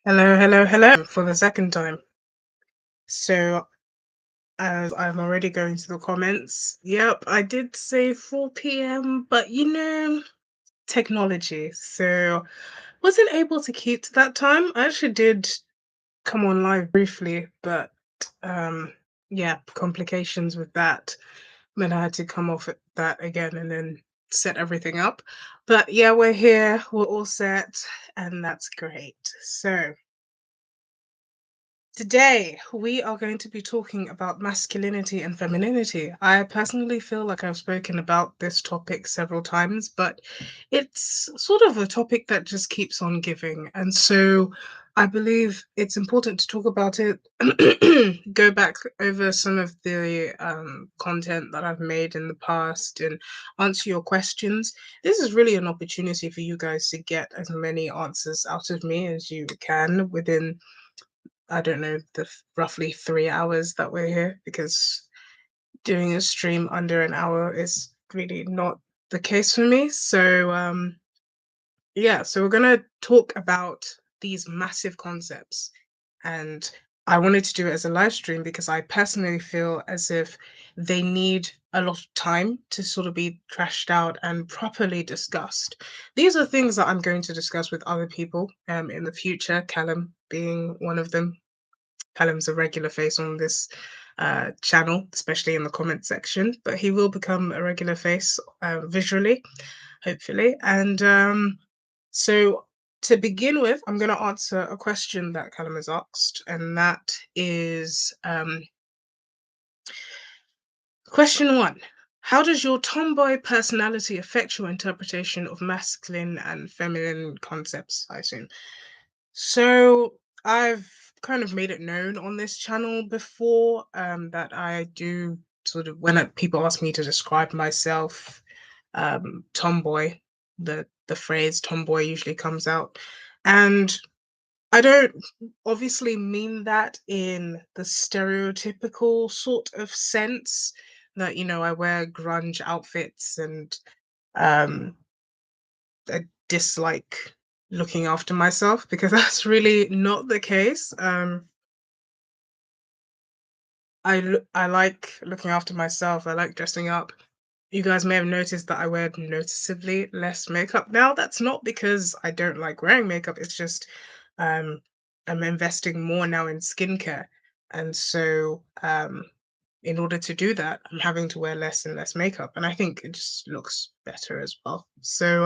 Hello, hello, hello for the second time. So, as I'm already going to the comments, yep, I did say 4 p.m., but technology. So, wasn't able to keep to that time. I actually did come on live briefly, but um, yeah, complications with that. Then I had to come off at that again and then set everything up. But yeah, we're here, we're all set, and that's great. So, today, we are going to be talking about masculinity and femininity. I personally feel like I've spoken about this topic several times, but it's sort of a topic that just keeps on giving. And so I believe it's important to talk about it, go back over some of the content that I've made in the past and answer your questions. This is really an opportunity for you guys to get as many answers out of me as you can within, I don't know, roughly 3 hours that we're here, because doing a stream under an hour is really not the case for me. So, yeah, so we're going to talk about these massive concepts. And I wanted to do it as a live stream because I personally feel as if they need a lot of time to sort of be trashed out and properly discussed. These are things that I'm going to discuss with other people in the future, Callum being one of them. Callum's a regular face on this channel, especially in the comment section, but he will become a regular face visually, hopefully. And so to begin with, I'm going to answer a question that Callum has asked, and that is question one. How does your tomboy personality affect your interpretation of masculine and feminine concepts, I assume? So I've kind of made it known on this channel before that I do sort of, when people ask me to describe myself, tomboy, the phrase tomboy usually comes out, and I don't obviously mean that in the stereotypical sort of sense that I wear grunge outfits and um I dislike looking after myself, because that's really not the case. I like looking after myself. I like dressing up. You guys may have noticed that I wear noticeably less makeup now. That's not because I don't like wearing makeup. It's just um, I'm investing more now in skincare, and so in order to do that, I'm having to wear less and less makeup, and I think it just looks better as well. So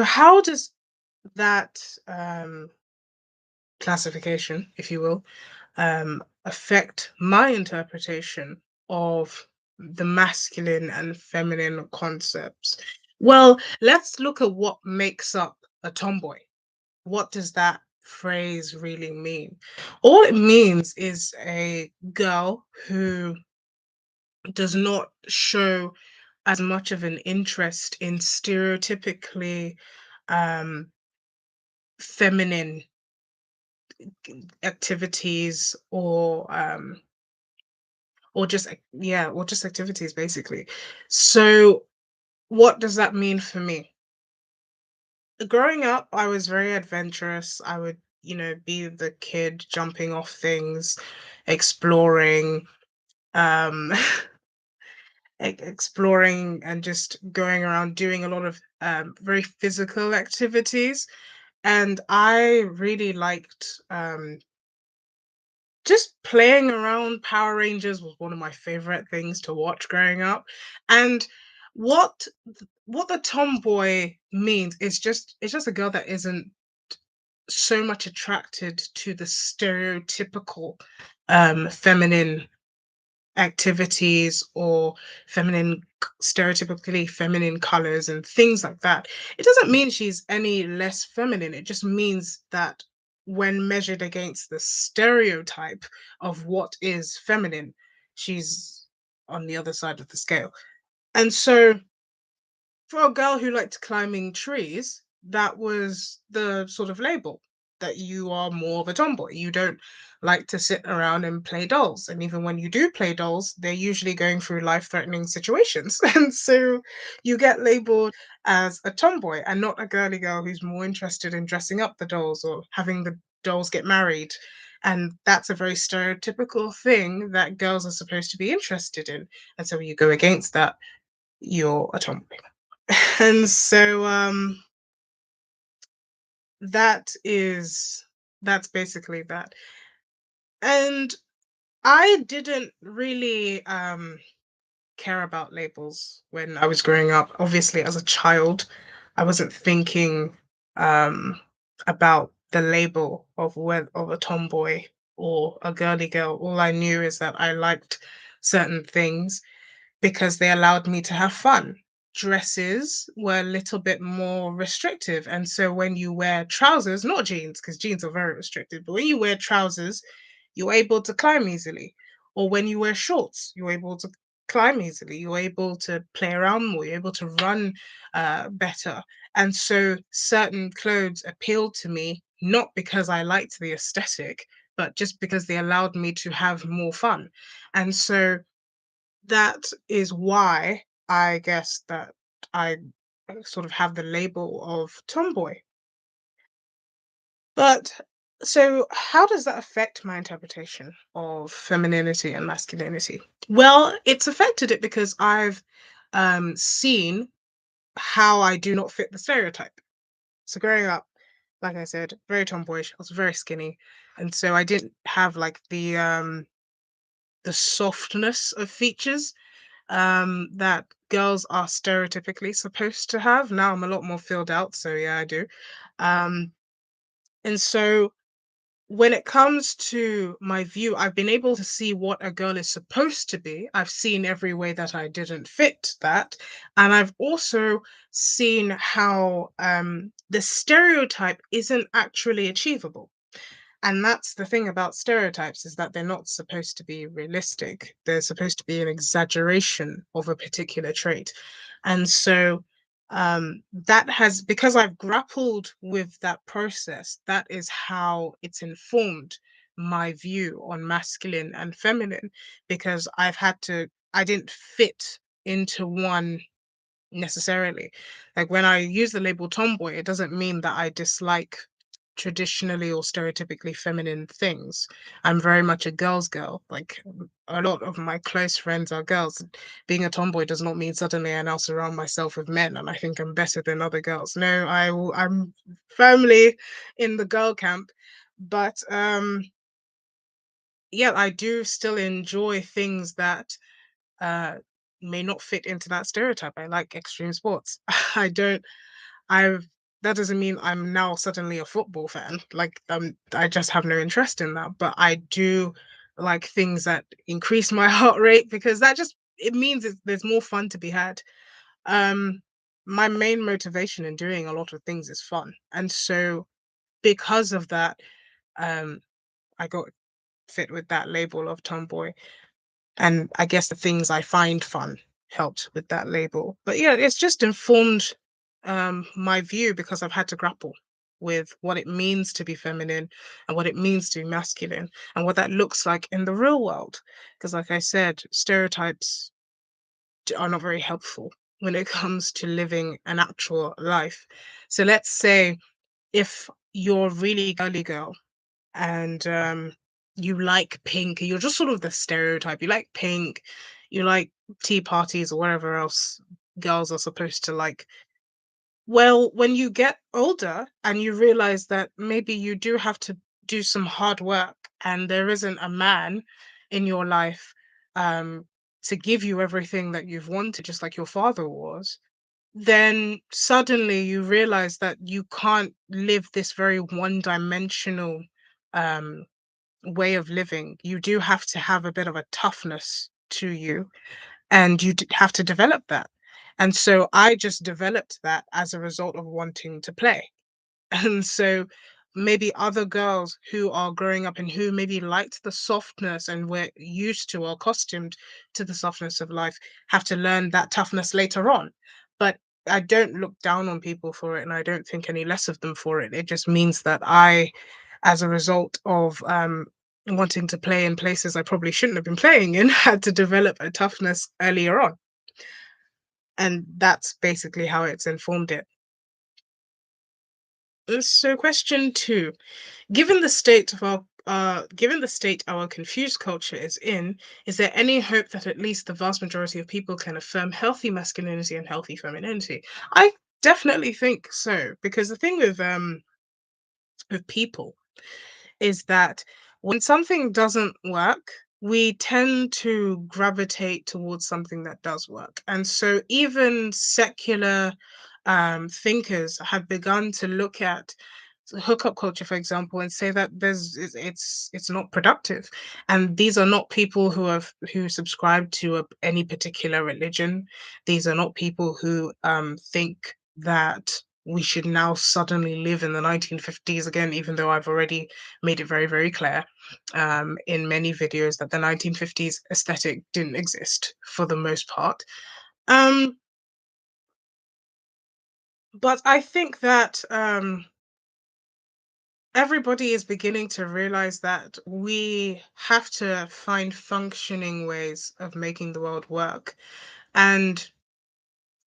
how does that classification, if you will, affect my interpretation of the masculine and feminine concepts? Well, let's look at what makes up a tomboy. What does that phrase really mean? All it means is a girl who does not show as much of an interest in stereotypically um, feminine activities, or just or just activities basically. So what does that mean for me? Growing up, I was very adventurous. I would, be the kid jumping off things, exploring, um exploring and just going around doing a lot of very physical activities. And I really liked just playing around. Power Rangers was one of my favorite things to watch growing up. And what what the tomboy means is it's just a girl that isn't so much attracted to the stereotypical feminine activities, or stereotypically feminine colors and things like that. It doesn't mean she's any less feminine. It just means that when measured against the stereotype of what is feminine, she's on the other side of the scale. And so for a girl who liked climbing trees, that was the sort of label. that you are more of a tomboy. You don't like to sit around and play dolls. And even when you do play dolls, they're usually going through life-threatening situations. And so you get labeled as a tomboy and not a girly girl who's more interested in dressing up the dolls or having the dolls get married. And that's a very stereotypical thing that girls are supposed to be interested in. And so when you go against that, you're a tomboy. And so that is that's basically that. And I didn't really care about labels when I was growing up. Obviously, as a child, I wasn't thinking um, about the label of of a tomboy or a girly girl. All I knew is that I liked certain things because they allowed me to have fun. Dresses were a little bit more restrictive. And so when you wear trousers, not jeans, because jeans are very restricted, but when you wear trousers, you're able to climb easily. Or when you wear shorts, you're able to climb easily. You're able to play around more. You're able to run better. And so certain clothes appealed to me, not because I liked the aesthetic, but just because they allowed me to have more fun. And so that is why I guess that I sort of have the label of tomboy. But so how does that affect my interpretation of femininity and masculinity? Well, it's affected it because I've seen how I do not fit the stereotype. So growing up, like I said, very tomboyish, I was very skinny. And so I didn't have like the softness of features that girls are stereotypically supposed to have. Now I'm a lot more filled out, so yeah, I do. Um, and so when it comes to my view, I've been able to see what a girl is supposed to be. I've seen every way that I didn't fit that. And I've also seen how the stereotype isn't actually achievable. And that's the thing about stereotypes is that they're not supposed to be realistic. They're supposed to be an exaggeration of a particular trait. And so that has, because I've grappled with that process, that is how it's informed my view on masculine and feminine, because I didn't fit into one necessarily. Like when I use the label tomboy, it doesn't mean that I dislike traditionally or stereotypically feminine things. I'm very much a girl's girl. Like a lot of my close friends are girls. Being a tomboy does not mean suddenly I now surround myself with men and I think I'm better than other girls. No, I'm firmly in the girl camp. But yeah, I do still enjoy things that uh, may not fit into that stereotype. I like extreme sports. I don't. I've. That doesn't mean I'm now suddenly a football fan. Like I just have no interest in that. But I do like things that increase my heart rate because that just it means there's more fun to be had. Um, my main motivation in doing a lot of things is fun, and so because of that, um, I got fit with that label of tomboy. And I guess the things I find fun helped with that label. But yeah, it's just informed my view because I've had to grapple with what it means to be feminine and what it means to be masculine and what that looks like in the real world. Because, like I said, stereotypes are not very helpful when it comes to living an actual life. So let's say if you're a really girly girl and you like pink, you're just sort of the stereotype. You like pink, you like tea parties or whatever else girls are supposed to like. Well, when you get older and you realize that maybe you do have to do some hard work and there isn't a man in your life um, to give you everything that you've wanted, just like your father was, then suddenly you realize that you can't live this very one-dimensional um, way of living. You do have to have a bit of a toughness to you, and have to develop that. And so I just developed that as a result of wanting to play. And so maybe other girls who are growing up and who maybe liked the softness and were used to or accustomed to the softness of life have to learn that toughness later on. But I don't look down on people for it, and I don't think any less of them for it. It just means that I, as a result of wanting to play in places I probably shouldn't have been playing in, had to develop a toughness earlier on, and that's basically how it's informed it. So, question two: given the state of our given the state our confused culture is in, is there any hope that at least the vast majority of people can affirm healthy masculinity and healthy femininity? I definitely think so, because the thing with people is that when something doesn't work, we tend to gravitate towards something that does work. And so even secular thinkers have begun to look at hookup culture, for example, and say that it's not productive. And these are not people who subscribe to any particular religion. These are not people who think that we should now suddenly live in the 1950s again, even though I've already made it very, very clear in many videos that the 1950s aesthetic didn't exist for the most part. Um, but I think that everybody is beginning to realize that we have to find functioning ways of making the world work. And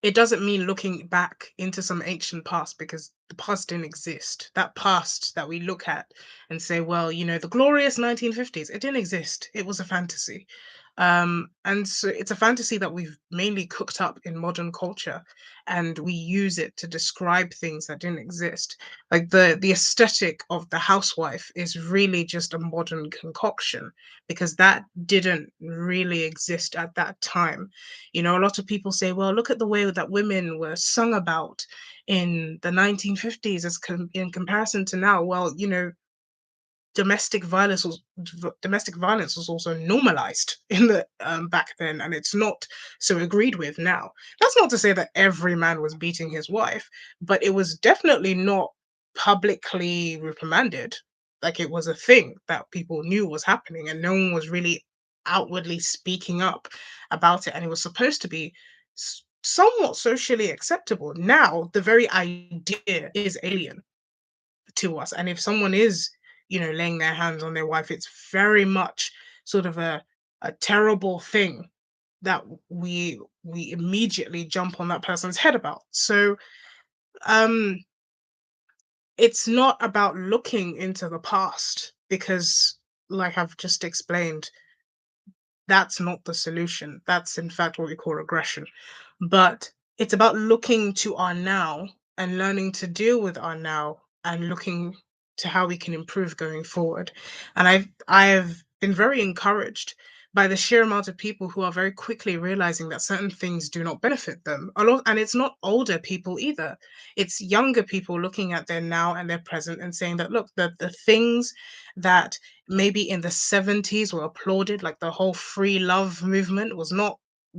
it doesn't mean looking back into some ancient past, because the past didn't exist. That past that we look at and say, well, the glorious 1950s, it didn't exist. It was a fantasy. And so it's a fantasy that we've mainly cooked up in modern culture, and we use it to describe things that didn't exist. Like the aesthetic of the housewife is really just a modern concoction, because that didn't really exist at that time. A lot of people say, well, look at the way that women were sung about in the 1950s in comparison to now. Well, domestic violence was also normalized in the back then, and it's not so agreed with now. That's not to say that every man was beating his wife, but it was definitely not publicly reprimanded. Like, it was a thing that people knew was happening, and no one was really outwardly speaking up about it, and it was supposed to be somewhat socially acceptable. Now the very idea is alien to us. And if someone is, laying their hands on their wife, it's very much sort of a terrible thing that we immediately jump on that person's head about. So um it's not about looking into the past, because, like I've just explained, that's not the solution. That's in fact what we call regression. But it's about looking to our now and learning to deal with our now, and looking to how we can improve going forward. And I've been very encouraged by the sheer amount of people who are very quickly realizing that certain things do not benefit them a lot. And it's not older people either. It's younger people looking at their now and their present and saying that, look, the things that maybe in the 70s were applauded, like the whole free love movement, was not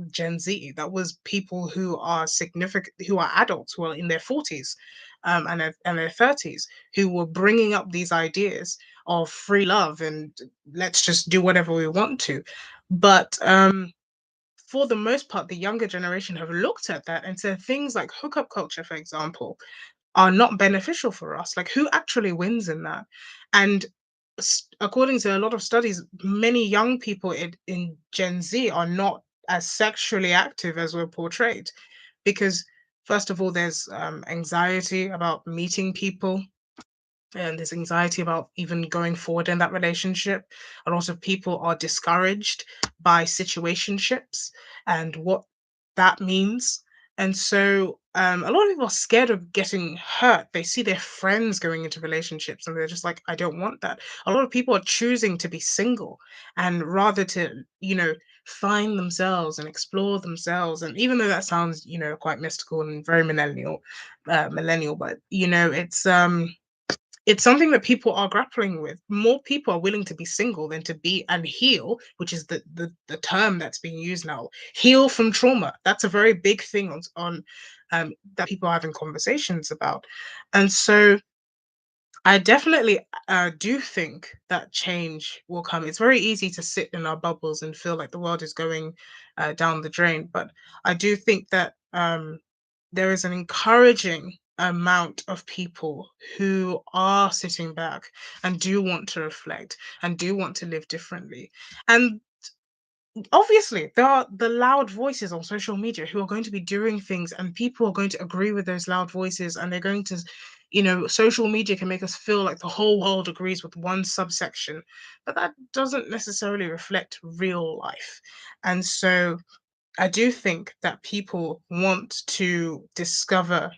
Gen Z. That was people who are significant, who are adults, who are in their 40s and their 30s, who were bringing up these ideas of free love and let's just do whatever we want to. But for the most part, the younger generation have looked at that and said things like hookup culture, for example, are not beneficial for us. Like, who actually wins in that? And according to a lot of studies, many young people in Gen Z are not as sexually active as we're portrayed, because, first of all, there's anxiety about meeting people, and there's anxiety about even going forward in that relationship. A lot of people are discouraged by situationships and what that means. And so a lot of people are scared of getting hurt. They see their friends going into relationships and they're just like, I don't want that. A lot of people are choosing to be single, and rather to, find themselves and explore themselves. And even though that sounds, quite mystical and very millennial, but it's something that people are grappling with. More people are willing to be single than to be and heal, which is the term that's being used now. Heal from trauma. That's a very big thing on that people are having conversations about. And so I definitely do think that change will come. It's very easy to sit in our bubbles and feel like the world is going down the drain, but I do think that there is an encouraging amount of people who are sitting back and do want to reflect and do want to live differently. And obviously, there are the loud voices on social media who are going to be doing things, and people are going to agree with those loud voices, and they're going to, social media can make us feel like the whole world agrees with one subsection, but that doesn't necessarily reflect real life. And so I do think that people want to discover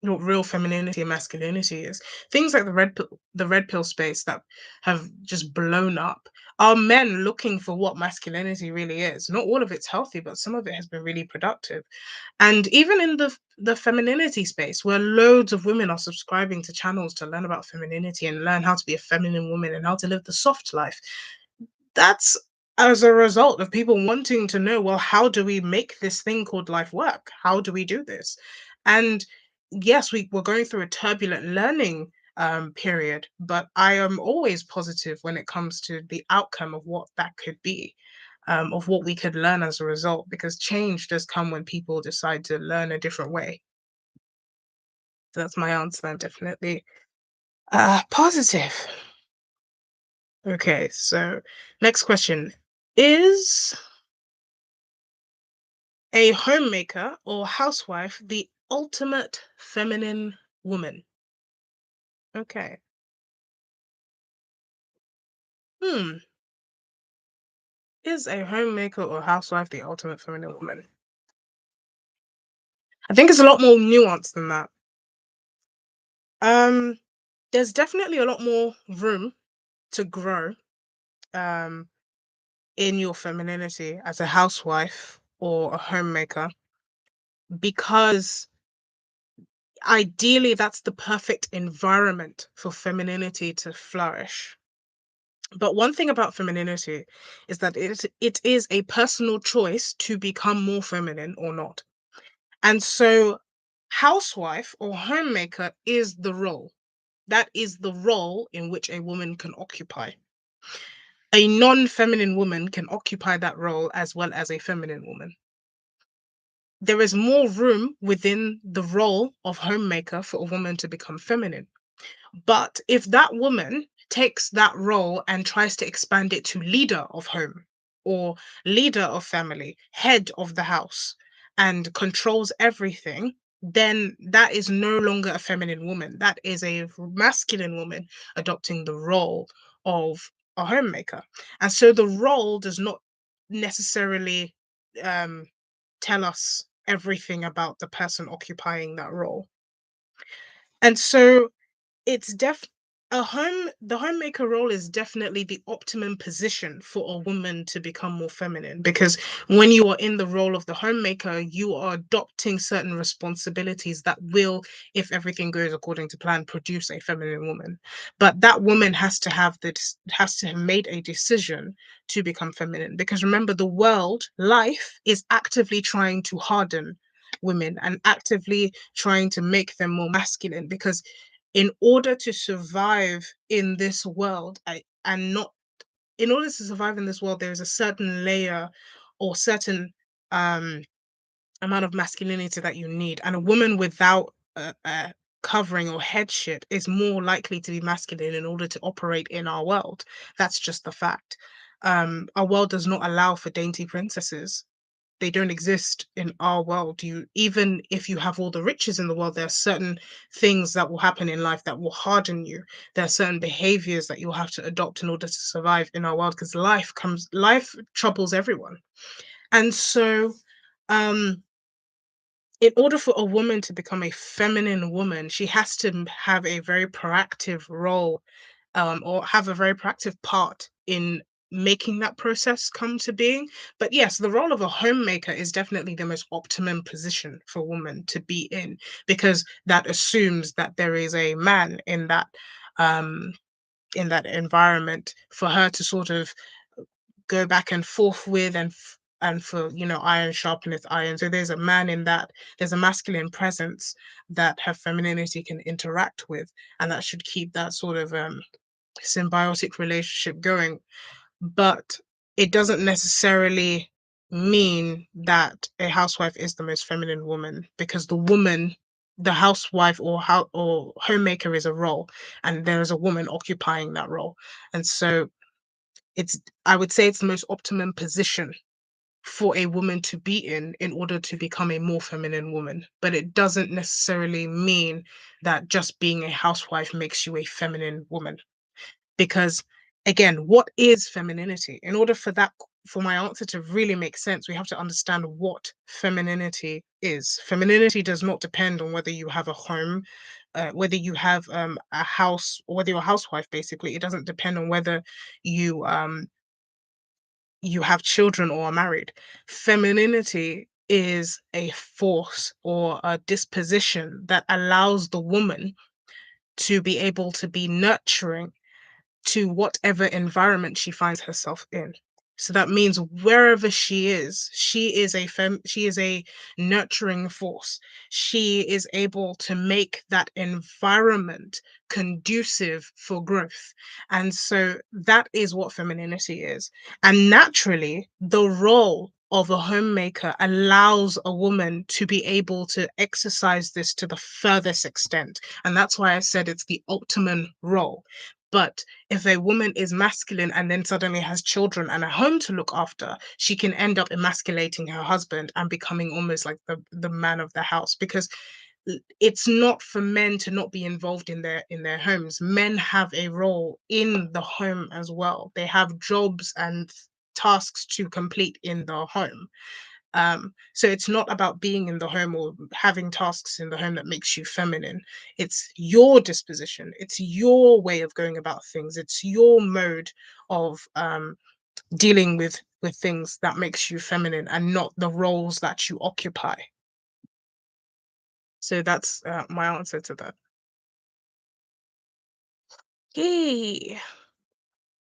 what real femininity and masculinity is. Things like the red pill space that have just blown up are men looking for what masculinity really is. Not all of it's healthy, but some of it has been really productive. And even in the femininity space, where loads of women are subscribing to channels to learn about femininity and learn how to be a feminine woman and how to live the soft life, that's as a result of people wanting to know, well, how do we make this thing called life work? How do we do this? And yes, we're going through a turbulent learning period, but I am always positive when it comes to the outcome of what that could be, of what we could learn as a result, because change does come when people decide to learn a different way. So that's my answer. I'm definitely positive. Okay, so next question. Is a homemaker or housewife the ultimate feminine woman? Okay. Hmm. Is a homemaker or housewife the ultimate feminine woman? I think it's a lot more nuanced than that. Um, there's definitely a lot more room to grow um in your femininity as a housewife or a homemaker, because ideally that's the perfect environment for femininity to flourish. But one thing about femininity is that it is a personal choice to become more feminine or not. And so housewife or homemaker is the role. That is the role in which a woman can occupy. A non-feminine woman can occupy that role as well as a feminine woman. There is more room within the role of homemaker for a woman to become feminine. But if that woman takes that role and tries to expand it to leader of home or leader of family, head of the house, and controls everything, then that is no longer a feminine woman. That is a masculine woman adopting the role of a homemaker. And so the role does not necessarily um, tell us everything about the person occupying that role. And so it's def a home the homemaker role is definitely the optimum position for a woman to become more feminine, because when you are in the role of the homemaker, you are adopting certain responsibilities that will, if everything goes according to plan, produce a feminine woman. But that woman has to have made a decision to become feminine, because remember, the world, life is actively trying to harden women and actively trying to make them more masculine, because in order to survive in this world, and not in order to survive in this world, there is a certain layer or certain um amount of masculinity that you need, and a woman without a covering or headship is more likely to be masculine in order to operate in our world. That's just the fact. Our world does not allow for dainty princesses. They don't exist in our world. You, even if you have all the riches in the world, there are certain things that will happen in life that will harden you. There are certain behaviors that you'll have to adopt in order to survive in our world, because life troubles everyone. And so um in order for a woman to become a feminine woman, she has to have a very proactive role, or have a very proactive part in making that process come to being. But yes, the role of a homemaker is definitely the most optimum position for a woman to be in, because that assumes that there is a man um, in that environment for her to sort of go back and forth with, and for, iron sharpeneth iron. So there's a man in that, there's a masculine presence that her femininity can interact with, and that should keep that sort of symbiotic relationship going. But it doesn't necessarily mean that a housewife is the most feminine woman, because the woman, the housewife or homemaker is a role, and there is a woman occupying that role. And so it's I would say it's the most optimum position for a woman to be in order to become a more feminine woman. But it doesn't necessarily mean that just being a housewife makes you a feminine woman. Because again, what is femininity? In order for my answer to really make sense, we have to understand what femininity is. Femininity does not depend on whether you have a home, whether you have a house, or whether you're a housewife. Basically, it doesn't depend on whether you you have children or are married. Femininity is a force or a disposition that allows the woman to be able to be nurturing to whatever environment she finds herself in. So that means wherever she is a nurturing force. She is able to make that environment conducive for growth. And so that is what femininity is. And naturally, the role of a homemaker allows a woman to be able to exercise this to the furthest extent. And that's why I said it's the optimum role. But if a woman is masculine and then suddenly has children and a home to look after, she can end up emasculating her husband and becoming almost like the man of the house, because it's not for men to not be involved in their homes. Men have a role in the home as well. They have jobs and tasks to complete in the home. So it's not about being in the home or having tasks in the home that makes you feminine. It's your disposition. It's your way of going about things. It's your mode of dealing with things that makes you feminine, and not the roles that you occupy. So that's my answer to that. Yay!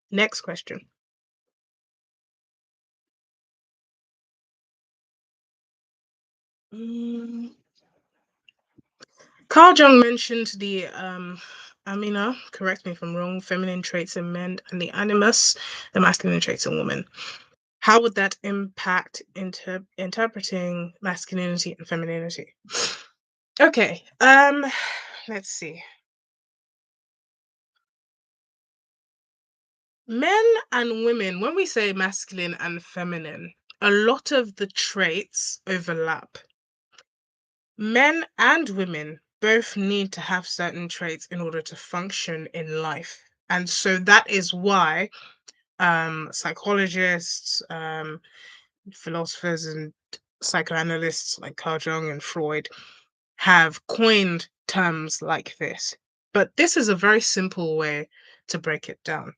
Next question. Mm, Carl Jung mentioned the Amina, correct me if I'm wrong, feminine traits in men, and the animus, the masculine traits in women. How would that impact interpreting masculinity and femininity? Okay, let's see. Men and women, when we say masculine and feminine, a lot of the traits overlap. Men and women both need to have certain traits in order to function in life. And so that is why psychologists, philosophers, and psychoanalysts like Carl Jung and Freud have coined terms like this. But this is a very simple way to break it down.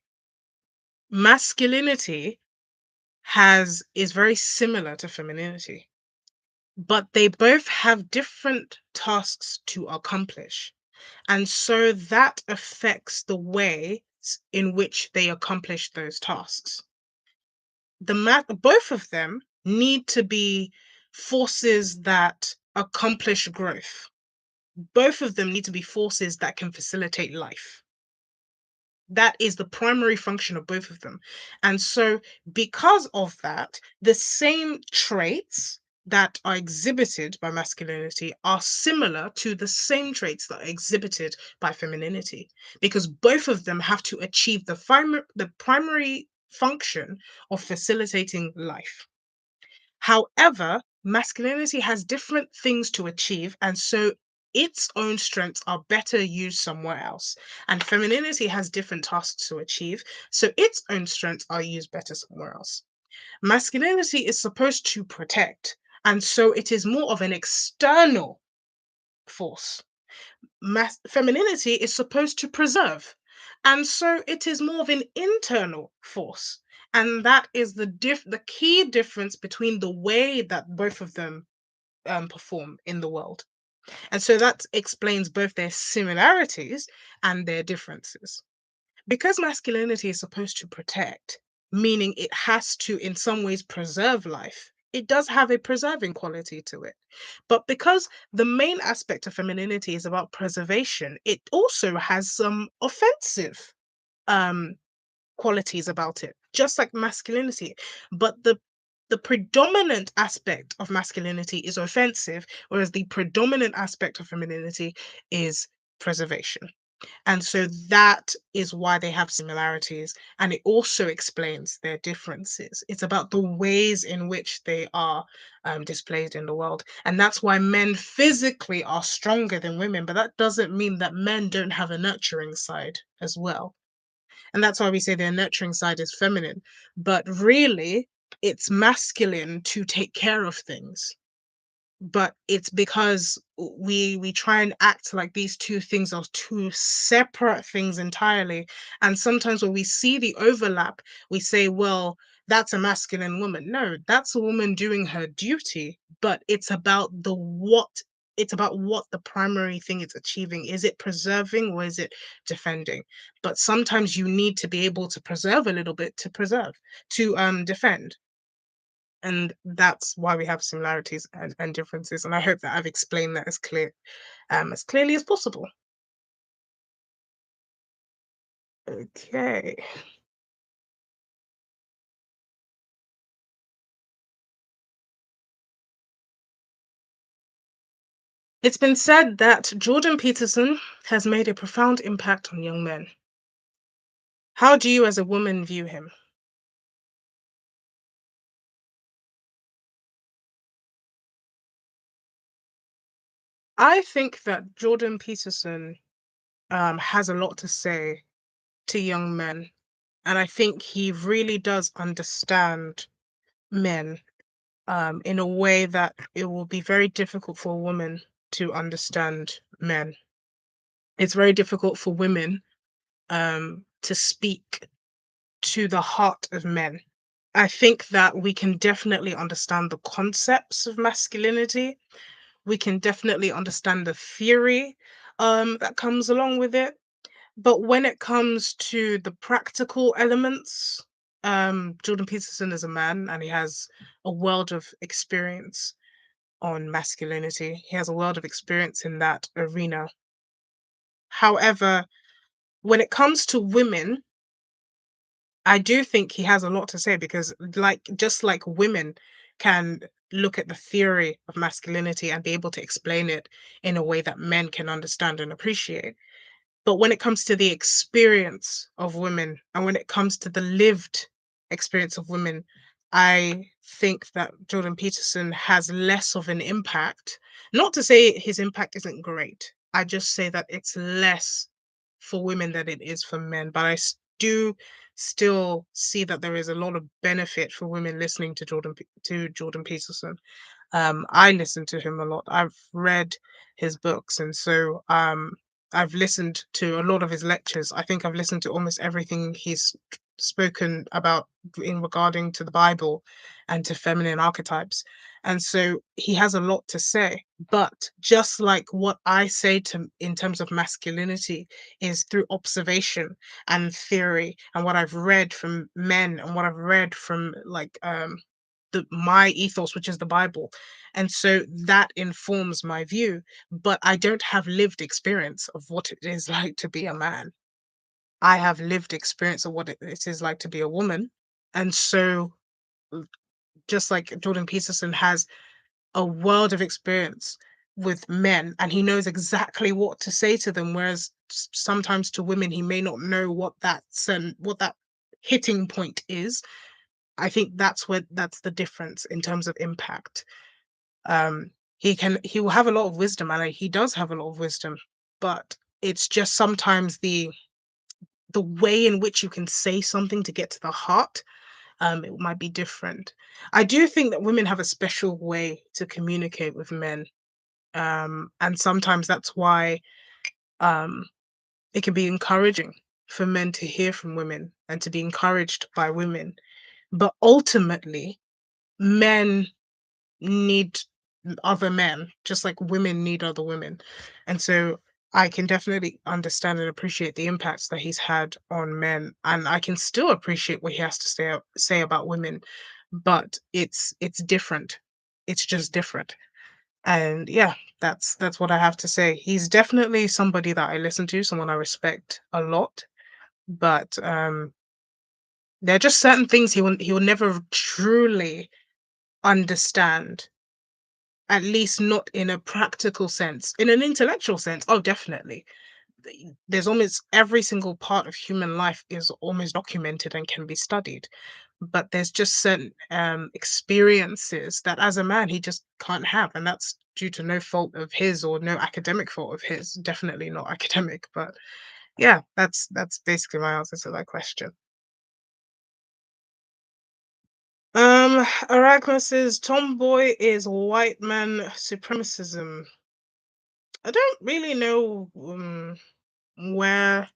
Masculinity is very similar to femininity, but they both have different tasks to accomplish. And so that affects the way in which they accomplish those tasks. Both of them need to be forces that accomplish growth. Both of them need to be forces that can facilitate life. That is the primary function of both of them. And so, because of that, the same traits that are exhibited by masculinity are similar to the same traits that are exhibited by femininity, because both of them have to achieve the primary function of facilitating life. However, masculinity has different things to achieve, and so its own strengths are better used somewhere else. And femininity has different tasks to achieve, so its own strengths are used better somewhere else. Masculinity is supposed to protect, and so it is more of an external force. Femininity is supposed to preserve, and so it is more of an internal force. And that is the key difference between the way that both of them perform in the world. And so that explains both their similarities and their differences. Because masculinity is supposed to protect, meaning it has to, in some ways, preserve life, it does have a preserving quality to it. But because the main aspect of femininity is about preservation, it also has some offensive um, qualities about it, just like masculinity. But the predominant aspect of masculinity is offensive, whereas the predominant aspect of femininity is preservation. And so that is why they have similarities. And it also explains their differences. It's about the ways in which they are displayed in the world. And that's why men physically are stronger than women. But that doesn't mean that men don't have a nurturing side as well. And that's why we say their nurturing side is feminine. But really, it's masculine to take care of things, but it's because we try and act like these two things are two separate things entirely. And sometimes when we see the overlap, we say, well, that's a masculine woman. No, that's a woman doing her duty, but it's about what the primary thing it's achieving. Is it preserving or is it defending? But sometimes you need to be able to preserve a little bit to defend. And that's why we have similarities and differences. And I hope that I've explained that as clearly as possible. Okay. It's been said that Jordan Peterson has made a profound impact on young men. How do you, as a woman, view him? I think that Jordan Peterson has a lot to say to young men. And I think he really does understand men in a way that it will be very difficult for a woman to understand men. It's very difficult for women to speak to the heart of men. I think that we can definitely understand the concepts of masculinity. We can definitely understand the theory that comes along with it. But when it comes to the practical elements, Jordan Peterson is a man and he has a world of experience on masculinity. He has a world of experience in that arena. However, when it comes to women, I do think he has a lot to say because just like women can look at the theory of masculinity and be able to explain it in a way that men can understand and appreciate. But when it comes to the experience of women and when it comes to the lived experience of women, I think that Jordan Peterson has less of an impact. Not to say his impact isn't great. I just say that it's less for women than it is for men. But do still see that there is a lot of benefit for women listening to Jordan Peterson. I listen to him a lot. I've read his books, and so I've listened to a lot of his lectures. I think I've listened to almost everything he's spoken about in regarding to the Bible and to feminine archetypes. And so he has a lot to say. But just like what I say to in terms of masculinity is through observation and theory and what I've read from men and what I've read from my ethos, which is the Bible. And so that informs my view, but I don't have lived experience of what it is like to be a man. I have lived experience of what it is like to be a woman. And so, mm, just like Jordan Peterson has a world of experience with men and he knows exactly what to say to them, whereas sometimes to women, he may not know what that hitting point is. I think that's the difference in terms of impact. He will have a lot of wisdom and he does have a lot of wisdom, but it's just sometimes the way in which you can say something to get to the heart, it might be different. I do think that women have a special way to communicate with men, and sometimes that's why um, it can be encouraging for men to hear from women and to be encouraged by women. But ultimately, men need other men, just like women need other women. And so I can definitely understand and appreciate the impacts that he's had on men. And I can still appreciate what he has to say about women, but it's different. It's just different. And yeah, that's what I have to say. He's definitely somebody that I listen to, someone I respect a lot. But there are just certain things he will never truly understand, at least not in a practical sense. In an intellectual sense, oh, definitely. There's almost every single part of human life is almost documented and can be studied. But there's just certain experiences that as a man he just can't have, and that's due to no fault of his or no academic fault of his. Definitely not academic, but yeah, that's basically my answer to that question. Arachne says tomboy is white man supremacism. I don't really know where.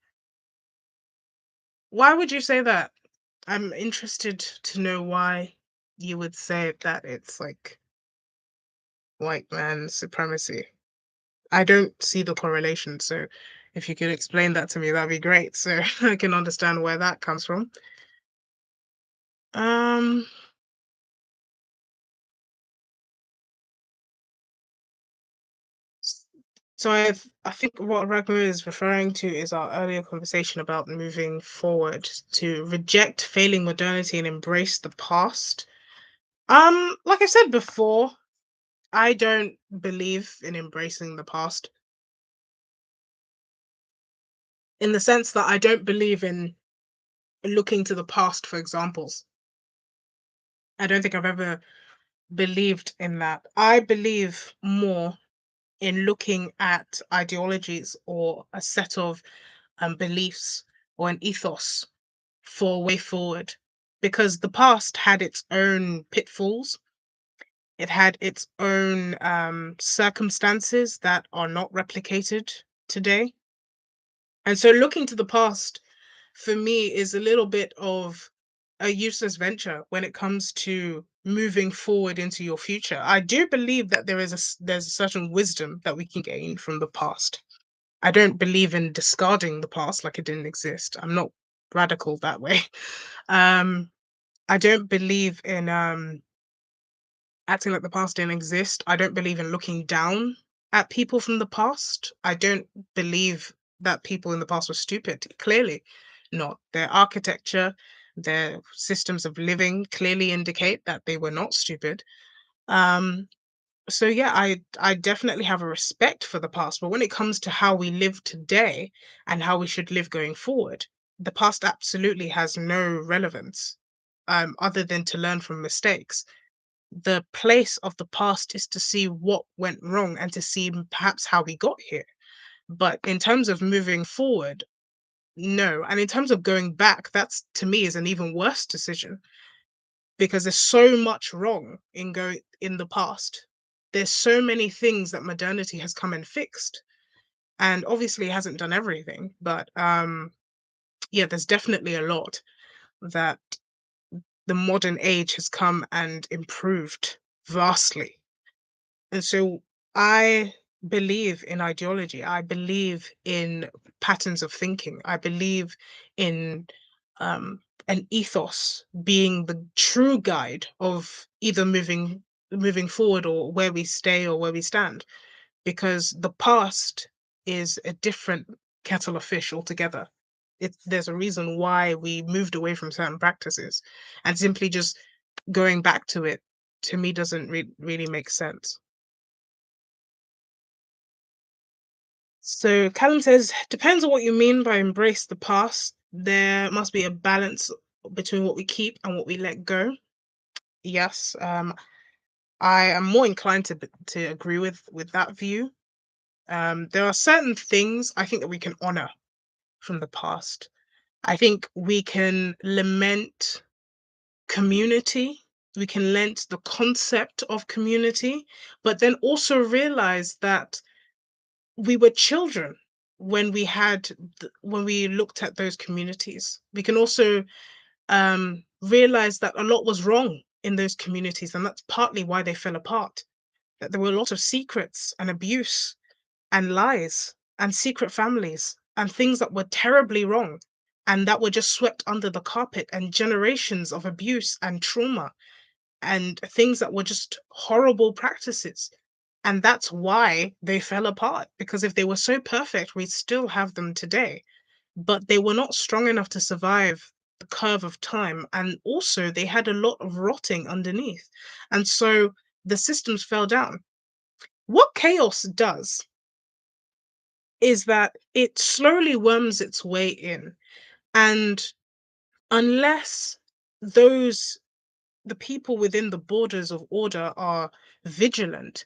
Why would you say that? I'm interested to know why you would say that it's like white man supremacy. I don't see the correlation, so if you could explain that to me, that'd be great, so I can understand where that comes from. Um, s- so I think what Ragnar is referring to is our earlier conversation about moving forward to reject failing modernity and embrace the past. Like I said before, I don't believe in embracing the past in the sense that I don't believe in looking to the past for examples. I don't think I've ever believed in that. I believe more in looking at ideologies or a set of beliefs or an ethos for a way forward. Because the past had its own pitfalls, it had its own circumstances that are not replicated today. And so looking to the past for me is a little bit of a useless venture when it comes to moving forward into your future. I do believe that there's a certain wisdom that we can gain from the past. I don't believe in discarding the past like it didn't exist. I'm not radical that way. Um, I don't believe in acting like the past didn't exist. I don't believe in looking down at people from the past. I don't believe that people in the past were stupid. Clearly not. Their architecture, their systems of living clearly indicate that they were not stupid. Um, so yeah, I definitely have a respect for the past, but when it comes to how we live today and how we should live going forward, the past absolutely has no relevance other than to learn from mistakes. The place of the past is to see what went wrong and to see perhaps how we got here. But in terms of moving forward, no. And in terms of going back, that's to me is an even worse decision because there's so much wrong in going in the past. There's so many things that modernity has come and fixed. And obviously it hasn't done everything, but yeah, there's definitely a lot that the modern age has come and improved vastly. And so I believe in ideology. I believe in patterns of thinking. I believe in an ethos being the true guide of either moving forward or where we stay or where we stand. Because the past is a different kettle of fish altogether. There's a reason why we moved away from certain practices, and simply just going back to it to me doesn't really make sense. So Callum says, depends on what you mean by embrace the past. There must be a balance between what we keep and what we let go. Yes, I am more inclined to agree with that view. There are certain things I think that we can honor from the past. I think we can lament community. We can lament the concept of community, but then also realize that we were children when when we looked at those communities. We can also realize that a lot was wrong in those communities, and that's partly why they fell apart. That there were a lot of secrets and abuse and lies and secret families and things that were terribly wrong and that were just swept under the carpet, and generations of abuse and trauma and things that were just horrible practices. And that's why they fell apart, because if they were so perfect, we'd still have them today. But they were not strong enough to survive the curve of time, and also they had a lot of rotting underneath. And so the systems fell down. What chaos does is that it slowly worms its way in. And unless those the people within the borders of order are vigilant,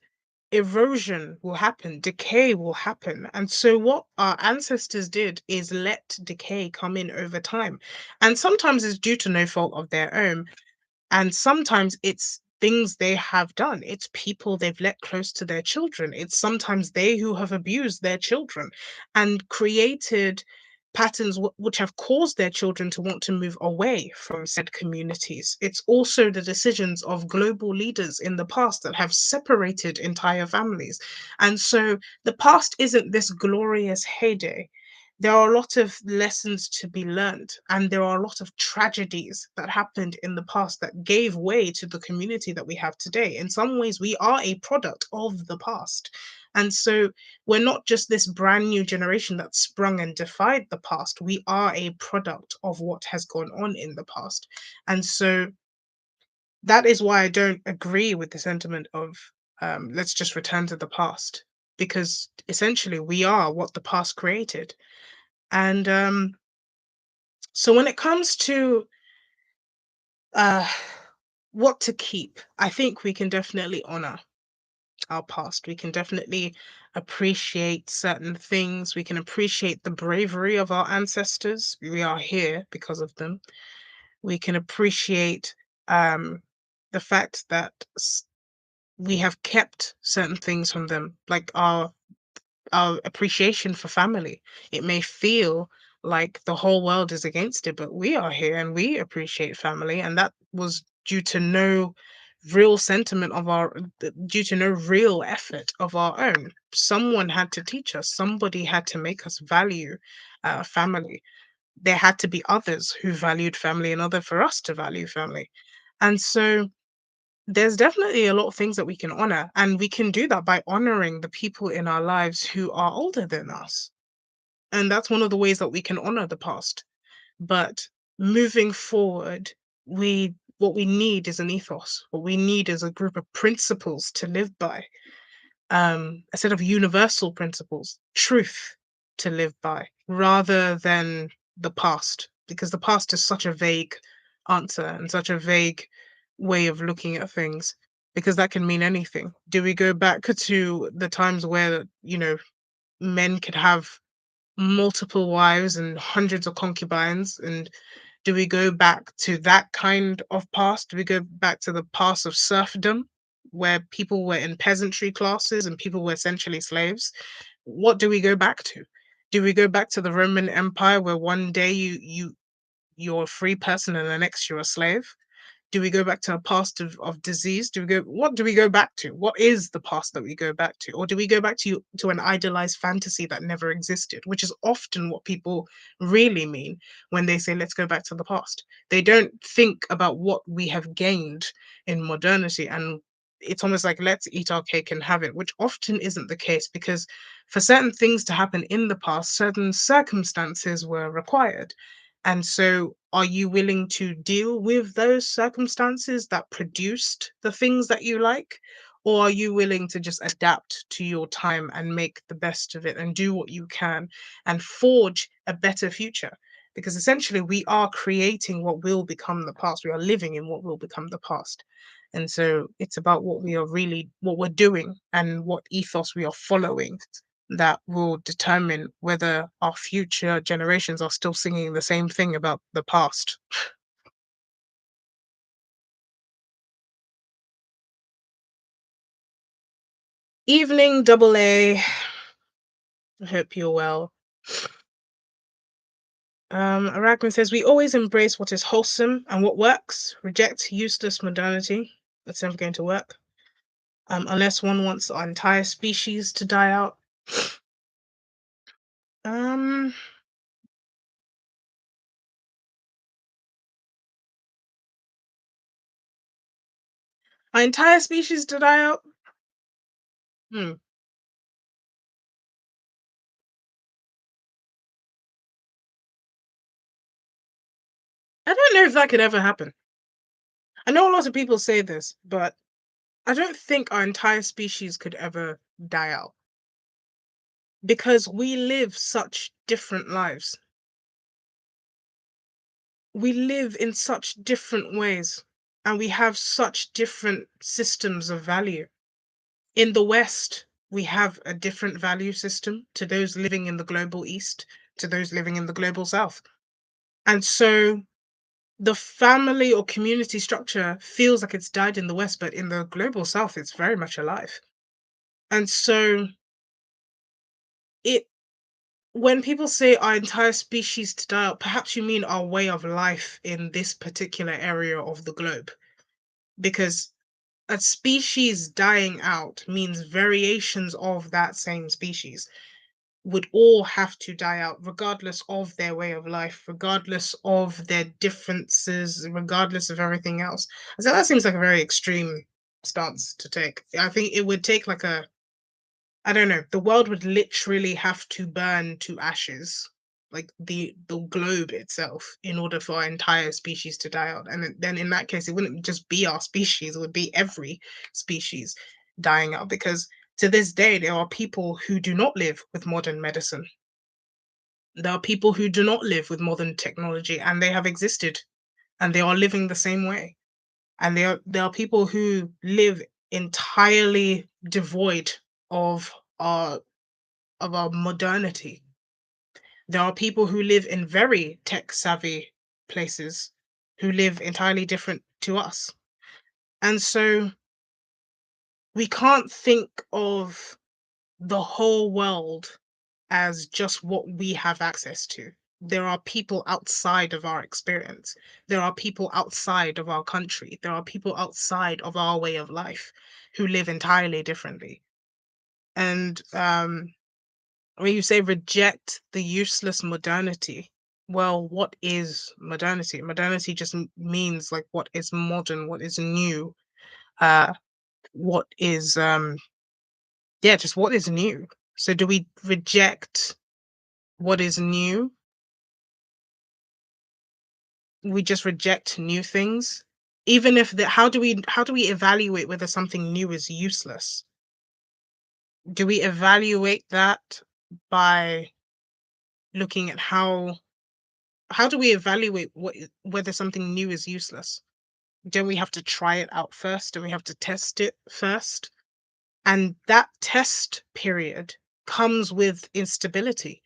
erosion will happen, decay will happen. And so, what our ancestors did is let decay come in over time. And sometimes it's due to no fault of their own. And sometimes it's things they have done. It's people they've let close to their children. It's sometimes they who have abused their children and created patterns which have caused their children to want to move away from said communities. It's also the decisions of global leaders in the past that have separated entire families. And so the past isn't this glorious heyday. There are a lot of lessons to be learned, and there are a lot of tragedies that happened in the past that gave way to the community that we have today. In some ways, we are a product of the past. And so we're not just this brand new generation that sprung and defied the past. We are a product of what has gone on in the past. And so that is why I don't agree with the sentiment of let's just return to the past, because essentially we are what the past created. And so when it comes to uh, what to keep, I think we can definitely honor our past. We can definitely appreciate certain things. We can appreciate the bravery of our ancestors. We are here because of them. We can appreciate the fact that we have kept certain things from them, like our appreciation for family. It may feel like the whole world is against it, but we are here and we appreciate family. And that was due to no real sentiment of our, due to no real effort of our own. Someone had to teach us, somebody had to make us value family. There had to be others who valued family in order for us to value family. And so there's definitely a lot of things that we can honor, and we can do that by honoring the people in our lives who are older than us. And that's one of the ways that we can honor the past. But moving forward, we what we need is an ethos. What we need is a group of principles to live by, a set of universal principles, truth to live by, rather than the past, because the past is such a vague answer and such a vague way of looking at things, because that can mean anything. Do we go back to the times where, men could have multiple wives and hundreds of concubines? And do we go back to that kind of past? Do we go back to the past of serfdom, where people were in peasantry classes and people were essentially slaves? What do we go back to? Do we go back to the Roman Empire, where one day you're a free person and the next you're a slave? Do we go back to a past of disease? What do we go back to? What is the past that we go back to? Or do we go back to an idealized fantasy that never existed, which is often what people really mean when they say let's go back to the past. They don't think about what we have gained in modernity, and it's almost like let's eat our cake and have it, which often isn't the case, because for certain things to happen in the past, certain circumstances were required. And so, are you willing to deal with those circumstances that produced the things that you like? Or are you willing to just adapt to your time and make the best of it and do what you can and forge a better future? Because essentially, we are creating what will become the past. We are living in what will become the past. And so, it's about what we're doing and what ethos we are following that will determine whether our future generations are still singing the same thing about the past. Evening, double A. I hope you're well. Arachne says, we always embrace what is wholesome and what works, reject useless modernity. That's never going to work. Unless one wants our entire species to die out. Um, our entire species to die out? Hmm. know if that could ever happen. I know a lot of people say this, but I don't think our entire species could ever die out because we live such different lives. We live in such different ways and we have such different systems of value. In the West, we have a different value system to those living in the global East, to those living in the global South. And so the family or community structure feels like it's died in the West, but in the global South, it's very much alive. And so it when people say our entire species to die out, perhaps you mean our way of life in this particular area of the globe. Because a species dying out means variations of that same species would all have to die out, regardless of their way of life, regardless of their differences, regardless of everything else. So that seems like a very extreme stance to take. I think it would take like a I don't know. The world would literally have to burn to ashes, like the globe itself, in order for our entire species to die out. And then in that case, it wouldn't just be our species; it would be every species dying out. Because to this day, there are people who do not live with modern medicine. There are people who do not live with modern technology, and they have existed, and they are living the same way. And there are people who live entirely devoid of our of our modernity. There are people who live in very tech savvy places who live entirely different to us. And so we can't think of the whole world as just what we have access to. There are people outside of our experience. There are people outside of our country. There are people outside of our way of life who live entirely differently. And when you say reject the useless modernity, well, what is modernity? Modernity just means like what is modern, what is new, uh, what is yeah, just what is new. So do we reject what is new? We just reject new things, even if the how do we evaluate whether something new is useless? Do we evaluate that by looking at how do we evaluate whether something new is useless? Don't we have to try it out first? Do we have to test it first? And that test period comes with instability.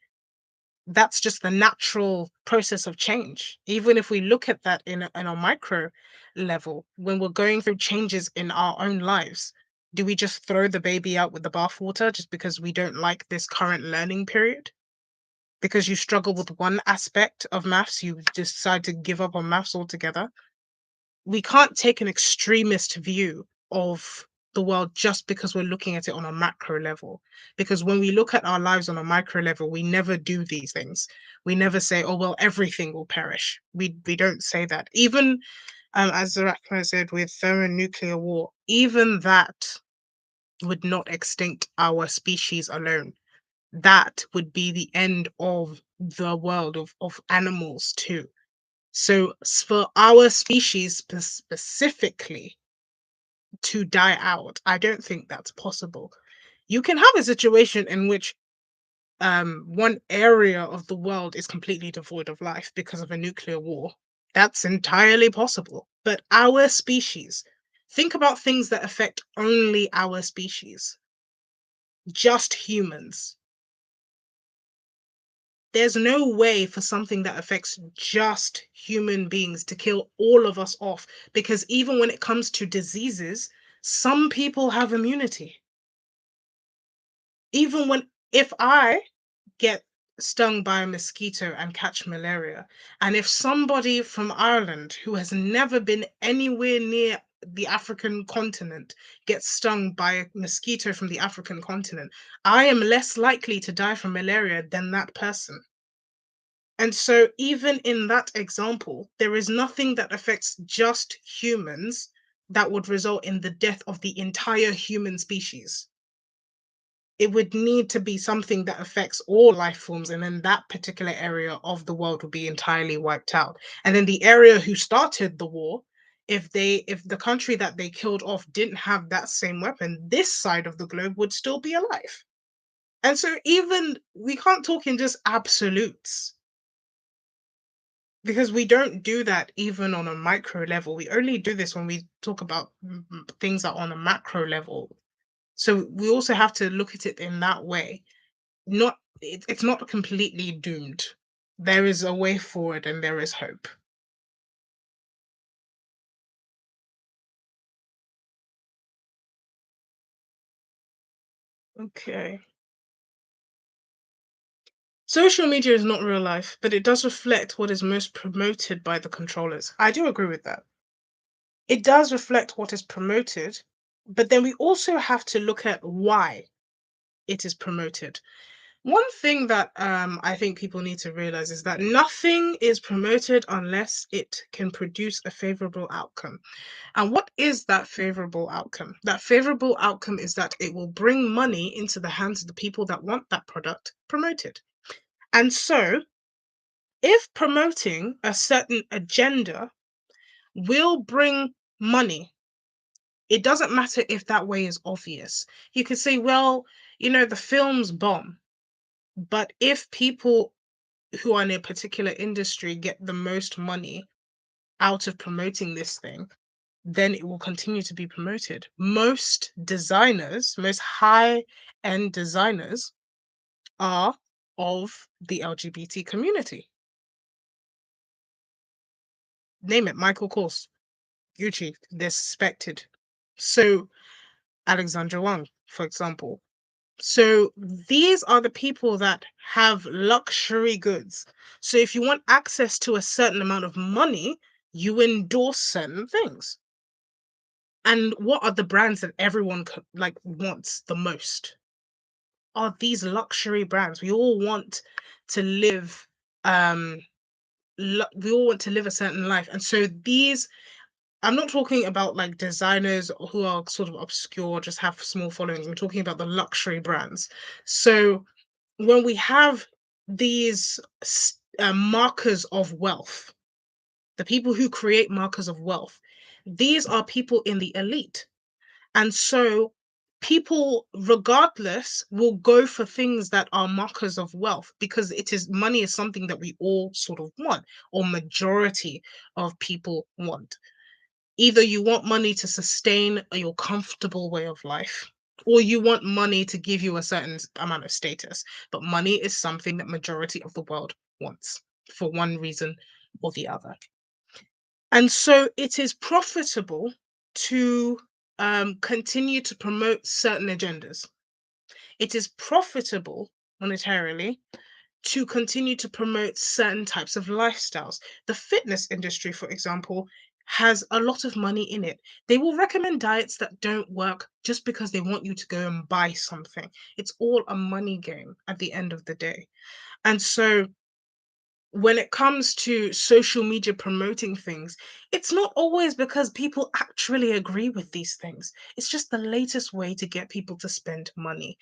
That's just the natural process of change. Even if we look at that in a micro level, when we're going through changes in our own lives, do we just throw the baby out with the bathwater just because we don't like this current learning period? Because you struggle with one aspect of maths, you decide to give up on maths altogether. We can't take an extremist view of the world just because we're looking at it on a macro level. Because when we look at our lives on a micro level, we never do these things. We never say, "Oh well, everything will perish." We don't say that. Even as Zaraqma said, with thermonuclear war, even that would not extinct our species alone. That would be the end of the world of animals too. So for our species specifically to die out, I don't think that's possible. You can have a situation in which one area of the world is completely devoid of life because of a nuclear war. That's entirely possible. But our species, think about things that affect only our species, just humans. There's no way for something that affects just human beings to kill all of us off because even when it comes to diseases, some people have immunity. Even when if I get stung by a mosquito and catch malaria, and if somebody from Ireland who has never been anywhere near the African continent gets stung by a mosquito from the African continent, I am less likely to die from malaria than that person. And so, even in that example, there is nothing that affects just humans that would result in the death of the entire human species. It would need to be something that affects all life forms, and then that particular area of the world would be entirely wiped out. And then the area who started the war, if the country that they killed off didn't have that same weapon, this side of the globe would still be alive. And so even we can't talk in just absolutes, because we don't do that even on a micro level. We only do this when we talk about things that are on a macro level. So we also have to look at it in that way. It's not completely doomed. There is a way forward and there is hope. Okay. Social media is not real life, but it does reflect what is most promoted by the controllers. I do agree with that. It does reflect what is promoted, but then we also have to look at why it is promoted. One thing that I think people need to realize is that nothing is promoted unless it can produce a favorable outcome. And what is that favorable outcome? That favorable outcome is that it will bring money into the hands of the people that want that product promoted. And so, if promoting a certain agenda will bring money, it doesn't matter if that way is obvious. You could say, well, the films bomb, but if people who are in a particular industry get the most money out of promoting this thing, then it will continue to be promoted. Most designers, most high end designers are of the LGBT community. Name it, Michael Kors, Gucci, they're suspected. So, Alexandra Wang, for example. So, these are the people that have luxury goods. So, if you want access to a certain amount of money, you endorse certain things. And what are the brands that everyone like wants the most? Are these luxury brands. We all want to live um we all want to live a certain life. And so these, I'm not talking about like designers who are sort of obscure, just have small followings. I'm talking about the luxury brands. So when we have these markers of wealth, the people who create markers of wealth, these are people in the elite. And so people, regardless, will go for things that are markers of wealth because money is something that we all sort of want, or majority of people want. Either you want money to sustain your comfortable way of life, or you want money to give you a certain amount of status. But money is something that majority of the world wants for one reason or the other. And so it is profitable to continue to promote certain agendas. It is profitable monetarily to continue to promote certain types of lifestyles. The fitness industry, for example, has a lot of money in it. They will recommend diets that don't work just because they want you to go and buy something. It's all a money game at the end of the day. And so when it comes to social media promoting things, it's not always because people actually agree with these things. It's just the latest way to get people to spend money.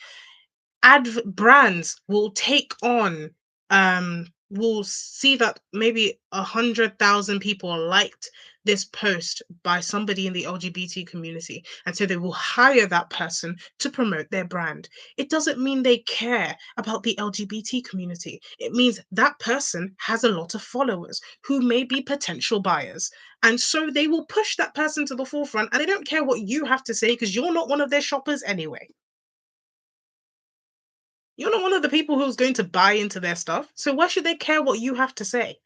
Brands will take on will see that maybe 100,000 people liked this post by somebody in the LGBT community, and so they will hire that person to promote their brand. It doesn't mean they care about the LGBT community. It means that person has a lot of followers who may be potential buyers, and so they will push that person to the forefront, and they don't care what you have to say because you're not one of their shoppers anyway. You're not one of the people who's going to buy into their stuff. So why should they care what you have to say?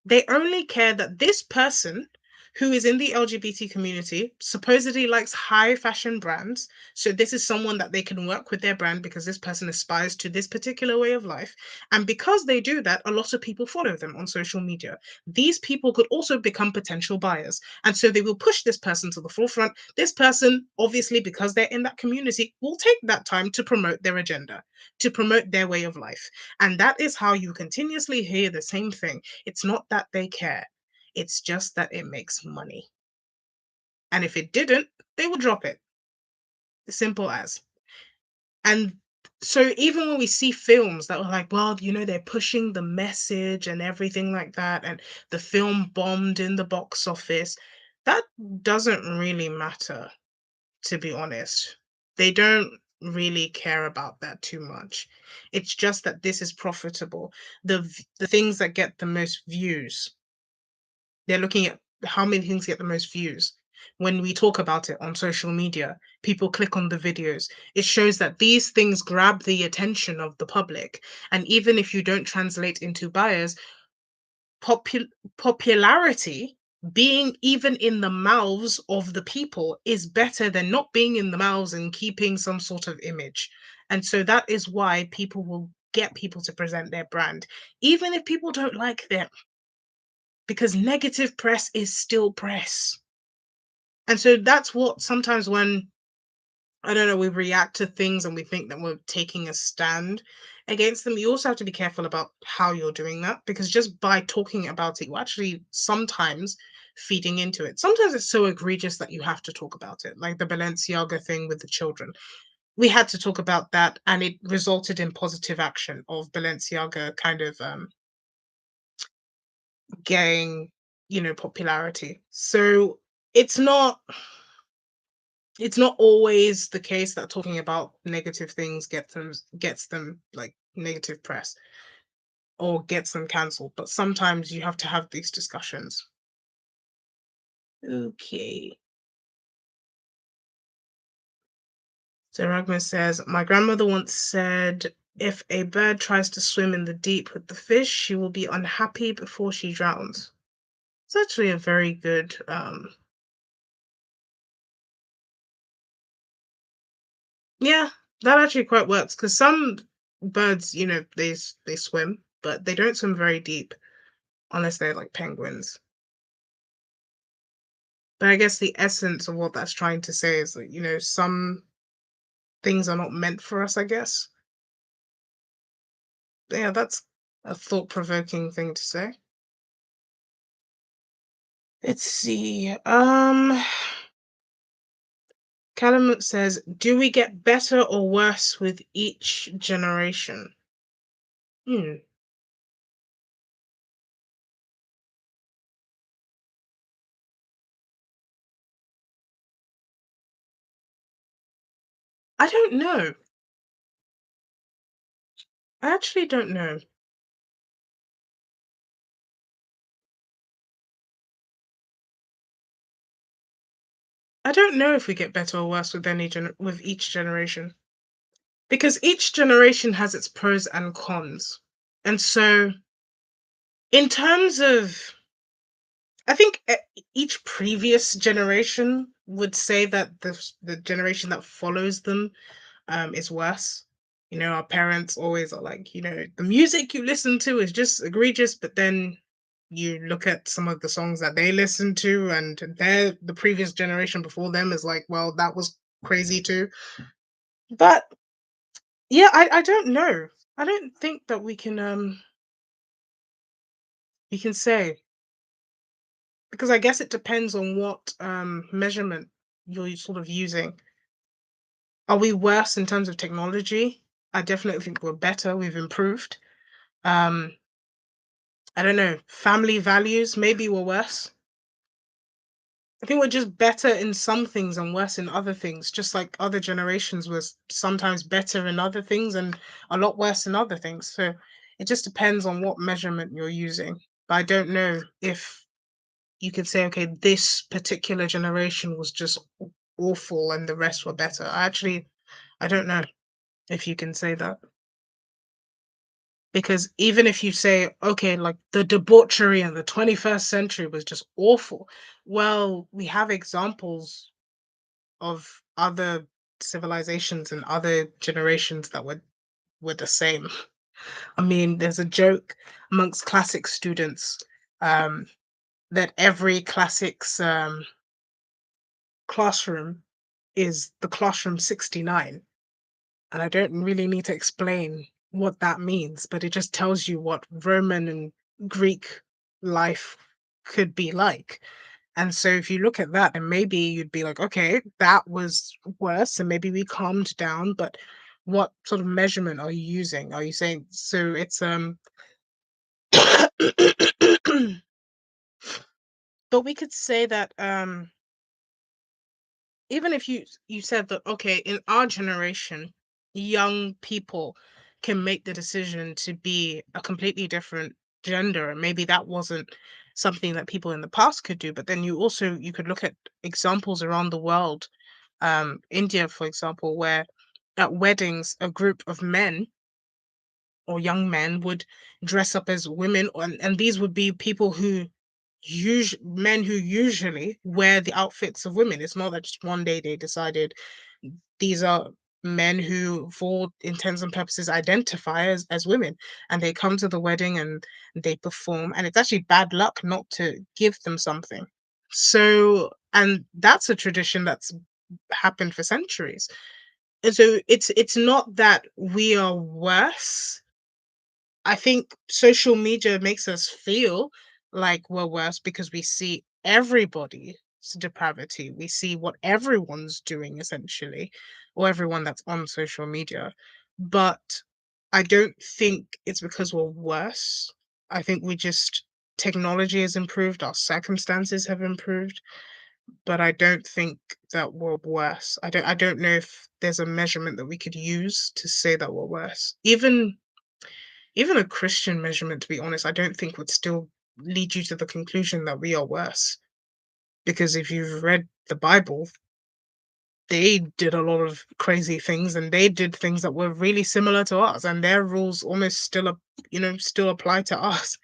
They only care that this person who is in the LGBT community supposedly likes high fashion brands. So this is someone that they can work with their brand because this person aspires to this particular way of life. And because they do that, a lot of people follow them on social media. These people could also become potential buyers. And so they will push this person to the forefront. This person, obviously, because they're in that community, will take that time to promote their agenda, to promote their way of life. And that is how you continuously hear the same thing. It's not that they care, it's just that it makes money. And if it didn't, they will drop it. Simple as. And so even when we see films that were like, well, they're pushing the message and everything like that, and the film bombed in the box office, that doesn't really matter, to be honest. They don't really care about that too much. It's just that this is profitable. The things that get the most views, they're looking at how many things get the most views. When we talk about it on social media, people click on the videos. It shows that these things grab the attention of the public. And even if you don't translate into buyers, popul- popularity, being even in the mouths of the people, is better than not being in the mouths and keeping some sort of image. And so that is why people will get people to present their brand, even if people don't like them, because negative press is still press. And so that's what sometimes when, I don't know, we react to things and we think that we're taking a stand against them, you also have to be careful about how you're doing that, because just by talking about it, you're actually sometimes feeding into it. Sometimes it's so egregious that you have to talk about it, like the Balenciaga thing with the children. We had to talk about that, and it resulted in positive action of Balenciaga kind of getting, popularity. So it's not it's not always the case that talking about negative things gets them like negative press or gets them cancelled, but sometimes you have to have these discussions. Okay. So Ragnar says, my grandmother once said, if a bird tries to swim in the deep with the fish, she will be unhappy before she drowns. It's actually a very good yeah, that actually quite works, because some birds, they swim, but they don't swim very deep unless they're like penguins. But I guess the essence of what that's trying to say is that, some things are not meant for us, I guess. Yeah, that's a thought-provoking thing to say. Let's see. Callum says, do we get better or worse with each generation? Hmm. I don't know. I actually don't know. I don't know if we get better or worse with with each generation, because each generation has its pros and cons. And so, in terms of, I think each previous generation would say that the generation that follows them is worse. Our parents always are like, the music you listen to is just egregious, but then you look at some of the songs that they listen to, and the previous generation before them is like, well, that was crazy too. But yeah, I don't know. I don't think that we can say, because I guess it depends on what measurement you're sort of using. Are we worse in terms of technology? I definitely think we're better. We've improved. Um, I don't know. Family values, maybe we're worse. I think we're just better in some things and worse in other things, just like other generations was sometimes better in other things and a lot worse in other things. So it just depends on what measurement you're using. But I don't know if you could say, okay, this particular generation was just awful and the rest were better. I don't know if you can say that. Because even if you say, okay, like the debauchery in the 21st century was just awful, well, we have examples of other civilizations and other generations that were the same. I mean, there's a joke amongst classics students um, that every classics classroom is the classroom 69. And I don't really need to explain what that means, but it just tells you what Roman and Greek life could be like. And so if you look at that, and maybe you'd be like, okay, that was worse, and maybe we calmed down, but what sort of measurement are you using? Are you saying so it's but we could say that even if you said that, okay, in our generation, young people can make the decision to be a completely different gender, and maybe that wasn't something that people in the past could do. But then you could look at examples around the world, India, for example, where at weddings a group of men or young men would dress up as women, and these would be people who men who usually wear the outfits of women. It's not that just one day they decided these are men who, for all intents and purposes, identify as women, and they come to the wedding and they perform, and it's actually bad luck not to give them something. So, and that's a tradition that's happened for centuries. And so it's not that we are worse. I think social media makes us feel like we're worse because we see everybody's depravity. We see what everyone's doing essentially, or everyone that's on social media. But I don't think it's because we're worse. I think we just technology has improved, our circumstances have improved, but I don't think that we're worse. I don't know if there's a measurement that we could use to say that we're worse. Even a Christian measurement, to be honest, I don't think would still lead you to the conclusion that we are worse. Because if you've read the Bible, they did a lot of crazy things and they did things that were really similar to us, and their rules almost still apply to us.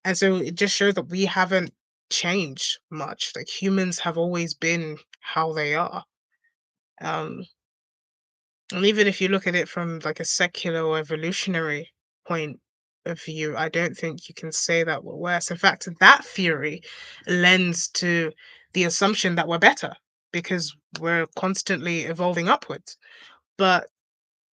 And so it just shows that we haven't changed much. Like humans have always been how they are. Um, And even if you look at it from like a secular or evolutionary point of view, I don't think you can say that we're worse. In fact, that theory lends to the assumption that we're better because we're constantly evolving upwards. But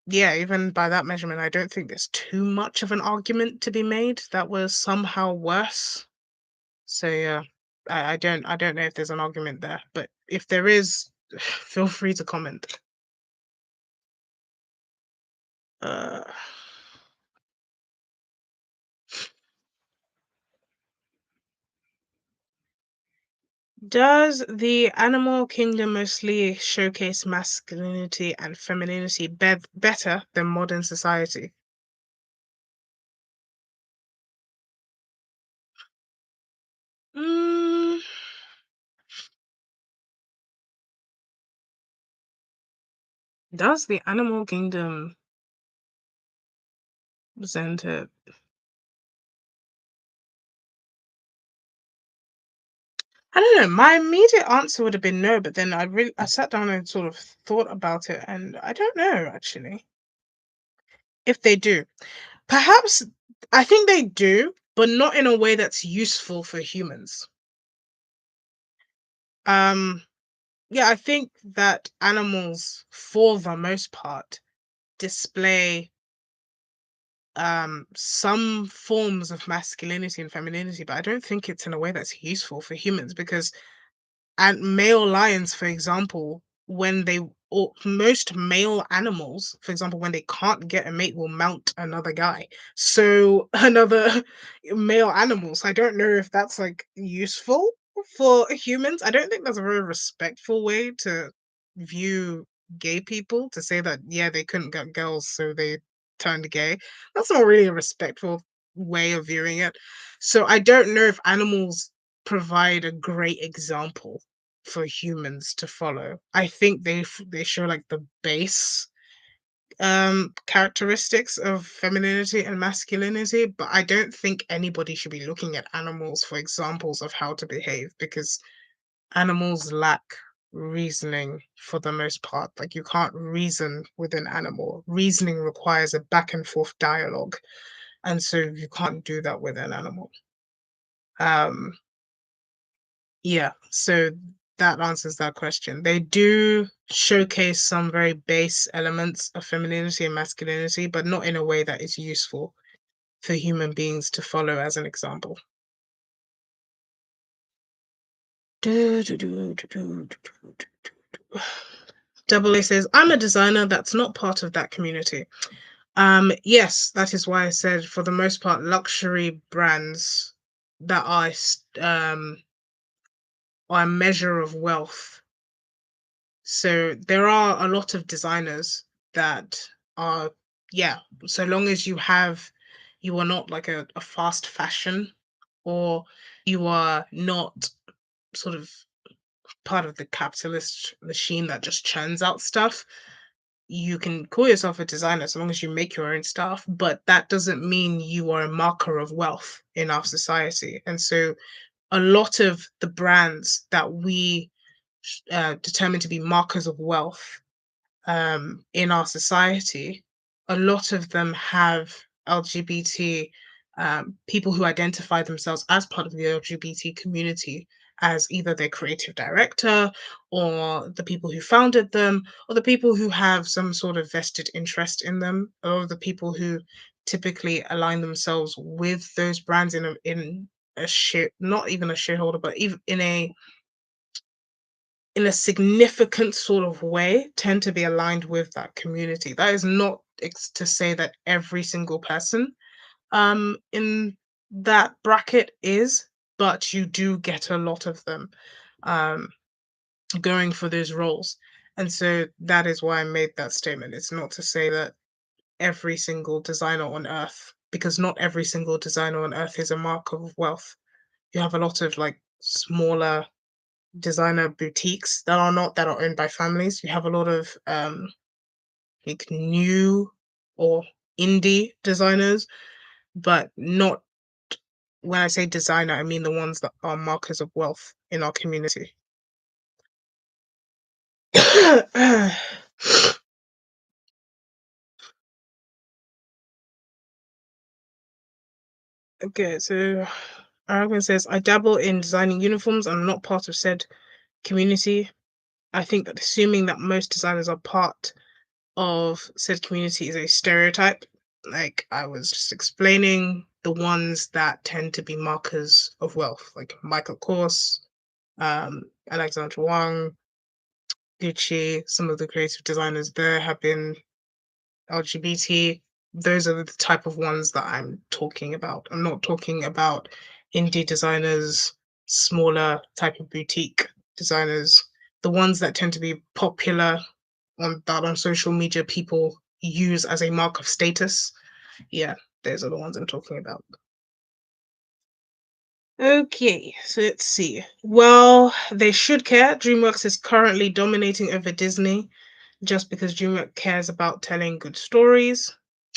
yeah, even by that measurement, I don't think there's too much of an argument to be made that we're somehow worse. So yeah, I don't know if there's an argument there, but if there is, feel free to comment. Uh, Does the animal kingdom mostly showcase masculinity and femininity better than modern society? Mm, does the animal kingdom present it? I don't know. My immediate answer would have been no, but then I sat down and sort of thought about it, and I don't know actually if they do. Perhaps I think they do, but not in a way that's useful for humans. Um, yeah, I think that animals, for the most part, display some forms of masculinity and femininity, but I don't think it's in a way that's useful for humans because and male lions, for example, when they or most male animals, for example, when they can't get a mate, will mount another guy. So another male animals. I don't know if that's like useful for humans. I don't think that's a very respectful way to view gay people to say that yeah, they couldn't get girls, so they turned gay. That's not really a respectful way of viewing it. So I don't know if animals provide a great example for humans to follow. I think they show like the base characteristics of femininity and masculinity, but I don't think anybody should be looking at animals for examples of how to behave because animals lack reasoning for the most part. Like you can't reason with an animal. Reasoning requires a back and forth dialogue, and so you can't do that with an animal. Um Yeah, so that answers that question. They do showcase some very base elements of femininity and masculinity, but not in a way that is useful for human beings to follow as an example. Do, do, do, do, do, do, do, do, do. Double A says, I'm a designer that's not part of that community. Yes, that is why I said for the most part, luxury brands that are a measure of wealth. So there are a lot of designers that are, yeah, so long as you are not like a fast fashion, or you are not sort of part of the capitalist machine that just churns out stuff, you can call yourself a designer so long as you make your own stuff, but that doesn't mean you are a marker of wealth in our society. And so a lot of the brands that we determine to be markers of wealth in our society, a lot of them have LGBT people who identify themselves as part of the LGBT community as either their creative director, or the people who founded them, or the people who have some sort of vested interest in them, or the people who typically align themselves with those brands in a share, not even a shareholder, but even in a significant sort of way, tend to be aligned with that community. That is not to say that every single person in that bracket is, but you do get a lot of them um, going for those roles. And so that is why I made that statement. It's not to say that every single designer on earth, because not every single designer on earth is a mark of wealth. You have a lot of like smaller designer boutiques that are owned by families. You have a lot of like new or indie designers, but not, when I say designer, I mean the ones that are markers of wealth in our community. Okay, so Aragon says, I dabble in designing uniforms and I'm not part of said community. I think that assuming that most designers are part of said community is a stereotype. Like I was just explaining the ones that tend to be markers of wealth, like Michael Kors, Alexandra Wang, Gucci. Some of the creative designers there have been LGBT. Those are the type of ones that I'm talking about. I'm not talking about indie designers, smaller type of boutique designers, the ones that tend to be popular on social media people use as a mark of status. Yeah, those are the ones I'm talking about. Okay, so let's see. Well, they should care. DreamWorks is currently dominating over Disney just because DreamWorks cares about telling good stories.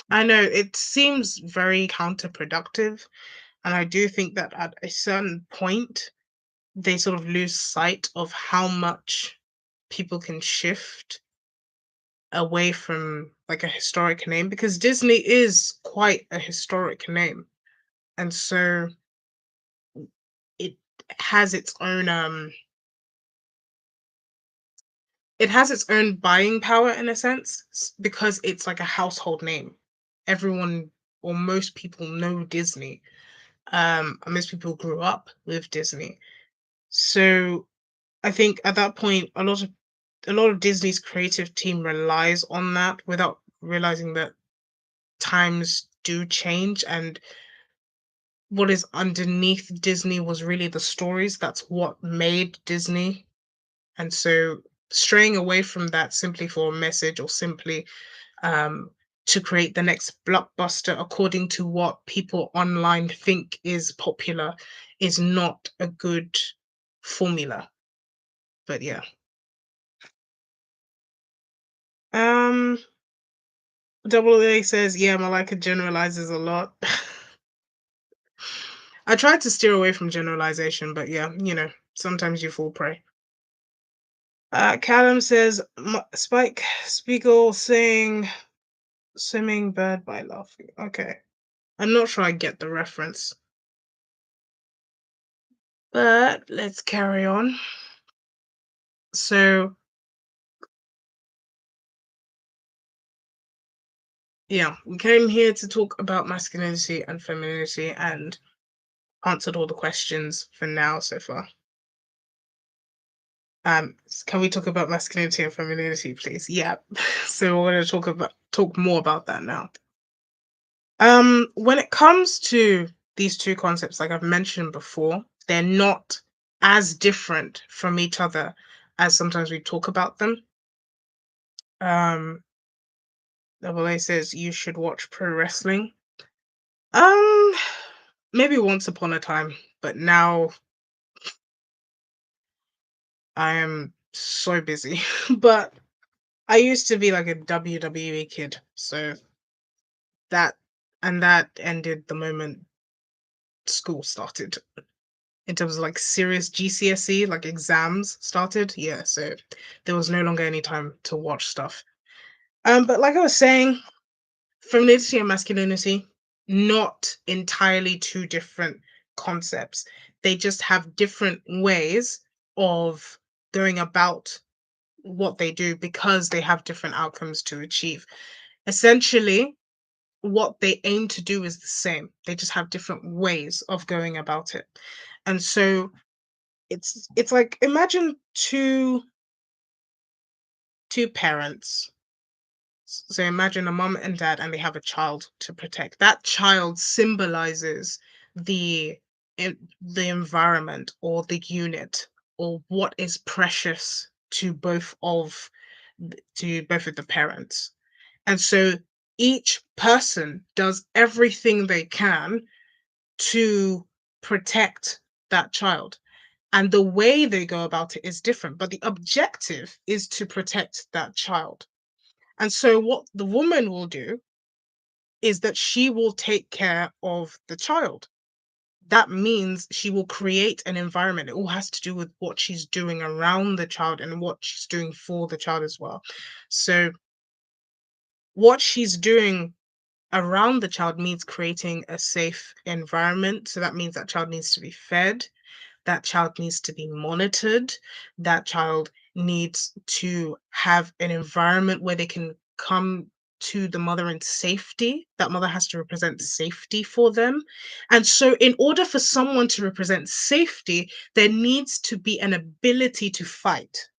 I know it seems very counterproductive, and I do think that at a certain point, they sort of lose sight of how much people can shift away from like a historic name, because Disney is quite a historic name. And so it has its own it has its own buying power in a sense, because it's like a household name. Everyone or most people know Disney. And most people grew up with Disney. So I think at that point a lot of Disney's creative team relies on that without realizing that times do change, and what is underneath Disney was really the stories. That's what made Disney. And so straying away from that simply for a message, or simply um, to create the next blockbuster according to what people online think is popular is not a good formula. But yeah. Um Double A says, yeah, Malika generalizes a lot. I tried to steer away from generalization, but yeah, sometimes you fall prey. Callum says, Spike Spiegel saying swimming bird by laughing. Okay. I'm not sure I get the reference. But let's carry on. So, yeah, we came here to talk about masculinity and femininity and answered all the questions for now so far. Can we talk about masculinity and femininity, please? Yeah. So we're going to talk more about that now. When it comes to these two concepts, like I've mentioned before, they're not as different from each other as sometimes we talk about them. Um, Double A says you should watch pro wrestling. Um, Maybe once upon a time, but now I am so busy. But I used to be like a WWE kid, so that that ended the moment school started. In terms of like serious GCSE, like exams started. Yeah, so there was no longer any time to watch stuff. But like I was saying, femininity and masculinity, not entirely two different concepts. They just have different ways of going about what they do because they have different outcomes to achieve. Essentially, what they aim to do is the same. They just have different ways of going about it. And so it's like imagine two parents. So imagine a mom and dad and they have a child to protect. That child symbolizes the the environment or the unit or what is precious to both of the parents. And so each person does everything they can to protect that child. And the way they go about it is different, but the objective is to protect that child. And so, what the woman will do is that she will take care of the child. That means she will create an environment. It all has to do with what she's doing around the child and what she's doing for the child as well. So, what she's doing around the child means creating a safe environment. So, that means that child needs to be fed, that child needs to be monitored, that child needs to have an environment where they can come to the mother in safety. That mother has to represent safety for them. And so, in order for someone to represent safety, there needs to be an ability to fight.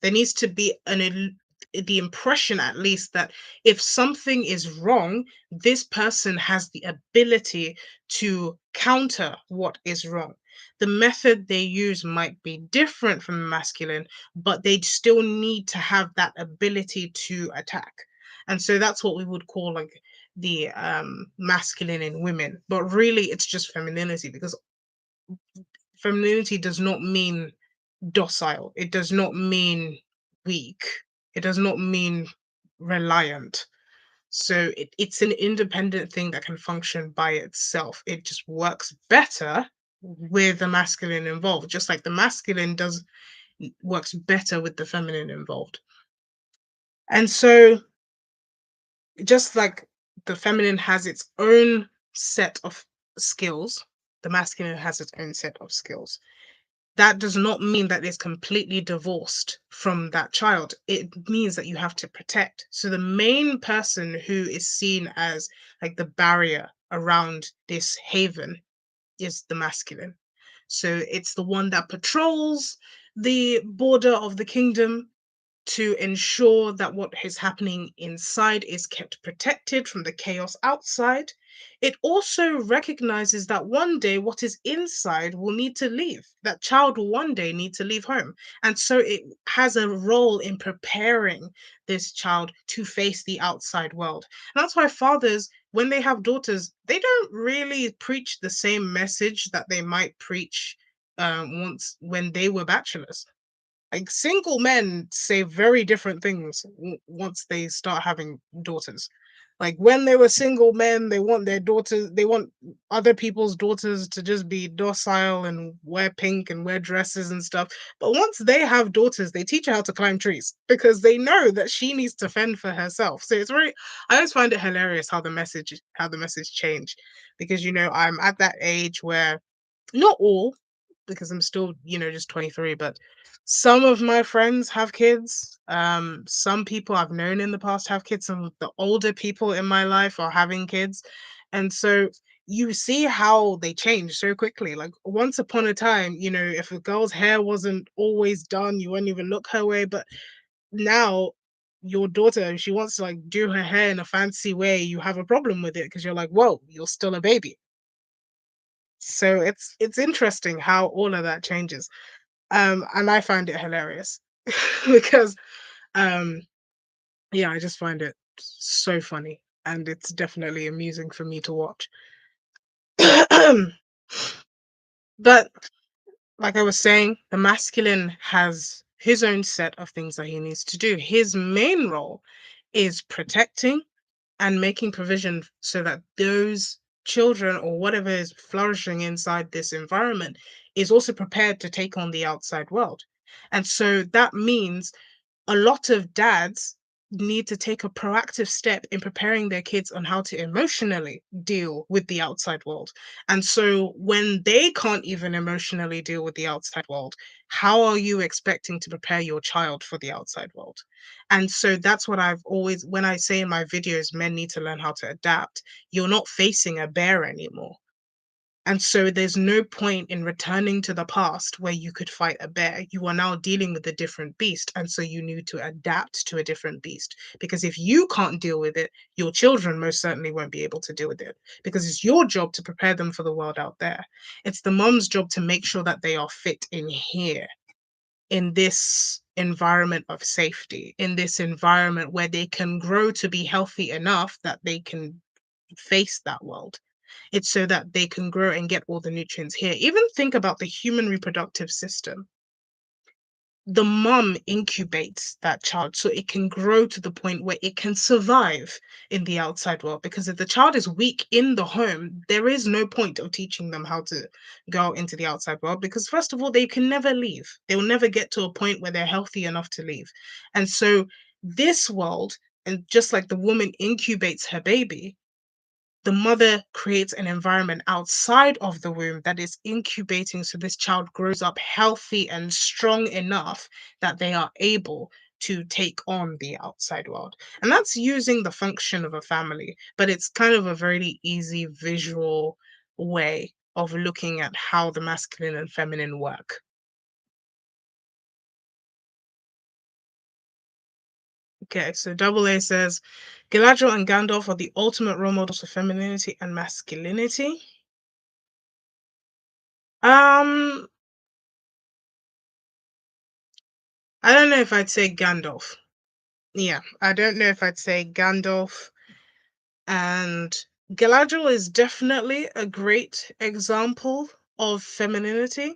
There needs to be the impression, at least, that if something is wrong, this person has the ability to counter what is wrong. The method they use might be different from the masculine, but they still need to have that ability to attack. And so that's what we would call like the masculine in women. But really, it's just femininity because femininity does not mean docile. It does not mean weak. It does not mean reliant. So it's an independent thing that can function by itself. It just works better with the masculine involved, just like the masculine does works better with the feminine involved. And so just like the feminine has its own set of skills, the masculine has its own set of skills. That does not mean that it's completely divorced from that child. It means that you have to protect. So the main person who is seen as like the barrier around this haven is the masculine. So it's the one that patrols the border of the kingdom to ensure that what is happening inside is kept protected from the chaos outside. It also recognizes that one day what is inside will need to leave. That child will one day need to leave home. And so it has a role in preparing this child to face the outside world. And that's why fathers, when they have daughters, they don't really preach the same message that they might preach once when they were bachelors. Like single men say very different things once they start having daughters. Like when they were single men, they want their daughters, they want other people's daughters to just be docile and wear pink and wear dresses and stuff. But once they have daughters, they teach her how to climb trees because they know that she needs to fend for herself. So it's very, I always find it hilarious how the message changed because I'm at that age where not all, because I'm still, just 23, but some of my friends have kids. Some people I've known in the past have kids. Some of the older people in my life are having kids. And so, you see how they change so quickly. Like once upon a time, if a girl's hair wasn't always done, you wouldn't even look her way. But now your daughter, if she wants to like do her hair in a fancy way, you have a problem with it because you're like, whoa, you're still a baby. So it's interesting how all of that changes. And I find it hilarious because um yeah, I just find it so funny and it's definitely amusing for me to watch. But like I was saying, the masculine has his own set of things that he needs to do. His main role is protecting and making provision so that those children or whatever is flourishing inside this environment is also prepared to take on the outside world. And so that means a lot of dads need to take a proactive step in preparing their kids on how to emotionally deal with the outside world. And so when they can't even emotionally deal with the outside world, how are you expecting to prepare your child for the outside world? And so that's what I've always, when I say in my videos, men need to learn how to adapt, you're not facing a bear anymore. And so there's no point in returning to the past where you could fight a bear. You are now dealing with a different beast. And so you need to adapt to a different beast. Because if you can't deal with it, your children most certainly won't be able to deal with it. Because it's your job to prepare them for the world out there. It's the mom's job to make sure that they are fit in here, in this environment of safety, in this environment where they can grow to be healthy enough that they can face that world. It's so that they can grow and get all the nutrients here. Even think about the human reproductive system. The mom incubates that child so it can grow to the point where it can survive in the outside world. Because if the child is weak in the home, there is no point of teaching them how to go into the outside world because, first of all, they can never leave. They will never get to a point where they're healthy enough to leave. And so, this world, and just like the woman incubates her baby, the mother creates an environment outside of the womb that is incubating so this child grows up healthy and strong enough that they are able to take on the outside world. And that's using the function of a family, but it's kind of a very easy visual way of looking at how the masculine and feminine work. Okay, so Double A says Galadriel and Gandalf are the ultimate role models for femininity and masculinity. Um, I don't know if I'd say Gandalf. Yeah, I don't know if I'd say Gandalf. And Galadriel is definitely a great example of femininity,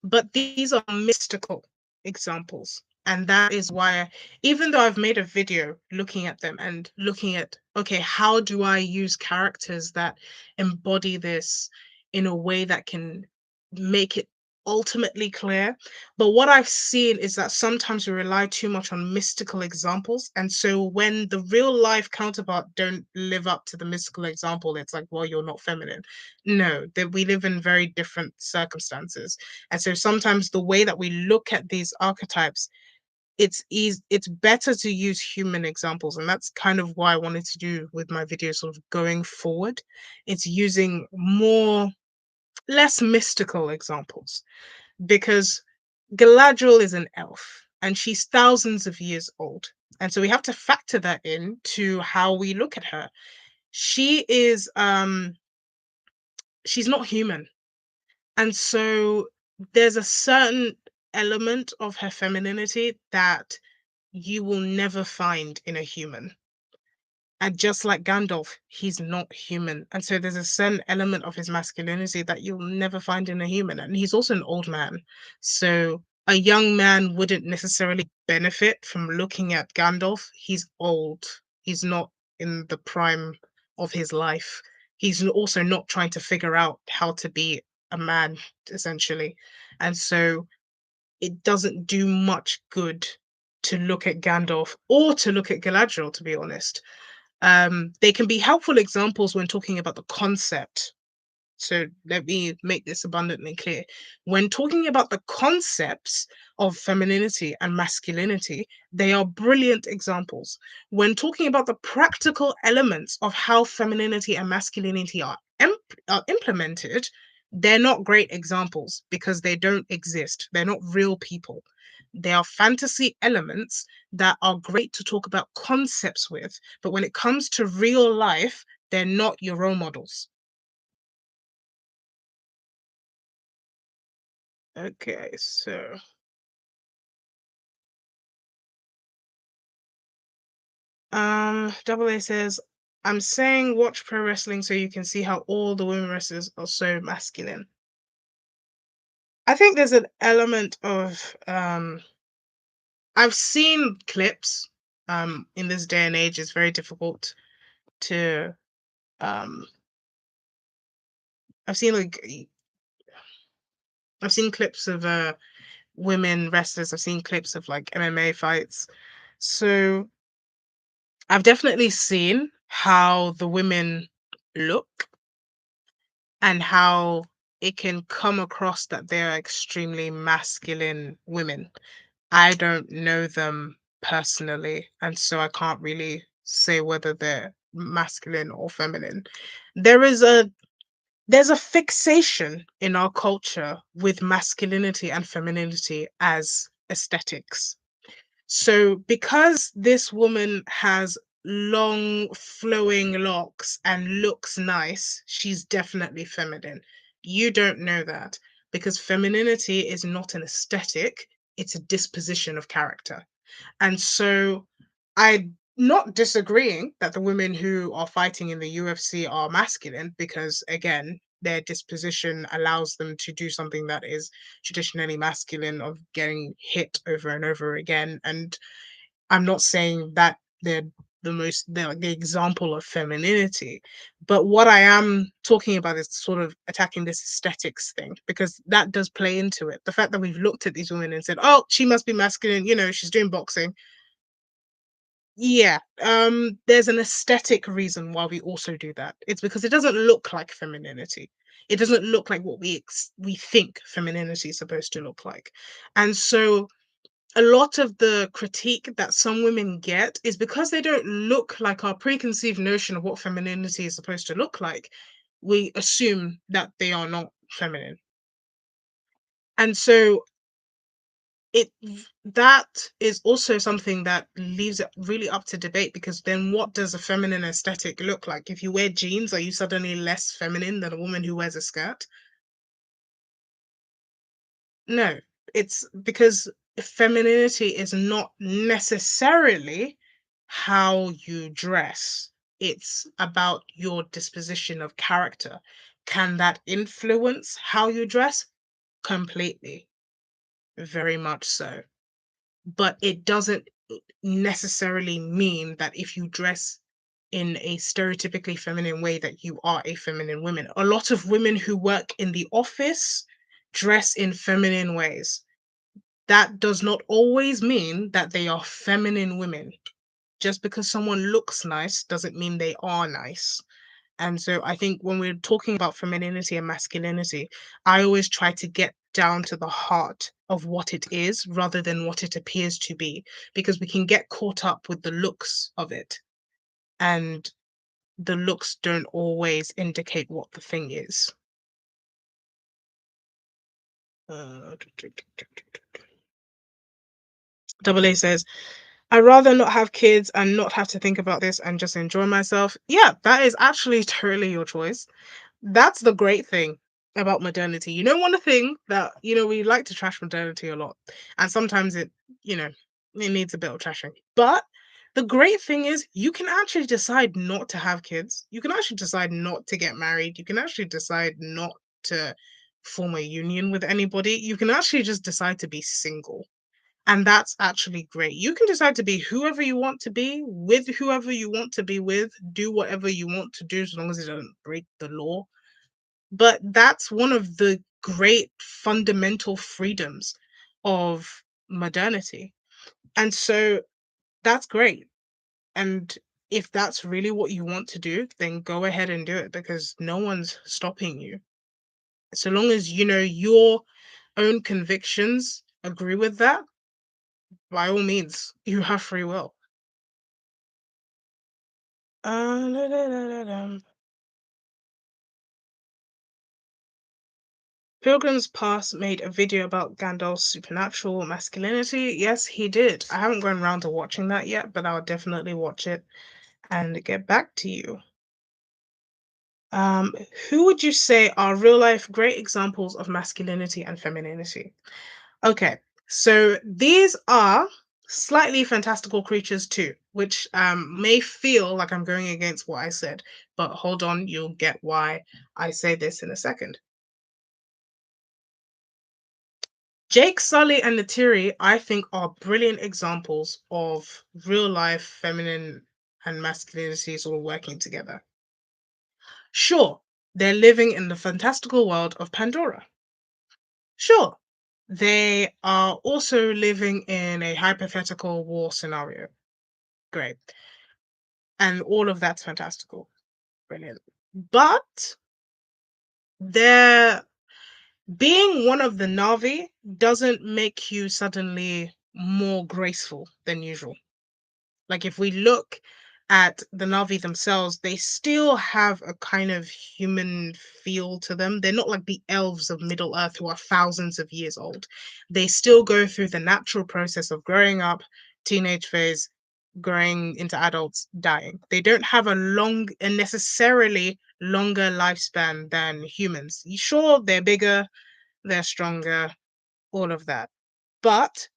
but these are mystical examples. And that is why, even though I've made a video looking at them and looking at, okay, how do I use characters that embody this in a way that can make it ultimately clear? But what I've seen is that sometimes we rely too much on mystical examples. And so when the real life counterpart don't live up to the mystical example, it's like, well, you're not feminine. No, that we live in very different circumstances. And so sometimes the way that we look at these archetypes, it's better to use human examples. And that's kind of why I wanted to do with my video sort of going forward. It's using more less mystical examples because Galadriel is an elf and she's thousands of years old. And so we have to factor that in to how we look at her. She is she's not human. And so there's a certain element of her femininity that you will never find in a human. And just like Gandalf, he's not human. And so there's a certain element of his masculinity that you'll never find in a human. And he's also an old man. So a young man wouldn't necessarily benefit from looking at Gandalf. He's old. He's not in the prime of his life. He's also not trying to figure out how to be a man, essentially. And so it doesn't do much good to look at Gandalf or to look at Galadriel, to be honest. They can be helpful examples when talking about the concept. So let me make this abundantly clear. When talking about the concepts of femininity and masculinity, they are brilliant examples. When talking about the practical elements of how femininity and masculinity are are implemented, they're not great examples because they don't exist. They're not real people. They are fantasy elements that are great to talk about concepts with, but when it comes to real life, they're not your role models. Okay, so Double A says, I'm saying watch pro wrestling so you can see how all the women wrestlers are so masculine. I think there's an element of I've seen clips. In this day and age, it's very difficult to um I've seen like I've seen clips of women wrestlers, I've seen clips of like MMA fights. So I've definitely seen how the women look and how it can come across that they're extremely masculine women. I don't know them personally, and so I can't really say whether they're masculine or feminine. There is a there's a fixation in our culture with masculinity and femininity as aesthetics. So, because this woman has long flowing locks and looks nice, she's definitely feminine. You don't know that because femininity is not an aesthetic, it's a disposition of character. And so I'm not disagreeing that the women who are fighting in the UFC are masculine because, again, their disposition allows them to do something that is traditionally masculine of getting hit over and over again. And I'm not saying that they're they're like the example of femininity. But what I am talking about is sort of attacking this aesthetics thing because that does play into it. The fact that we've looked at these women and said, oh, she must be masculine, she's doing boxing. Yeah, there's an aesthetic reason why we also do that. It's because it doesn't look like femininity. It doesn't look like what we think femininity is supposed to look like. And so a lot of the critique that some women get is because they don't look like our preconceived notion of what femininity is supposed to look like. We assume that they are not feminine. And so it that is also something that leaves it really up to debate because then what does a feminine aesthetic look like? If you wear jeans, are you suddenly less feminine than a woman who wears a skirt? No, it's because femininity is not necessarily how you dress. It's about your disposition of character. Can that influence how you dress? Completely, very much so. But it doesn't necessarily mean that if you dress in a stereotypically feminine way that you are a feminine woman. A lot of women who work in the office dress in feminine ways. That does not always mean that they are feminine women. Just because someone looks nice doesn't mean they are nice. And so I think when we're talking about femininity and masculinity, I always try to get down to the heart of what it is rather than what it appears to be, because we can get caught up with the looks of it. And the looks don't always indicate what the thing is. Uh, Double A says, I'd rather not have kids and not have to think about this and just enjoy myself. Yeah, that is actually totally your choice. That's the great thing about modernity. One thing that, we like to trash modernity a lot. And sometimes it needs a bit of trashing. But the great thing is you can actually decide not to have kids. You can actually decide not to get married. You can actually decide not to form a union with anybody. You can actually just decide to be single. And that's actually great. You can decide to be whoever you want to be, with whoever you want to be with, do whatever you want to do as long as it doesn't break the law. But that's one of the great fundamental freedoms of modernity. And so that's great. And if that's really what you want to do, then go ahead and do it because no one's stopping you. So long as your own convictions agree with that, by all means, you have free will. Da, da, da, da, Pilgrim's Past made a video about Gandalf's supernatural masculinity. Yes, he did. I haven't gone around to watching that yet, but I'll definitely watch it and get back to you. Um, who would you say are real life great examples of masculinity and femininity? Okay, so these are slightly fantastical creatures too, which may feel like I'm going against what I said, but hold on, you'll get why I say this in a second. Jake Sully and Natiri, I think, are brilliant examples of real life feminine and masculinity sort of working together. Sure, they're living in the fantastical world of Pandora. Sure, they are also living in a hypothetical war scenario. Great. And all of that's fantastical. Brilliant. But their being one of the Navi doesn't make you suddenly more graceful than usual. Like if we look at the Na'vi themselves, they still have a kind of human feel to them. They're not like the elves of Middle Earth who are thousands of years old. They still go through the natural process of growing up, teenage phase, growing into adults, dying. They don't have a necessarily longer lifespan than humans. Sure, they're bigger, they're stronger, all of that. But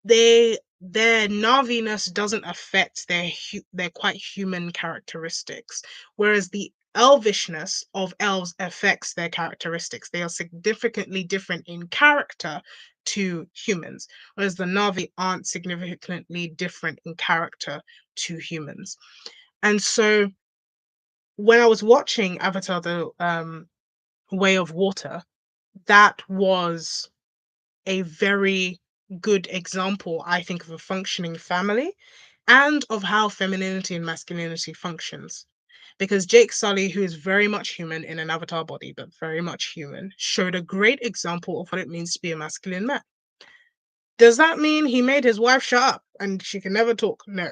their Naviness doesn't affect their quite human characteristics, whereas the elvishness of elves affects their characteristics. They are significantly different in character to humans, whereas the Navi aren't significantly different in character to humans. And so when I was watching Avatar: The Way of Water, that was a very good example, I think, of a functioning family and of how femininity and masculinity functions. Because Jake Sully, who is very much human in an avatar body, but very much human, showed a great example of what it means to be a masculine man. Does that mean he made his wife shut up and she can never talk? No.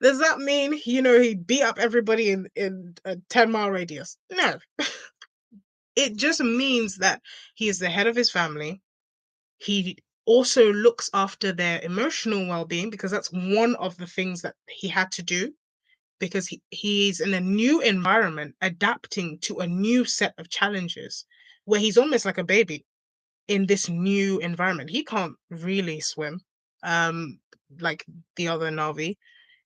Does that mean, he beat up everybody in a 10-mile radius? No. It just means that he is the head of his family. He also looks after their emotional well-being because that's one of the things that he had to do because he's in a new environment adapting to a new set of challenges where he's almost like a baby in this new environment. He can't really swim um like the other Navi.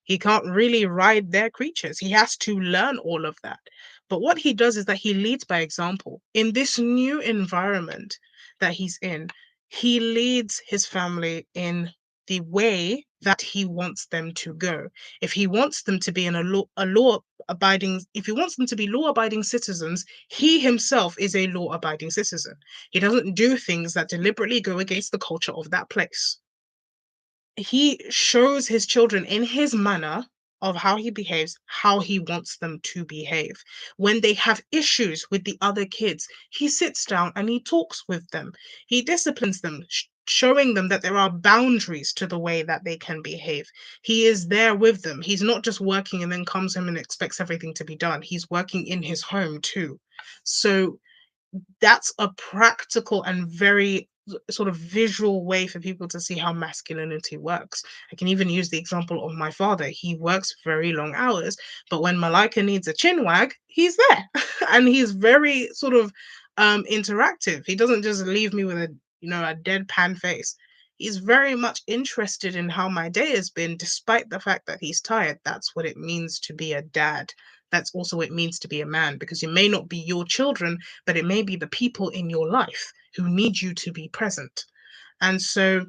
He can't really ride their creatures. He has to learn all of that. But what he does is that he leads by example. In this new environment that he's in, he leads his family in the way that he wants them to go. If he wants them to be in a law abiding, if he wants them to be law abiding citizens, he himself is a law abiding citizen. He doesn't do things that deliberately go against the culture of that place. He shows his children in his manner of how he behaves, how he wants them to behave. When they have issues with the other kids, he sits down and he talks with them. He disciplines them, showing them that there are boundaries to the way that they can behave. He is there with them. He's not just working and then comes home and expects everything to be done. He's working in his home too. So that's a practical and very sort of visual way for people to see how masculinity works. I can even use the example of my father. He works very long hours, but when Malika needs a chin wag, he's there. And he's very sort of interactive. He doesn't just leave me with a deadpan face. He's very much interested in how my day has been, despite the fact that he's tired. That's what it means to be a dad. That's also what it means to be a man, because it may not be your children, but it may be the people in your life who need you to be present. And so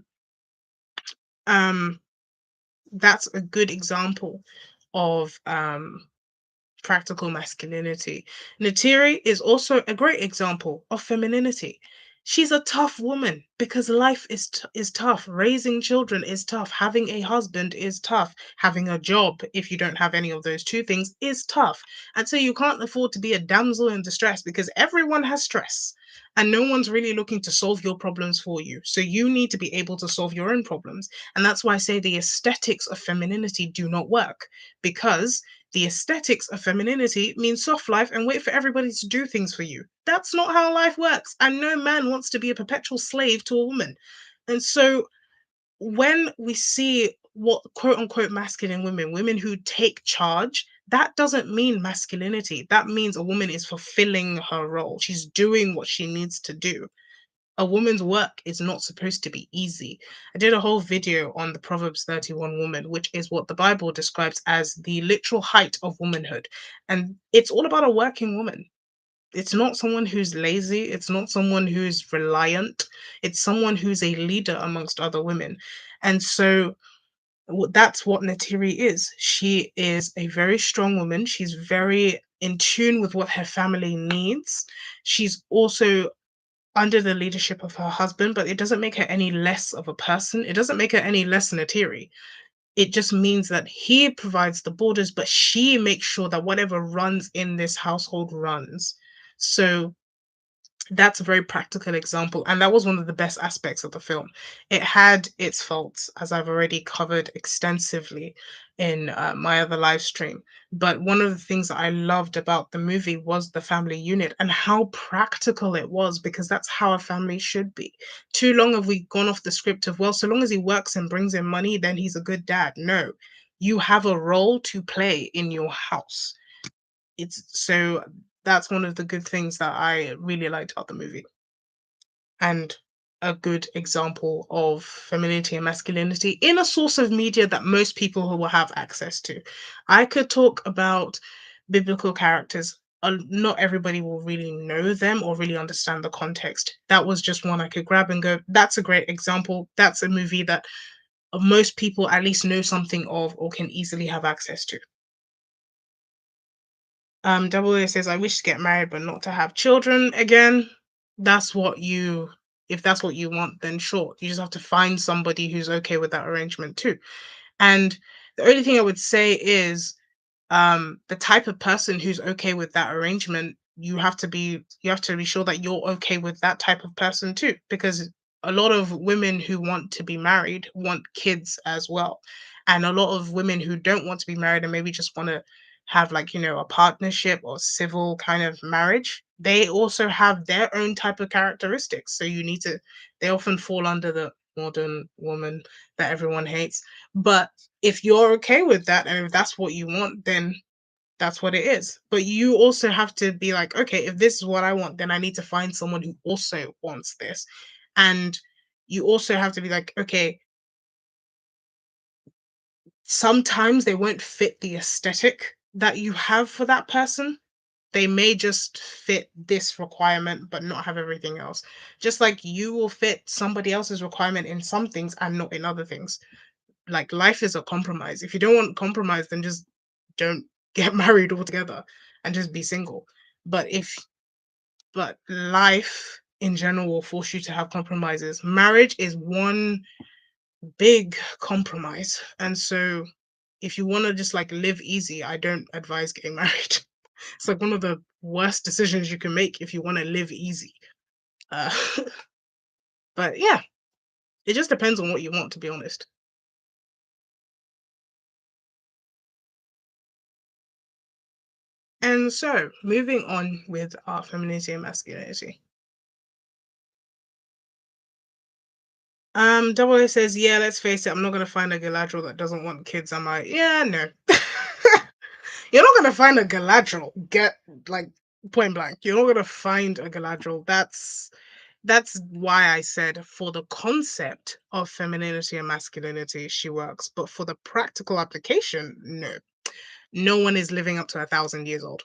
um, that's a good example of practical masculinity. Natiri is also a great example of femininity. She's a tough woman. because life is tough. Raising children is tough. Having a husband is tough. Having a job, if you don't have any of those two things, is tough. And so you can't afford to be a damsel in distress because everyone has stress and no one's really looking to solve your problems for you. So you need to be able to solve your own problems. And that's why I say the aesthetics of femininity do not work, because the aesthetics of femininity means soft life and wait for everybody to do things for you. That's not how life works. And no man wants to be a perpetual slave to a woman. And so when we see what quote unquote masculine women, women who take charge, that doesn't mean masculinity. That means a woman is fulfilling her role. She's doing what she needs to do. A woman's work is not supposed to be easy. I did a whole video on the Proverbs 31 woman, which is what the Bible describes as the literal height of womanhood. And it's all about a working woman. It's not someone who's lazy, it's not someone who's reliant, it's someone who's a leader amongst other women. And so that's what Natiri is. She is a very strong woman. She's very in tune with what her family needs. She's also under the leadership of her husband, but it doesn't make her any less of a person. It doesn't make her any less than a Tiri. It just means that he provides the borders, but she makes sure that whatever runs in this household runs. So that's a very practical example, and that was one of the best aspects of the film. It had its faults, as I've already covered extensively in my other live stream, but one of the things that I loved about the movie was the family unit and how practical it was, because that's how a family should be. Too long have we gone off the script of, well, so long as he works and brings in money, then he's a good dad. No, you have a role to play in your house. It's so that's one of the good things that I really liked about the movie, and a good example of femininity and masculinity in a source of media that most people who will have access to. I could talk about biblical characters. Not everybody will really know them or really understand the context. That was just one I could grab and go, that's a great example. That's a movie that most people at least know something of or can easily have access to. Double A says, I wish to get married but not to have children. Again, that's what you, if that's what you want, then sure. You just have to find somebody who's okay with that arrangement too. And the only thing I would say is the type of person who's okay with that arrangement, you have to be sure that you're okay with that type of person too, because a lot of women who want to be married want kids as well, and a lot of women who don't want to be married and maybe just want to have, like, a partnership or civil kind of marriage, they also have their own type of characteristics. So you need to, they often fall under the modern woman that everyone hates. But if you're okay with that and if that's what you want, then that's what it is. But you also have to be like, okay, if this is what I want, then I need to find someone who also wants this. And you also have to be like, okay, sometimes they won't fit the aesthetic that you have for that person. They may just fit this requirement, but not have everything else. Just like you will fit somebody else's requirement in some things and not in other things. Like, life is a compromise. If you don't want compromise, then just don't get married altogether and just be single. But if but life in general will force you to have compromises. Marriage is one big compromise. And so if you want to just like live easy, I don't advise getting married. It's like one of the worst decisions you can make if you want to live easy. Uh, but yeah, it just depends on what you want, to be honest. And so, moving on with our femininity and masculinity. Double A says, yeah, let's face it, I'm not gonna find a Galadriel that doesn't want kids. I'm like, yeah, no. You're not gonna find a Galadriel. Get, like, point blank. You're not gonna find a Galadriel. That's why I said for the concept of femininity and masculinity, she works. But for the practical application, no. No one is living up to 1,000 years old.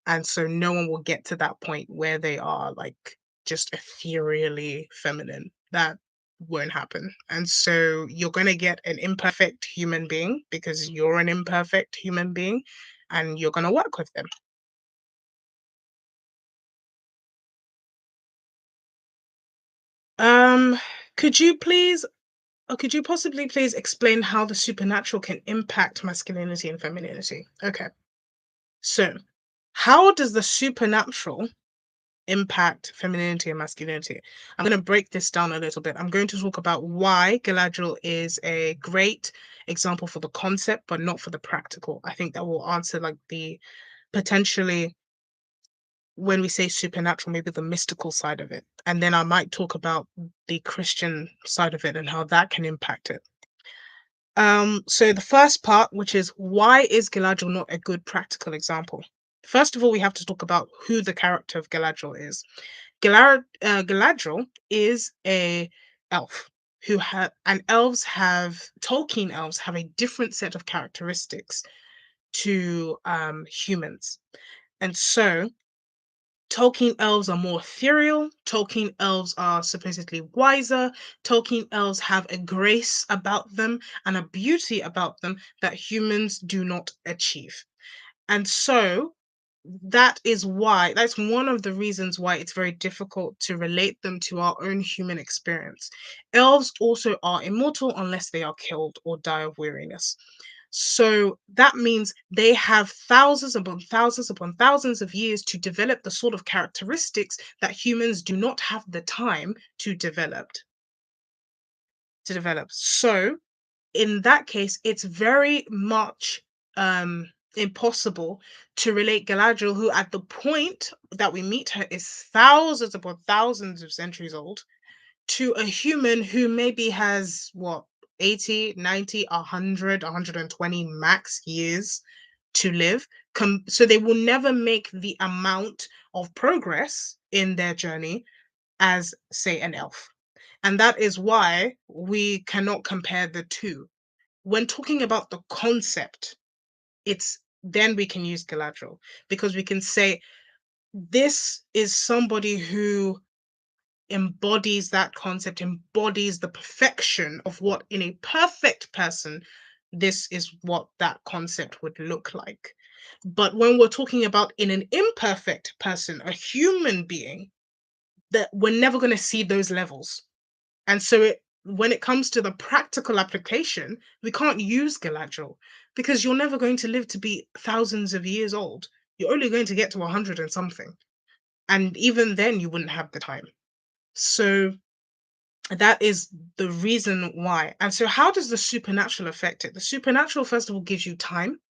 And so no one will get to that point where they are like just ethereally feminine. That won't happen. And so you're going to get an imperfect human being because you're an imperfect human being and you're going to work with them. Um Could you please, or could you possibly please explain how the supernatural can impact masculinity and femininity? Okay. So, how does the supernatural impact femininity and masculinity? I'm going to break this down a little bit. I'm going to talk about why Galadriel is a great example for the concept, but not for the practical. I think that will answer like the potentially when we say supernatural, maybe the mystical side of it. And then I might talk about the Christian side of it and how that can impact it. So the first part, which is why is Galadriel not a good practical example? First of all, we have to talk about who the character of Galadriel is. Galadriel is a elf who have and elves have Tolkien elves have a different set of characteristics to humans, and so Tolkien elves are more ethereal. Tolkien elves are supposedly wiser. Tolkien elves have a grace about them and a beauty about them that humans do not achieve. And so that's one of the reasons why it's very difficult to relate them to our own human experience. Elves also are immortal unless they are killed or die of weariness. So that means they have thousands upon thousands of years to develop the sort of characteristics that humans do not have the time to develop. So in that case, it's very much impossible to relate Galadriel, who at the point that we meet her is thousands upon thousands of centuries old, to a human who maybe has what 80, 90, 100, 120 max years to live. So they will never make the amount of progress in their journey as, say, an elf. And that is why we cannot compare the two. When talking about the concept, it's then we can use Galadriel because we can say this is somebody who embodies that concept, embodies the perfection of what in a perfect person, this is what that concept would look like. But when we're talking about in an imperfect person, a human being, that we're never going to see those levels. And so when it comes to the practical application, we can't use Galadriel because you're never going to live to be thousands of years old. You're only going to get to 100 and something. And even then, you wouldn't have the time. So that is the reason why. And so, how does the supernatural affect it? The supernatural, first of all, gives you time.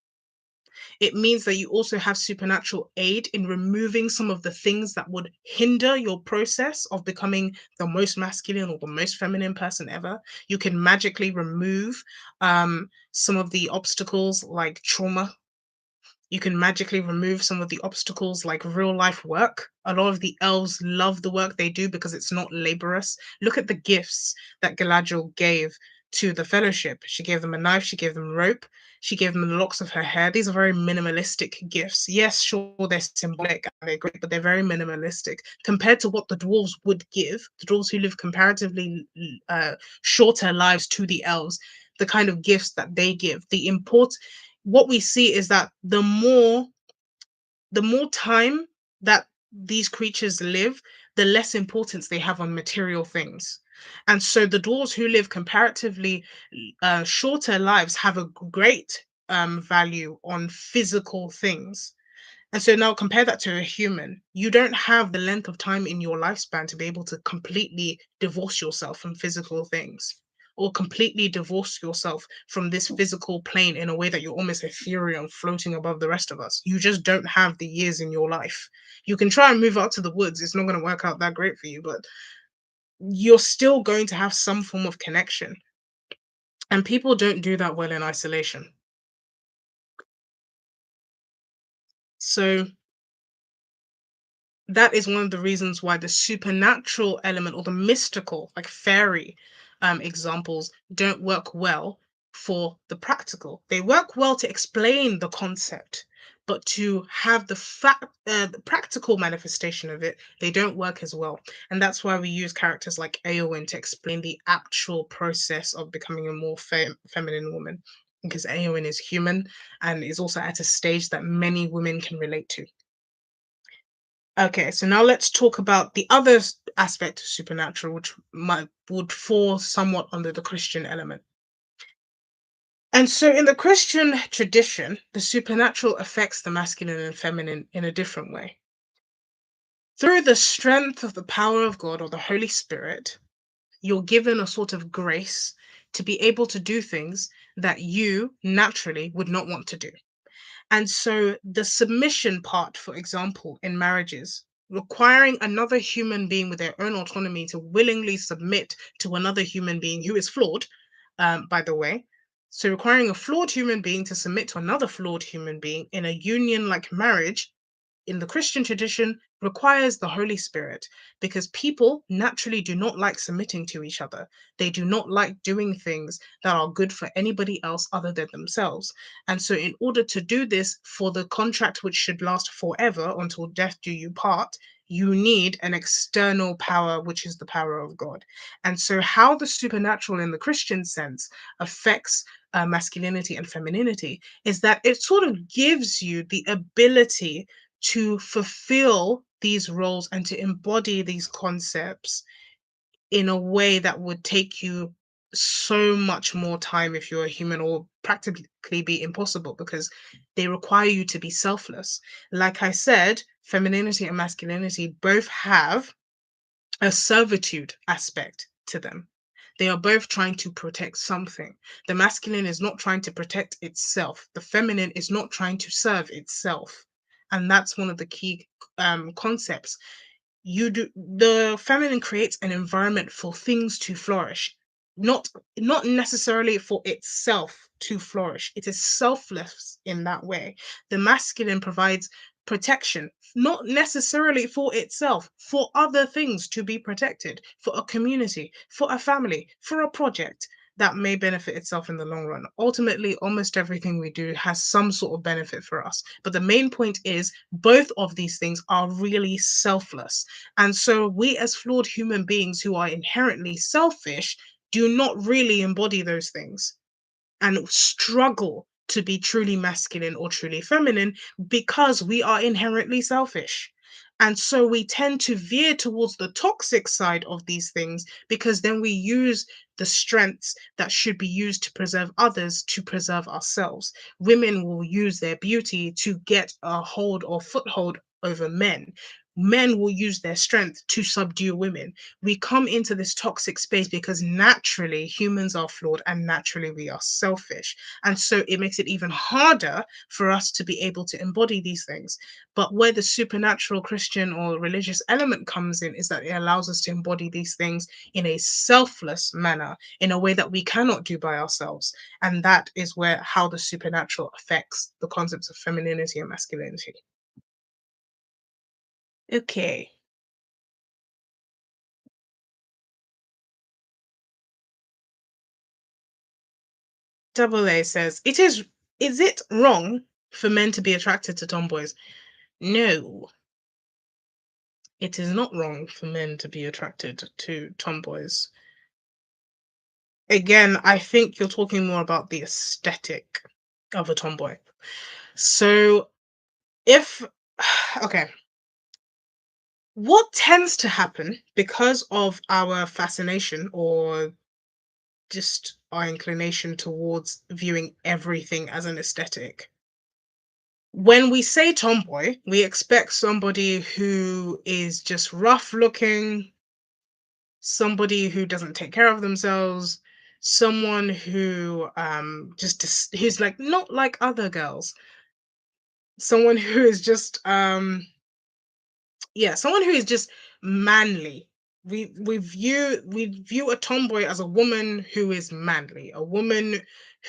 It means that you also have supernatural aid in removing some of the things that would hinder your process of becoming the most masculine or the most feminine person ever. You can magically remove some of the obstacles like trauma. You can magically remove some of the obstacles like real life work. A lot of the elves love the work they do because it's not laborious. Look at the gifts that Galadriel gave to the Fellowship. She gave them a knife, she gave them rope, she gave them the locks of her hair. These are very minimalistic gifts. Yes, sure, they're symbolic and they're great, but they're very minimalistic compared to what the dwarves would give. The dwarves who live comparatively shorter lives to the elves, the kind of gifts that they give, what we see is that the more time that these creatures live, the less importance they have on material things. And so the dwarves who live comparatively shorter lives have a great value on physical things. And so now compare that to a human. You don't have the length of time in your lifespan to be able to completely divorce yourself from physical things or completely divorce yourself from this physical plane in a way that you're almost ethereal floating above the rest of us. You just don't have the years in your life. You can try and move out to the woods. It's not going to work out that great for you, but you're still going to have some form of connection. And people don't do that well in isolation. So that is one of the reasons why the supernatural element or the mystical, like fairy examples, don't work well for the practical. They work well to explain the concept, but to have the practical manifestation of it, they don't work as well. And that's why we use characters like Eowyn to explain the actual process of becoming a more feminine woman, because Eowyn is human and is also at a stage that many women can relate to. Okay, so now let's talk about the other aspect of supernatural, which would fall somewhat under the Christian element. And so, in the Christian tradition, the supernatural affects the masculine and feminine in a different way. Through the strength of the power of God or the Holy Spirit, you're given a sort of grace to be able to do things that you naturally would not want to do. And so the submission part, for example, in marriages, requiring another human being with their own autonomy to willingly submit to another human being who is flawed, by the way. So requiring a flawed human being to submit to another flawed human being in a union like marriage in the Christian tradition requires the Holy Spirit because people naturally do not like submitting to each other. They do not like doing things that are good for anybody else other than themselves. And so, in order to do this for the contract which should last forever until death do you part, you need an external power, which is the power of God. And so, how the supernatural in the Christian sense affects masculinity and femininity is that it sort of gives you the ability to fulfill these roles and to embody these concepts in a way that would take you so much more time if you're a human, or practically be impossible because they require you to be selfless. Like I said, femininity and masculinity both have a servitude aspect to them. They are both trying to protect something. The masculine is not trying to protect itself. The feminine is not trying to serve itself. And that's one of the key concepts. The feminine creates an environment for things to flourish, not not necessarily for itself to flourish. It is selfless in that way. The masculine provides protection, not necessarily for itself, for other things to be protected, for a community, for a family, for a project that may benefit itself in the long run. Ultimately, almost everything we do has some sort of benefit for us. But the main point is both of these things are really selfless. And so we, as flawed human beings who are inherently selfish, do not really embody those things and struggle to be truly masculine or truly feminine because we are inherently selfish. And so we tend to veer towards the toxic side of these things because then we use the strengths that should be used to preserve others to preserve ourselves. Women will use their beauty to get a hold or foothold over men. Men will use their strength to subdue women. We come into this toxic space because naturally humans are flawed and naturally we are selfish. And so it makes it even harder for us to be able to embody these things. But where the supernatural Christian or religious element comes in is that it allows us to embody these things in a selfless manner, in a way that we cannot do by ourselves. And that is where how the supernatural affects the concepts of femininity and masculinity. Okay. Double A says, is it wrong for men to be attracted to tomboys? No, it is not wrong for men to be attracted to tomboys. Again, I think you're talking more about the aesthetic of a tomboy. So if okay, what tends to happen because of our fascination or just our inclination towards viewing everything as an aesthetic, when we say tomboy, we expect somebody who is just rough looking, somebody who doesn't take care of themselves, someone who who's like not like other girls, someone who is just yeah, someone who is just manly. We view a tomboy as a woman who is manly, a woman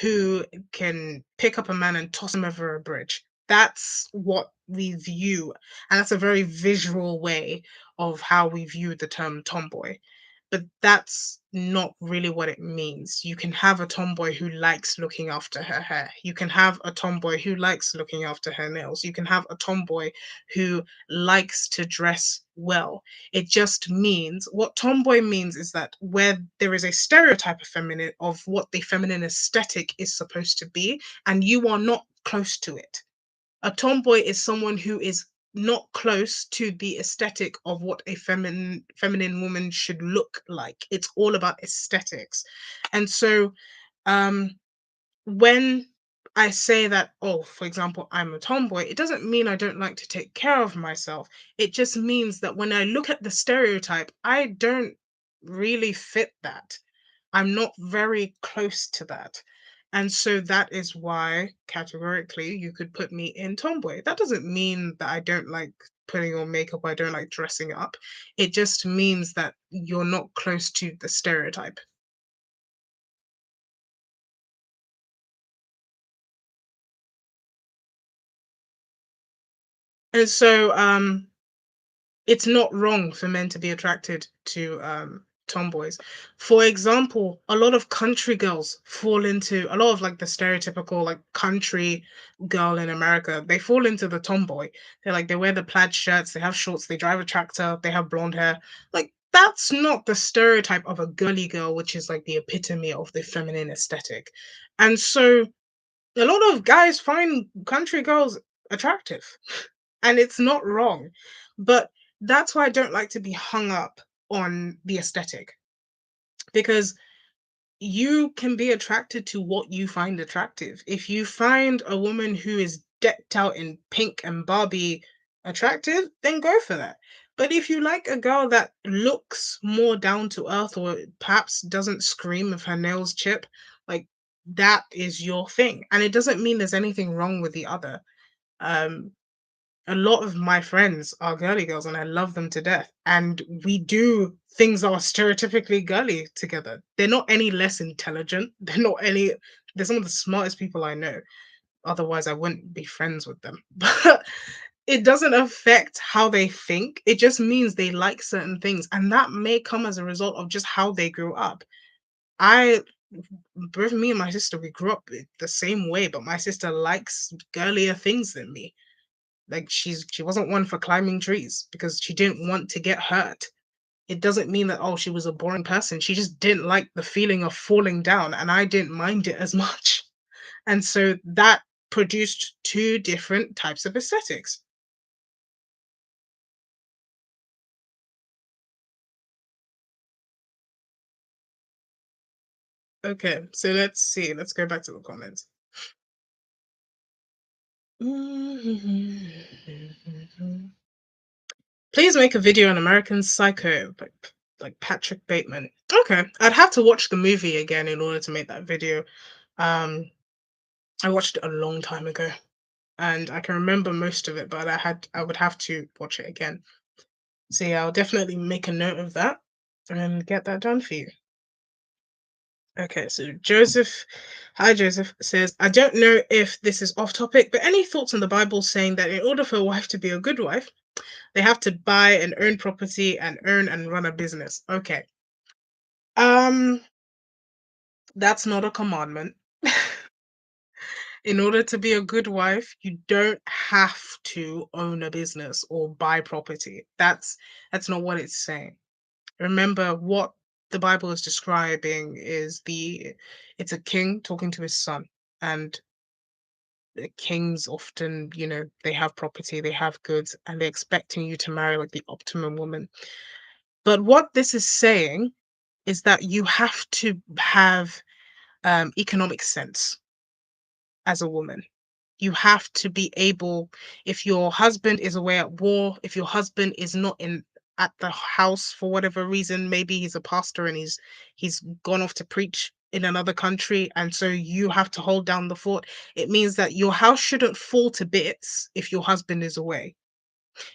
who can pick up a man and toss him over a bridge. That's what we view, and that's a very visual way of how we view the term tomboy. But that's not really what it means. You can have a tomboy who likes looking after her hair. You can have a tomboy who likes looking after her nails. You can have a tomboy who likes to dress well. It just means what tomboy means is that where there is a stereotype of feminine of what the feminine aesthetic is supposed to be, and you are not close to it. A tomboy is someone who is not close to the aesthetic of what a feminine woman should look like. It's all about aesthetics. And so um when I say that, oh, for example, I'm a tomboy, it doesn't mean I don't like to take care of myself. It just means that when I look at the stereotype, I don't really fit that. I'm not very close to that. And so that is why, categorically, you could put me in tomboy. That doesn't mean that I don't like putting on makeup, I don't like dressing up. It just means that you're not close to the stereotype. And so it's not wrong for men to be attracted to tomboys. For example, a lot of country girls fall into a lot of like the stereotypical like country girl in America. They fall into the tomboy. They wear the plaid shirts, they have shorts, they drive a tractor, they have blonde hair. Like that's not the stereotype of a girly girl, which is like the epitome of the feminine aesthetic. And so a lot of guys find country girls attractive, and it's not wrong. But that's why I don't like to be hung up on the aesthetic, because you can be attracted to what you find attractive. If you find a woman who is decked out in pink and Barbie attractive, then go for that. But if you like a girl that looks more down to earth or perhaps doesn't scream if her nails chip, like that is your thing. And it doesn't mean there's anything wrong with the other. Um, a lot of my friends are girly girls and I love them to death. And we do things that are stereotypically girly together. They're not any less intelligent. They're some of the smartest people I know. Otherwise, I wouldn't be friends with them. But it doesn't affect how they think. It just means they like certain things. And that may come as a result of just how they grew up. I, both me and my sister, we grew up the same way, but my sister likes girlier things than me. Like she wasn't one for climbing trees because she didn't want to get hurt. It doesn't mean that, oh, she was a boring person. She just didn't like the feeling of falling down, and I didn't mind it as much. And so that produced two different types of aesthetics. Okay, so let's see. Let's go back to the comments. Please make a video on American Psycho, like Patrick Bateman. Okay, I'd have to watch the movie again in order to make that video. Um, I watched it a long time ago, and I can remember most of it, but I would have to watch it again. So yeah, I'll definitely make a note of that and get that done for you. Okay, so Joseph, hi Joseph, says, I don't know if this is off topic, but any thoughts on the Bible saying that in order for a wife to be a good wife, they have to buy and own property and earn and run a business? Okay. Um, that's not a commandment. In order to be a good wife, you don't have to own a business or buy property. That's not what it's saying. Remember what the Bible is describing is it's a king talking to his son, and the kings often, they have property, they have goods, and they're expecting you to marry like the optimum woman. But what this is saying is that you have to have economic sense as a woman. You have to be able, if your husband is away at war, if your husband is not in at the house for whatever reason, maybe he's a pastor and he's gone off to preach in another country, and so you have to hold down the fort. It means that your house shouldn't fall to bits if your husband is away.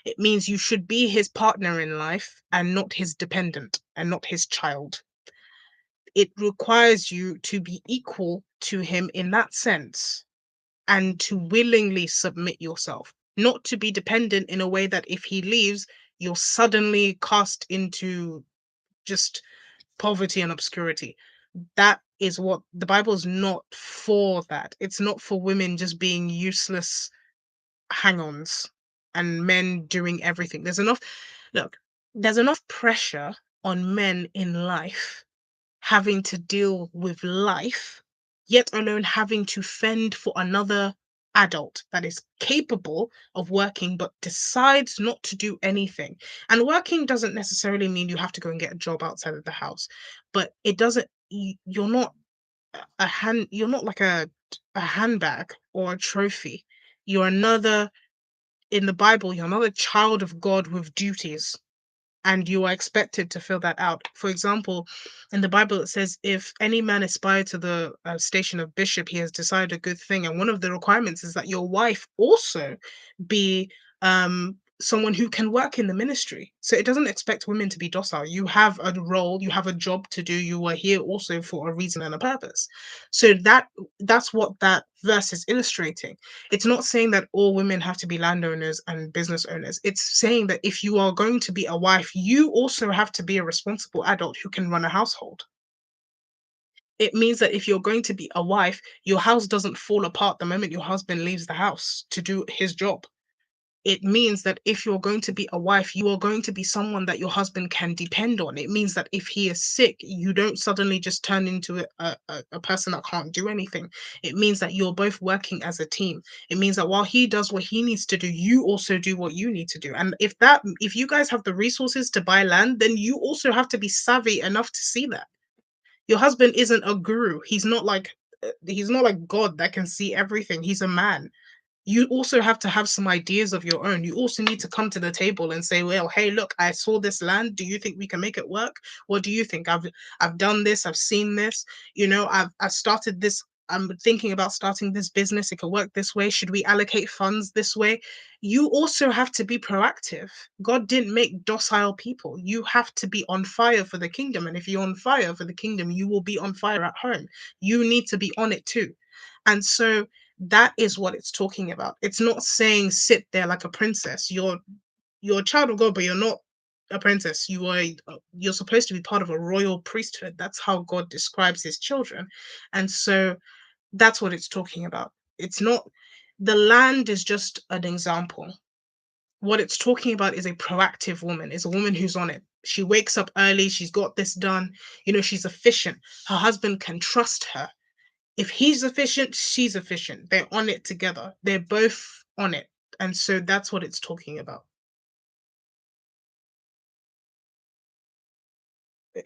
It means you should be his partner in life and not his dependent and not his child. It requires you to be equal to him in that sense and to willingly submit yourself, not to be dependent in a way that if he leaves, you're suddenly cast into just poverty and obscurity. That is what the Bible is not for that. It's not for women just being useless hang ons and men doing everything. Look, there's enough pressure on men in life having to deal with life, yet alone having to fend for another adult that is capable of working but decides not to do anything. And working doesn't necessarily mean you have to go and get a job outside of the house, but it doesn't you're not you're not like a handbag or a trophy. You're another in the Bible, you're another child of God with duties, and you are expected to fill that out. For example, in the Bible, it says, if any man aspire to the station of bishop, he has decided a good thing. And one of the requirements is that your wife also be someone who can work in the ministry. So it doesn't expect women to be docile. You have a role, you have a job to do. You are here also for a reason and a purpose. So that's what that verse is illustrating. It's not saying that all women have to be landowners and business owners. It's saying that if you are going to be a wife, you also have to be a responsible adult who can run a household. It means that if you're going to be a wife, your house doesn't fall apart the moment your husband leaves the house to do his job. It means that if you're going to be a wife, you are going to be someone that your husband can depend on. It means that if he is sick, you don't suddenly just turn into a person that can't do anything. It means that you're both working as a team. It means that while he does what he needs to do, you also do what you need to do. And if you guys have the resources to buy land, then you also have to be savvy enough to see that. Your husband isn't a guru. He's not like God that can see everything. He's a man. You also have to have some ideas of your own. You also need to come to the table and say, well, hey, look, I saw this land. Do you think we can make it work? What do you think? I've done this, I've seen this, I've started this. I'm thinking about starting this business. It could work this way. Should we allocate funds this way? You also have to be proactive. God didn't make docile people. You have to be on fire for the kingdom. And if you're on fire for the kingdom, you will be on fire at home. You need to be on it too. And so that is what it's talking about. It's not saying sit there like a princess. You're a child of God, but you're not a princess. You're supposed to be part of a royal priesthood. That's how God describes his children. And so that's what it's talking about. It's not the land is just an example. What it's talking about is a proactive woman, is a woman who's on it. She wakes up early, she's got this done, she's efficient. Her husband can trust her. If he's efficient, she's efficient. They're on it together. They're both on it. And so that's what it's talking about.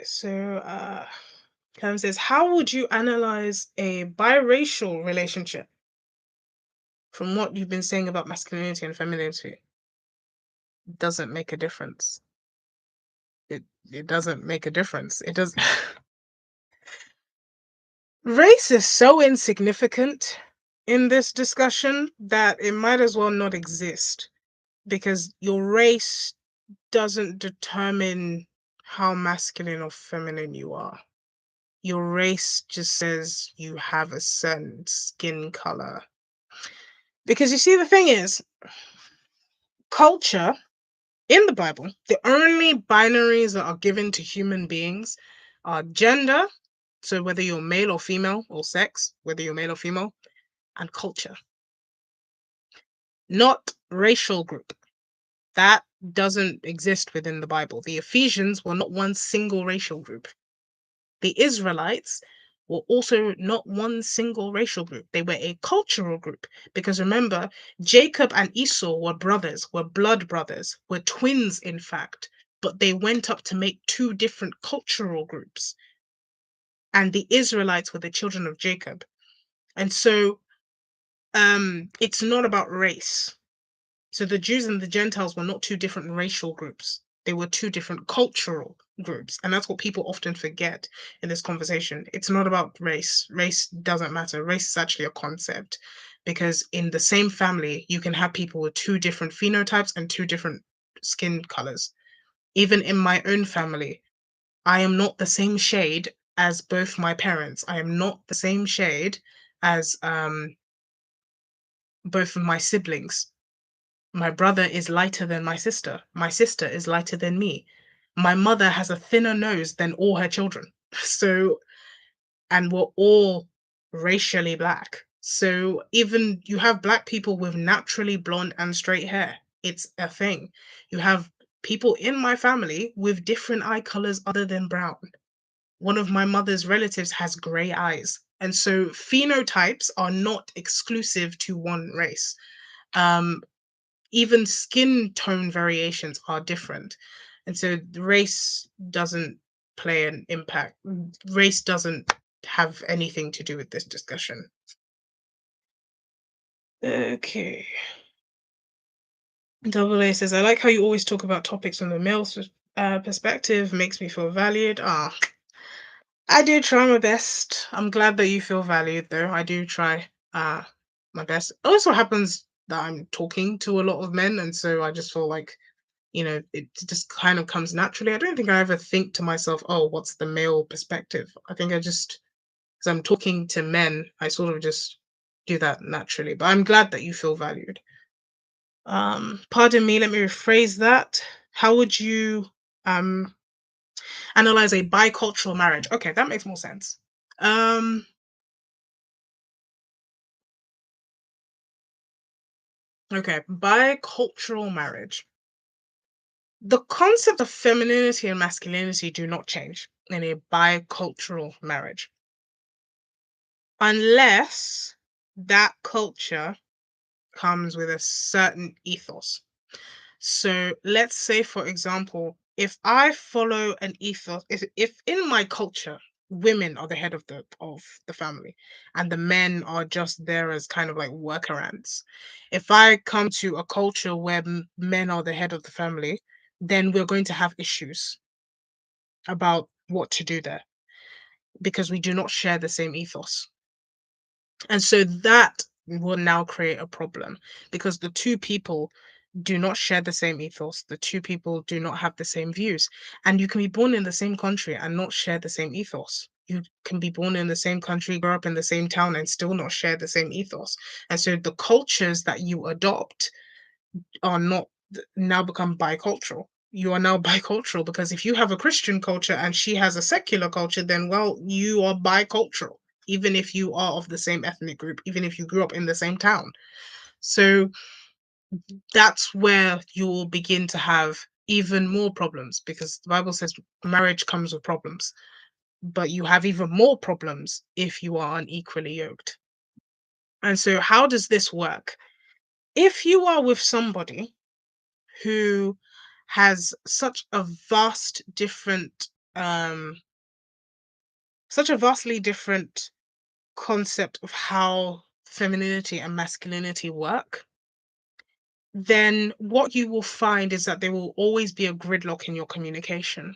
So Cam says, how would you analyze a biracial relationship from what you've been saying about masculinity and femininity? Doesn't make a difference. It doesn't make a difference. It does Race is so insignificant in this discussion that it might as well not exist, because your race doesn't determine how masculine or feminine you are. Your race just says you have a certain skin color. Because you see, the thing is, culture in the Bible, the only binaries that are given to human beings are gender, so whether you're male or female, or sex, whether you're male or female, and culture, not racial group. That doesn't exist within the Bible. The Ephesians were not one single racial group. The Israelites were also not one single racial group. They were a cultural group. Because remember, Jacob and Esau were brothers, were blood brothers, were twins, in fact, but they went up to make two different cultural groups. And the Israelites were the children of Jacob. And so it's not about race. So the Jews and the Gentiles were not two different racial groups. They were two different cultural groups. And that's what people often forget in this conversation. It's not about race. Race doesn't matter. Race is actually a concept, because in the same family, you can have people with two different phenotypes and two different skin colors. Even in my own family, I am not the same shade as both my parents. I am not the same shade as both of my siblings. My brother is lighter than my sister. My sister is lighter than me. My mother has a thinner nose than all her children. So, and we're all racially black. So, even you have black people with naturally blonde and straight hair. It's a thing. You have people in my family with different eye colors other than brown. One of my mother's relatives has gray eyes. And so phenotypes are not exclusive to one race. Um, Even skin tone variations are different. And so the race doesn't play an impact. Race doesn't have anything to do with this discussion. Okay. Double A says, I like how you always talk about topics from the perspective, makes me feel valued. Ah, I do try my best. I'm glad that you feel valued, though. I do try my best. It also happens that I'm talking to a lot of men, and so I just feel like, it just kind of comes naturally. I don't think I ever think to myself, oh, what's the male perspective? I think I just, because I'm talking to men, I sort of just do that naturally. But I'm glad that you feel valued. Pardon me, let me rephrase that. How would you um analyze a bicultural marriage? Okay, that makes more sense. Um, okay, bicultural marriage. The concept of femininity and masculinity do not change in a bicultural marriage unless that culture comes with a certain ethos. So let's say, for example, if I follow an ethos, if in my culture women are the head of the family and the men are just there as kind of like workarounds, if I come to a culture where men are the head of the family, then we're going to have issues about what to do there because we do not share the same ethos. And so that will now create a problem because the two people do not share the same ethos. The two people do not have the same views. And you can be born in the same country and not share the same ethos. You can be born in the same country, grow up in the same town, and still not share the same ethos. And so the cultures that you adopt are not now become bicultural. You are now bicultural because if you have a Christian culture and she has a secular culture, then well, you are bicultural, even if you are of the same ethnic group, even if you grew up in the same town. So that's where you will begin to have even more problems because the Bible says marriage comes with problems, but you have even more problems if you are unequally yoked. And so, how does this work? If you are with somebody who has um such a vastly different concept of how femininity and masculinity work, then what you will find is that there will always be a gridlock in your communication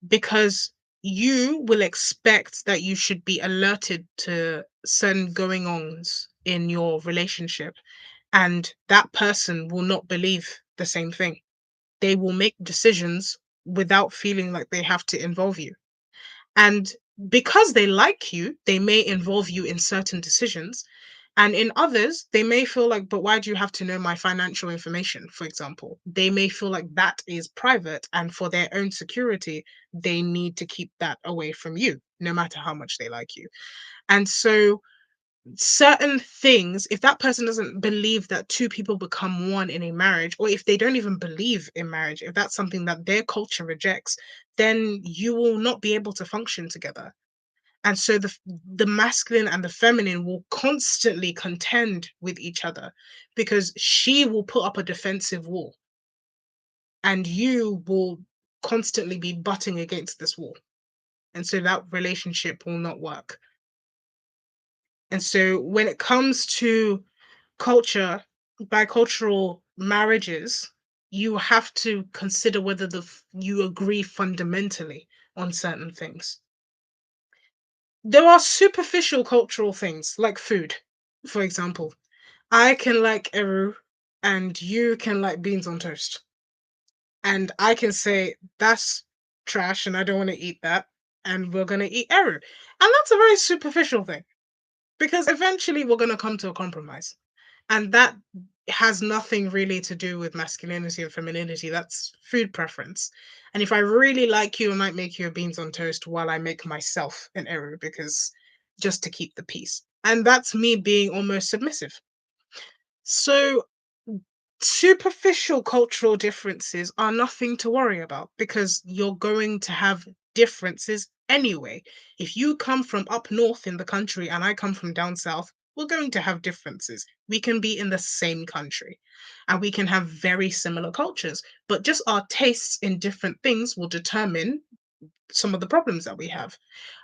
because you will expect that you should be alerted to certain going ons in your relationship, and that person will not believe the same thing. They will make decisions without feeling like they have to involve you. And because they like you, they may involve you in certain decisions. And in others, they may feel like, but why do you have to know my financial information, for example? They may feel like that is private. And for their own security, they need to keep that away from you, no matter how much they like you. And so certain things, if that person doesn't believe that two people become one in a marriage, or if they don't even believe in marriage, if that's something that their culture rejects, then you will not be able to function together. And so the masculine and the feminine will constantly contend with each other because she will put up a defensive wall and you will constantly be butting against this wall. And so that relationship will not work. And so when it comes to culture, bicultural marriages, you have to consider whether you agree fundamentally on certain things. There are superficial cultural things like food, for example. I can like eru and you can like beans on toast. And I can say that's trash and I don't want to eat that. And we're going to eat eru. And that's a very superficial thing because eventually we're going to come to a compromise. And that has nothing really to do with masculinity and femininity. That's food preference. And if I really like you, I might make you a beans on toast while I make myself an eru because just to keep the peace. And that's me being almost submissive. So superficial cultural differences are nothing to worry about because you're going to have differences anyway. If you come from up north in the country and I come from down south, we're going to have differences. We can be in the same country and we can have very similar cultures, but just our tastes in different things will determine some of the problems that we have.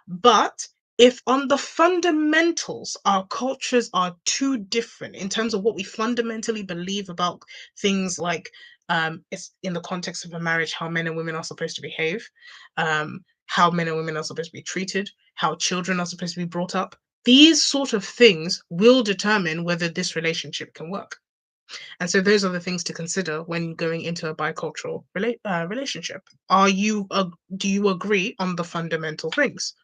But if on the fundamentals our cultures are too different in terms of what we fundamentally believe about things like it's in the context of a marriage, how men and women are supposed to behave, how men and women are supposed to be treated, how children are supposed to be brought up, these sort of things will determine whether this relationship can work. And so those are the things to consider when going into a bicultural relationship. Do you agree on the fundamental things?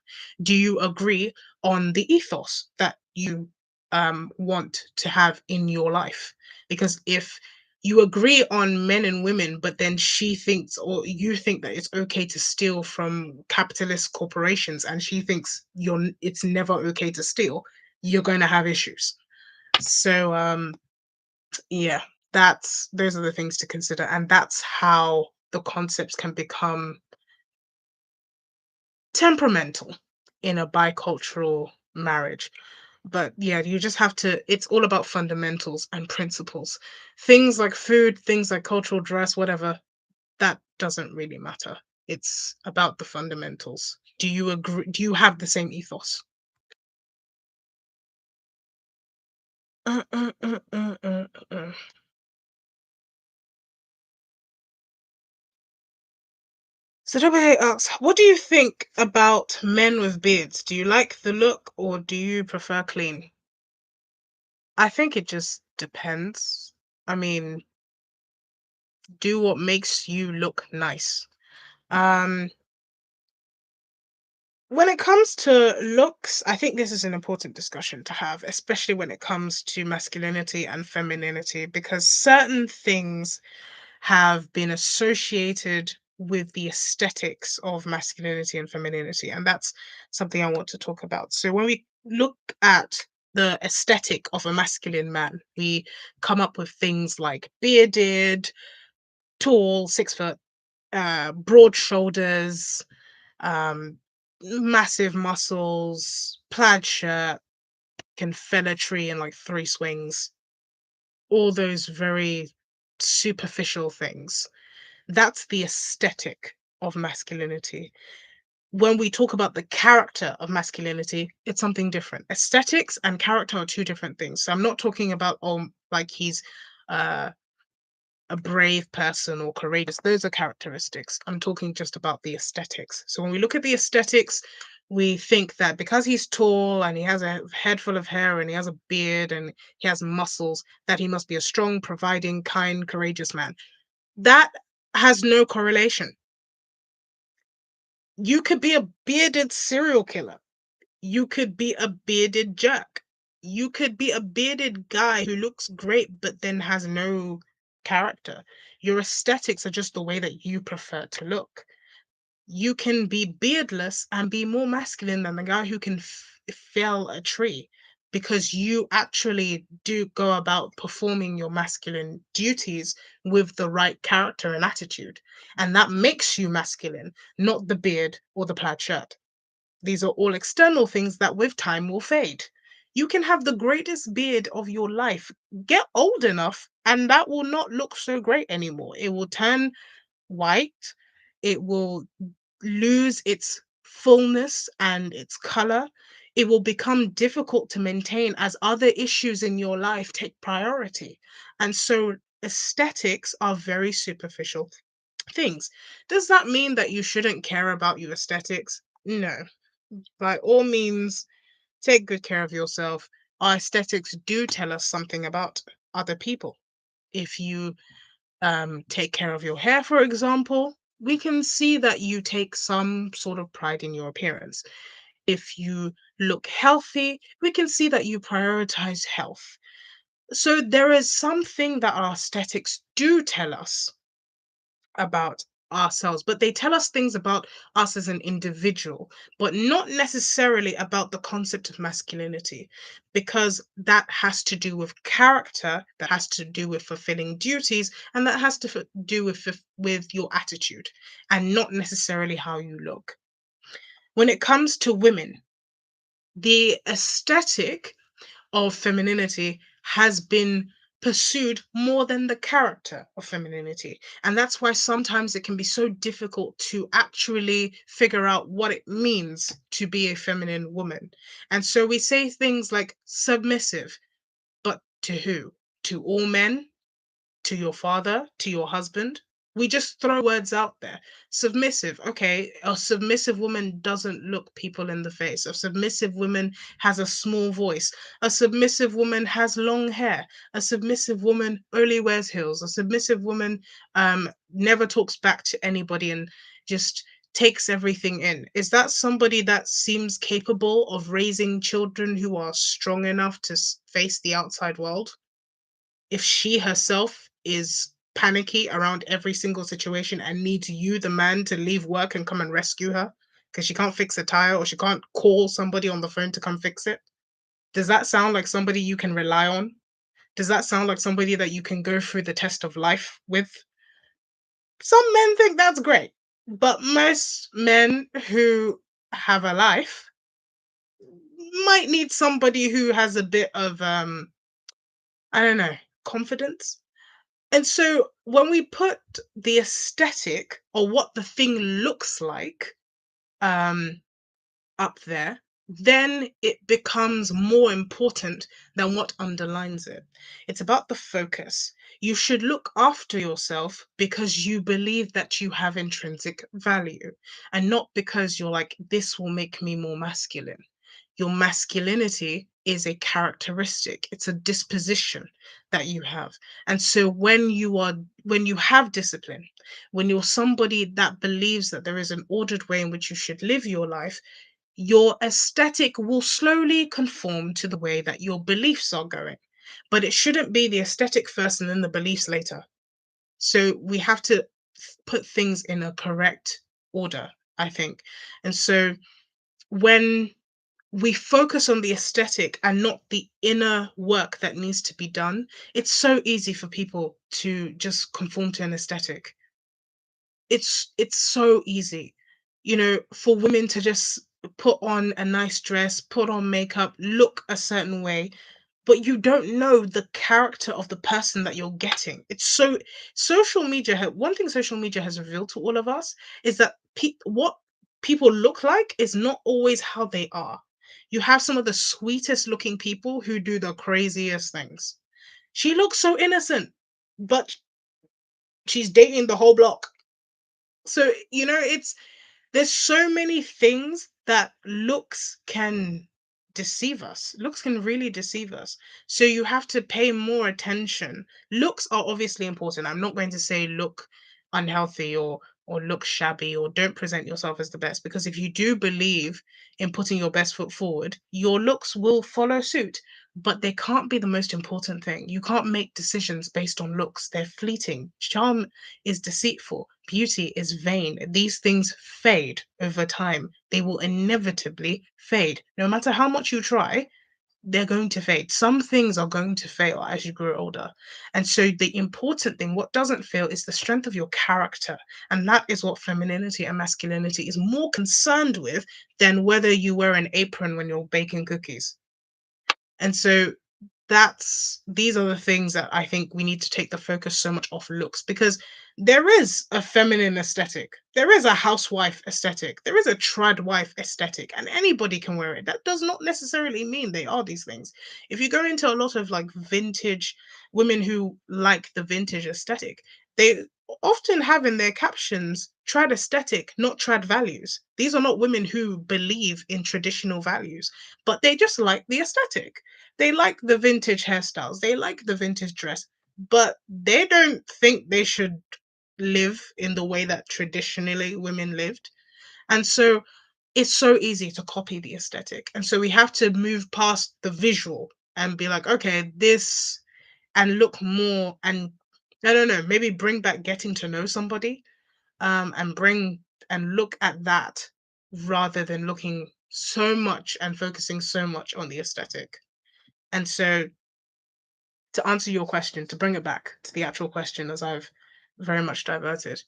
Do you agree on the ethos that you want to have in your life? Because if you agree on men and women, but then she thinks or you think that it's okay to steal from capitalist corporations, and she thinks it's never okay to steal, you're going to have issues. So yeah, that's those are the things to consider, and that's how the concepts can become temperamental in a bicultural marriage. But yeah, you just have to, it's all about fundamentals and principles. Things like food, things like cultural dress, whatever, that doesn't really matter. It's about the fundamentals. Do you agree? Do you have the same ethos? Uh, uh, uh, uh, uh, uh. So WA asks, what do you think about men with beards? Do you like the look or do you prefer clean? I think it just depends. I mean, do what makes you look nice. Um, when it comes to looks, I think this is an important discussion to have, especially when it comes to masculinity and femininity, because certain things have been associated with the aesthetics of masculinity and femininity. And that's something I want to talk about. So when we look at the aesthetic of a masculine man, we come up with things like bearded, tall, 6 foot, broad shoulders, um, massive muscles, plaid shirt, can fell a tree in like 3 swings, all those very superficial things. That's the aesthetic of masculinity. When we talk about the character of masculinity, it's something different. Aesthetics and character are two different things. So I'm not talking about like he's uh, a brave person or courageous. Those are characteristics. I'm talking just about the aesthetics. So when we look at the aesthetics, we think that because he's tall and he has a head full of hair and he has a beard and he has muscles, that he must be a strong, providing, kind, courageous man. That has no correlation. You could be a bearded serial killer. You could be a bearded jerk. You could be a bearded guy who looks great but then has no character. Your aesthetics are just the way that you prefer to look. You can be beardless and be more masculine than the guy who can fell a tree because you actually do go about performing your masculine duties with the right character and attitude. And that makes you masculine, not the beard or the plaid shirt. These are all external things that with time will fade. You can have the greatest beard of your life. Get old enough, and that will not look so great anymore. It will turn white. It will lose its fullness and its color. It will become difficult to maintain as other issues in your life take priority. And so aesthetics are very superficial things. Does that mean that you shouldn't care about your aesthetics? No. By all means, take good care of yourself. Our aesthetics do tell us something about other people. If you take care of your hair, for example, we can see that you take some sort of pride in your appearance. If you look healthy, we can see that you prioritize health. So there is something that our aesthetics do tell us about ourselves, but they tell us things about us as an individual, but not necessarily about the concept of masculinity, because that has to do with character, that has to do with fulfilling duties, and that has to do with your attitude, and not necessarily how you look. When it comes to women, the aesthetic of femininity has been pursued more than the character of femininity. And that's why sometimes it can be so difficult to actually figure out what it means to be a feminine woman. And so we say things like submissive, but to who? To all men? To your father, to your husband. We just throw words out there. Submissive. Okay, a submissive woman doesn't look people in the face. A submissive woman has a small voice. A submissive woman has long hair. A submissive woman only wears heels. A submissive woman never talks back to anybody and just takes everything in. Is that somebody that seems capable of raising children who are strong enough to face the outside world? If she herself is panicky around every single situation and needs you, the man, to leave work and come and rescue her because she can't fix a tire or she can't call somebody on the phone to come fix it? Does that sound like somebody you can rely on? Does that sound like somebody that you can go through the test of life with? Some men think that's great, but most men who have a life might need somebody who has a bit of I don't know, confidence. And so when we put the aesthetic or what the thing looks like um, up there, then it becomes more important than what underlines it. It's about the focus. You should look after yourself because you believe that you have intrinsic value and not because you're like, this will make me more masculine. Your masculinity is a characteristic, it's a disposition that you have. And so when you have discipline, when you're somebody that believes that there is an ordered way in which you should live your life, your aesthetic will slowly conform to the way that your beliefs are going. But it shouldn't be the aesthetic first and then the beliefs later. So we have to put things in a correct order, I think. And so when we focus on the aesthetic and not the inner work that needs to be done, it's so easy for people to just conform to an aesthetic. It's so easy, for women to just put on a nice dress, put on makeup, look a certain way, but you don't know the character of the person that you're getting. It's so social media. One thing social media has revealed to all of us is that what people look like is not always how they are. You have some of the sweetest looking people who do the craziest things. She looks so innocent, but she's dating the whole block. So, there's so many things that looks can deceive us. Looks can really deceive us. So you have to pay more attention. Looks are obviously important. I'm not going to say look unhealthy or look shabby or don't present yourself as the best, because if you do believe in putting your best foot forward, your looks will follow suit. But they can't be the most important thing. You can't make decisions based on looks. They're fleeting. Charm is deceitful. Beauty is vain. These things fade over time. They will inevitably fade. No matter how much you try, they're going to fade. Some things are going to fail as you grow older. And so the important thing, what doesn't fail, is the strength of your character. And that is what femininity and masculinity is more concerned with than whether you wear an apron when you're baking cookies. And so these are the things that I think we need to take the focus so much off looks, because there is a feminine aesthetic, there is a housewife aesthetic, there is a trad wife aesthetic, and anybody can wear it. That does not necessarily mean they are these things. If you go into a lot of like vintage women who like the vintage aesthetic, they often have in their captions trad aesthetic, not trad values. These are not women who believe in traditional values, but they just like the aesthetic. They like the vintage hairstyles, they like the vintage dress, but they don't think they should live in the way that traditionally women lived. And so it's so easy to copy the aesthetic. And so we have to move past the visual and be like, okay, this, and look more, and I don't know, maybe bring back getting to know somebody, and bring and look at that rather than looking so much and focusing so much on the aesthetic. And so, to answer your question, to bring it back to the actual question, as I've very much diverted,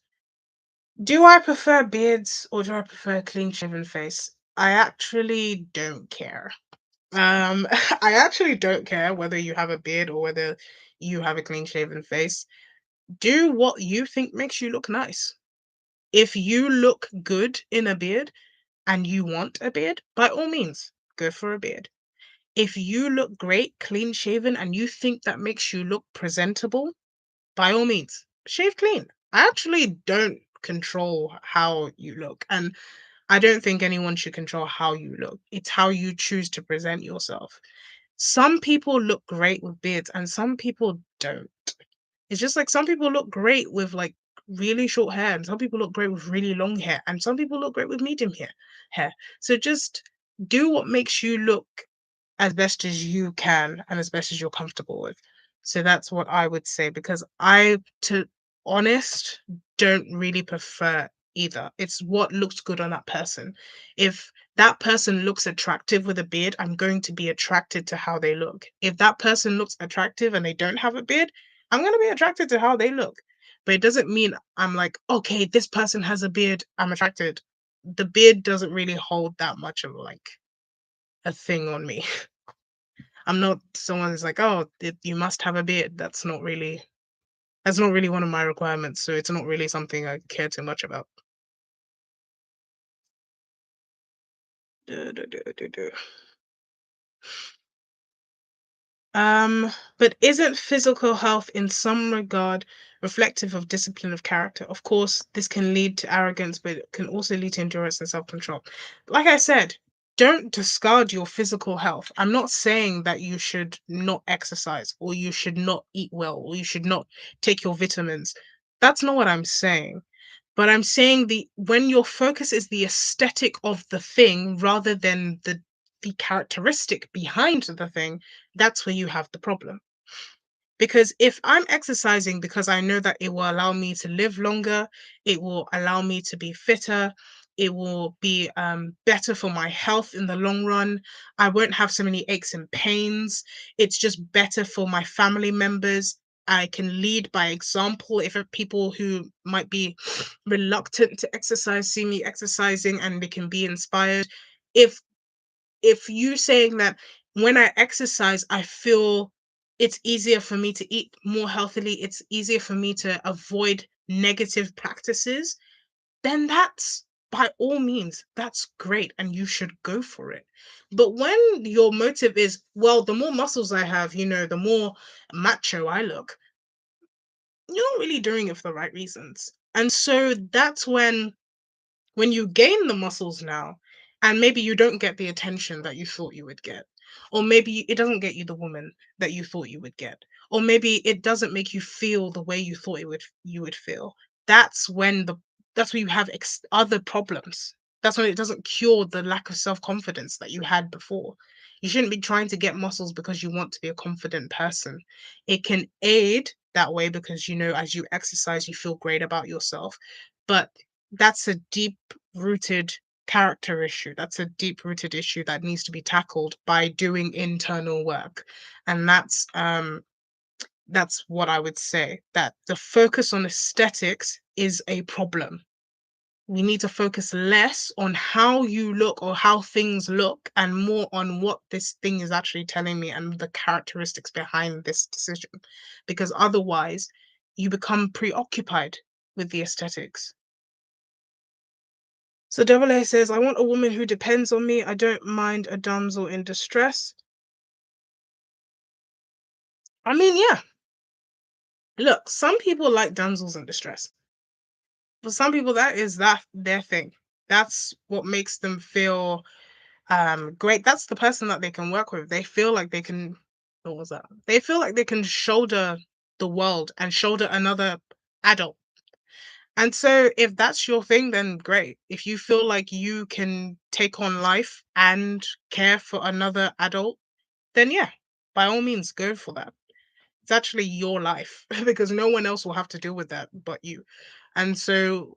do I prefer beards or do I prefer a clean shaven face? I actually don't care. I actually don't care whether you have a beard or whether you have a clean shaven face. Do what you think makes you look nice. If you look good in a beard and you want a beard, by all means, go for a beard. If you look great, clean shaven, and you think that makes you look presentable, by all means, shave clean. I actually don't control how you look. And I don't think anyone should control how you look. It's how you choose to present yourself. Some people look great with beards and some people don't. It's just like some people look great with like really short hair and some people look great with really long hair and some people look great with medium hair. So just do what makes you look as best as you can and as best as you're comfortable with. So that's what I would say because I, to honest, don't really prefer either. It's what looks good on that person. If that person looks attractive with a beard, I'm going to be attracted to how they look. If that person looks attractive and they don't have a beard, I'm going to be attracted to how they look. But it doesn't mean I'm like, okay, this person has a beard, I'm attracted. The beard doesn't really hold that much of like a thing on me. I'm not someone who's like, "Oh, you must have a beard." That's not really one of my requirements, so it's not really something I care too much about. Duh, duh, duh, duh, duh. But isn't physical health in some regard reflective of discipline of character? Of course, this can lead to arrogance, but it can also lead to endurance and self-control. Like I said, don't discard your physical health. I'm not saying that you should not exercise or you should not eat well or you should not take your vitamins. That's not what I'm saying. But I'm saying the when your focus is the aesthetic of the thing rather than the characteristic behind the thing, that's where you have the problem. Because if I'm exercising because I know that it will allow me to live longer, it will allow me to be fitter, it will be better for my health in the long run. I won't have so many aches and pains. It's just better for my family members. I can lead by example if people who might be reluctant to exercise see me exercising and they can be inspired. If you saying that when I exercise, I feel it's easier for me to eat more healthily, it's easier for me to avoid negative practices, then that's by all means, that's great and you should go for it. But when your motive is, well, the more muscles I have, the more macho I look, you're not really doing it for the right reasons. And so that's when you gain the muscles now and maybe you don't get the attention that you thought you would get, or maybe it doesn't get you the woman that you thought you would get, or maybe it doesn't make you feel the way you thought you would feel, that's when the that's when you have other problems. That's when it doesn't cure the lack of self-confidence that you had before. You shouldn't be trying to get muscles because you want to be a confident person. It can aid that way because as you exercise you feel great about yourself, but that's a deep rooted character issue. That's a deep rooted issue that needs to be tackled by doing internal work. And that's what I would say, that the focus on aesthetics is a problem. We need to focus less on how you look or how things look and more on what this thing is actually telling me and the characteristics behind this decision. Because otherwise, you become preoccupied with the aesthetics. So Double A says, I want a woman who depends on me. I don't mind a damsel in distress. I mean, yeah. Look, some people like damsels in distress. For some people, that is that their thing. That's what makes them feel great. That's the person that they can work with. They feel like they can what was that? They feel like they can shoulder the world and shoulder another adult. And so if that's your thing, then great. If you feel like you can take on life and care for another adult, then yeah, by all means, go for that. It's actually your life because no one else will have to deal with that but you. And so,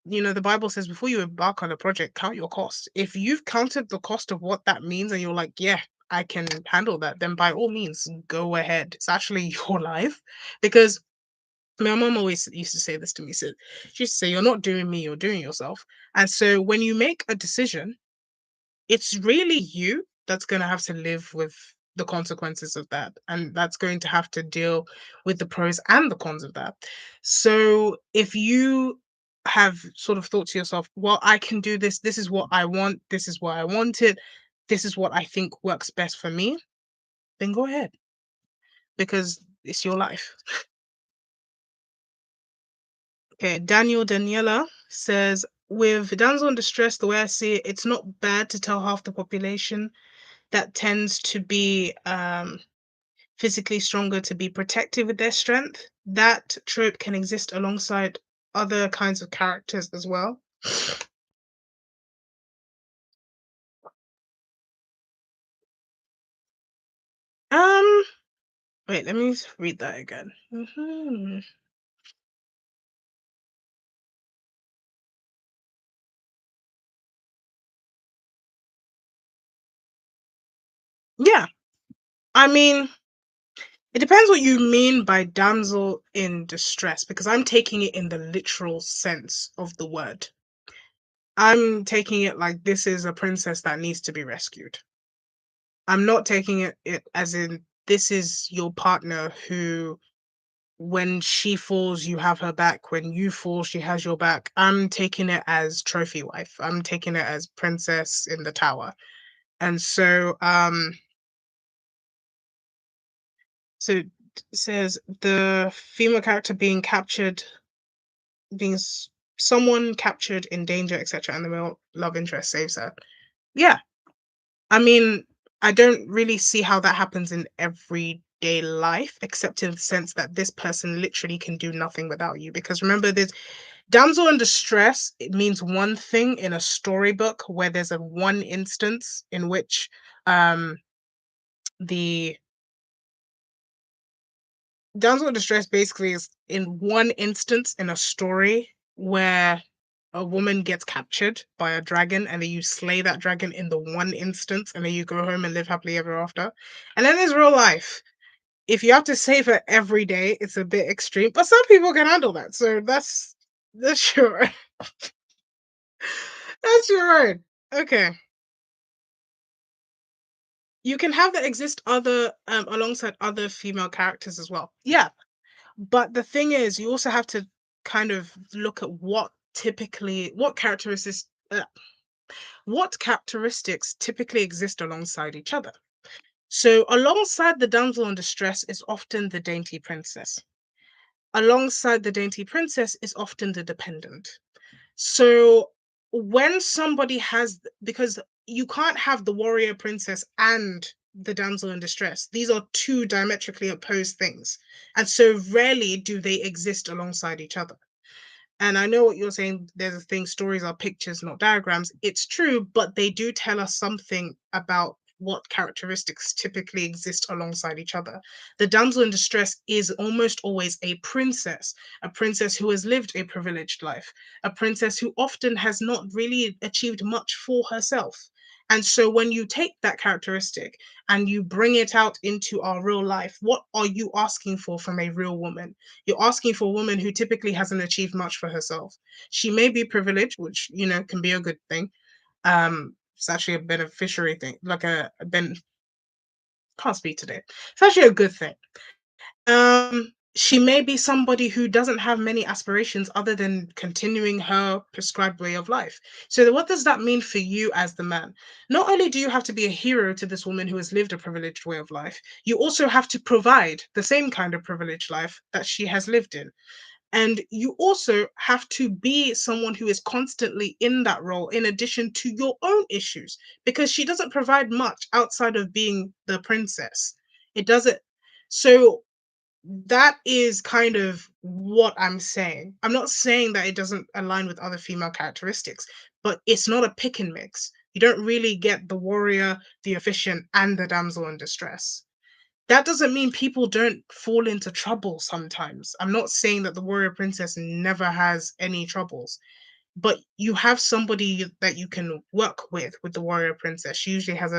the Bible says before you embark on a project, count your costs. If you've counted the cost of what that means and you're like, yeah, I can handle that, then by all means, go ahead. It's actually your life because my mom always used to say this to me. She used to say, "You're not doing me, you're doing yourself." And so when you make a decision, it's really you that's going to have to live with the consequences of that, and that's going to have to deal with the pros and the cons of that. So if you have sort of thought to yourself, well, I can do this, this is what I want, this is what I wanted, this is what I think works best for me, then go ahead, because it's your life. Okay, Daniela says, with damsel in distress, the way I see it, it's not bad to tell half the population that tends to be physically stronger to be protective with their strength. That trope can exist alongside other kinds of characters as well. Um, wait, let me read that again. Yeah, I mean, it depends what you mean by damsel in distress, because I'm taking it in the literal sense of the word. I'm taking it like this is a princess that needs to be rescued. I'm not taking it as in this is your partner who, when she falls, you have her back. When you fall, she has your back. I'm taking it as trophy wife. I'm taking it as princess in the tower. And so it says the female character being captured, being someone captured in danger, etc., and the male love interest saves her. Yeah, I mean, I don't really see how that happens in everyday life, except in the sense that this person literally can do nothing without you. Because remember, there's damsel in distress, it means one thing in a storybook where there's a one instance in which um the damsel in distress basically is in one instance in a story where a woman gets captured by a dragon and then you slay that dragon in the one instance and then you go home and live happily ever after. And then there's real life. If you have to save her every day, it's a bit extreme, but some people can handle that. So that's sure. That's your own. Okay. You can have that exist other alongside other female characters as well. Yeah. But the thing is, you also have to kind of look at what characteristics typically exist alongside each other. So alongside the damsel in distress is often the dainty princess. Alongside the dainty princess is often the dependent. So when somebody has, because you can't have the warrior princess and the damsel in distress. These are two diametrically opposed things. And so rarely do they exist alongside each other. And I know what you're saying. There's a thing, stories are pictures, not diagrams. It's true, but they do tell us something about what characteristics typically exist alongside each other. The damsel in distress is almost always a princess who has lived a privileged life, a princess who often has not really achieved much for herself. And so when you take that characteristic and you bring it out into our real life, what are you asking for from a real woman? You're asking for a woman who typically hasn't achieved much for herself. She may be privileged, which can be a good thing. It's actually a beneficiary thing, like a ben. Can't speak today. It's actually a good thing. She may be somebody who doesn't have many aspirations other than continuing her prescribed way of life. So, what does that mean for you as the man? Not only do you have to be a hero to this woman who has lived a privileged way of life, you also have to provide the same kind of privileged life that she has lived in. And you also have to be someone who is constantly in that role, in addition to your own issues, because she doesn't provide much outside of being the princess. It doesn't. So, that is kind of what I'm saying. I'm not saying that it doesn't align with other female characteristics, but it's not a pick and mix. You don't really get the warrior, the efficient, and the damsel in distress. That doesn't mean people don't fall into trouble sometimes. I'm not saying that the warrior princess never has any troubles, but you have somebody that you can work with the warrior princess. She usually has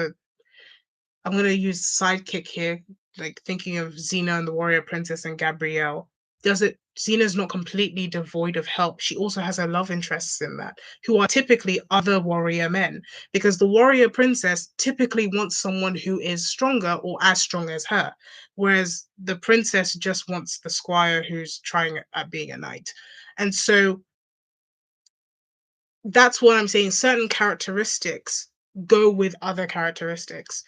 I'm going to use sidekick here, like thinking of Xena and the warrior princess and Gabrielle. does it Xena's not completely devoid of help. She also has her love interests in that, who are typically other warrior men, because the warrior princess typically wants someone who is stronger or as strong as her, whereas the princess just wants the squire who's trying at being a knight. And so that's what I'm saying. Certain characteristics go with other characteristics.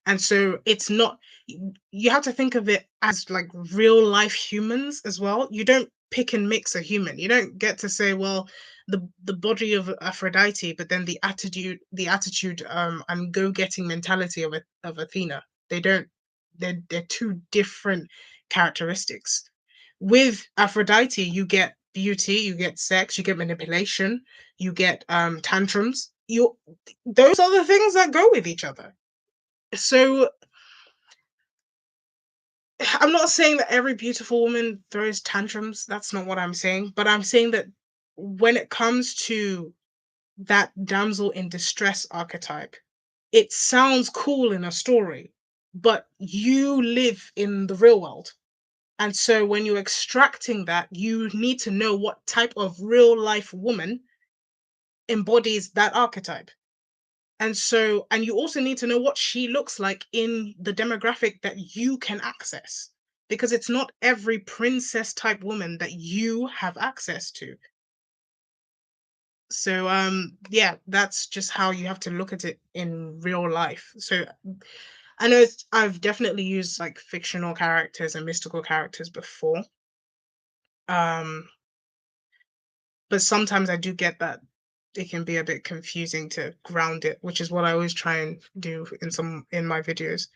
And so it's not, you have to think of it as like real life humans as well. You don't pick and mix a human. You don't get to say, well, the body of Aphrodite, but then the attitude and go-getting mentality of Athena. They don't, they're two different characteristics. With Aphrodite, you get beauty, you get sex, you get manipulation, you get tantrums. You Those are the things that go with each other. So I'm not saying that every beautiful woman throws tantrums. That's not what I'm saying. But I'm saying that when it comes to that damsel in distress archetype, it sounds cool in a story, but you live in the real world. And so when you're extracting that, you need to know what type of real life woman embodies that archetype. And so, and you also need to know what she looks like in the demographic that you can access, because it's not every princess type woman that you have access to. So, yeah, that's just how you have to look at it in real life. So, I know I've definitely used like fictional characters and mystical characters before. Um, but sometimes I do get that it can be a bit confusing to ground it, which is what I always try and do in my videos.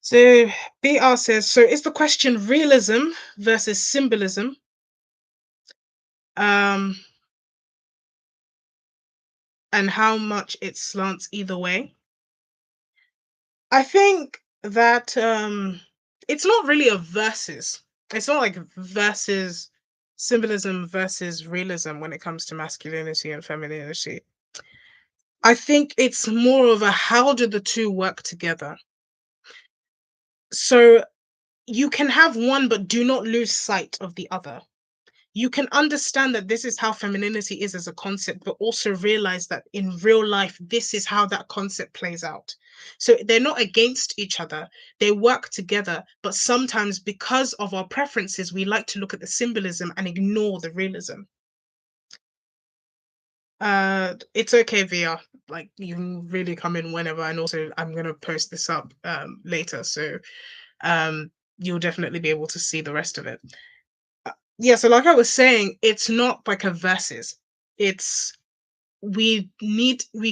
So BR says, so is the question realism versus symbolism? Um, and how much it slants either way? I think that it's not really a versus. It's not like versus symbolism versus realism when it comes to masculinity and femininity. I think it's more of a how do the two work together? So you can have one, but do not lose sight of the other. You can understand that this is how femininity is as a concept, but also realize that in real life, this is how that concept plays out. So they're not against each other, they work together. But sometimes, because of our preferences, we like to look at the symbolism and ignore the realism. It's okay, VR. Like you can really come in whenever, and also I'm gonna post this up later, so um you'll definitely be able to see the rest of it. Yeah, so like I was saying, it's not like a versus. It's we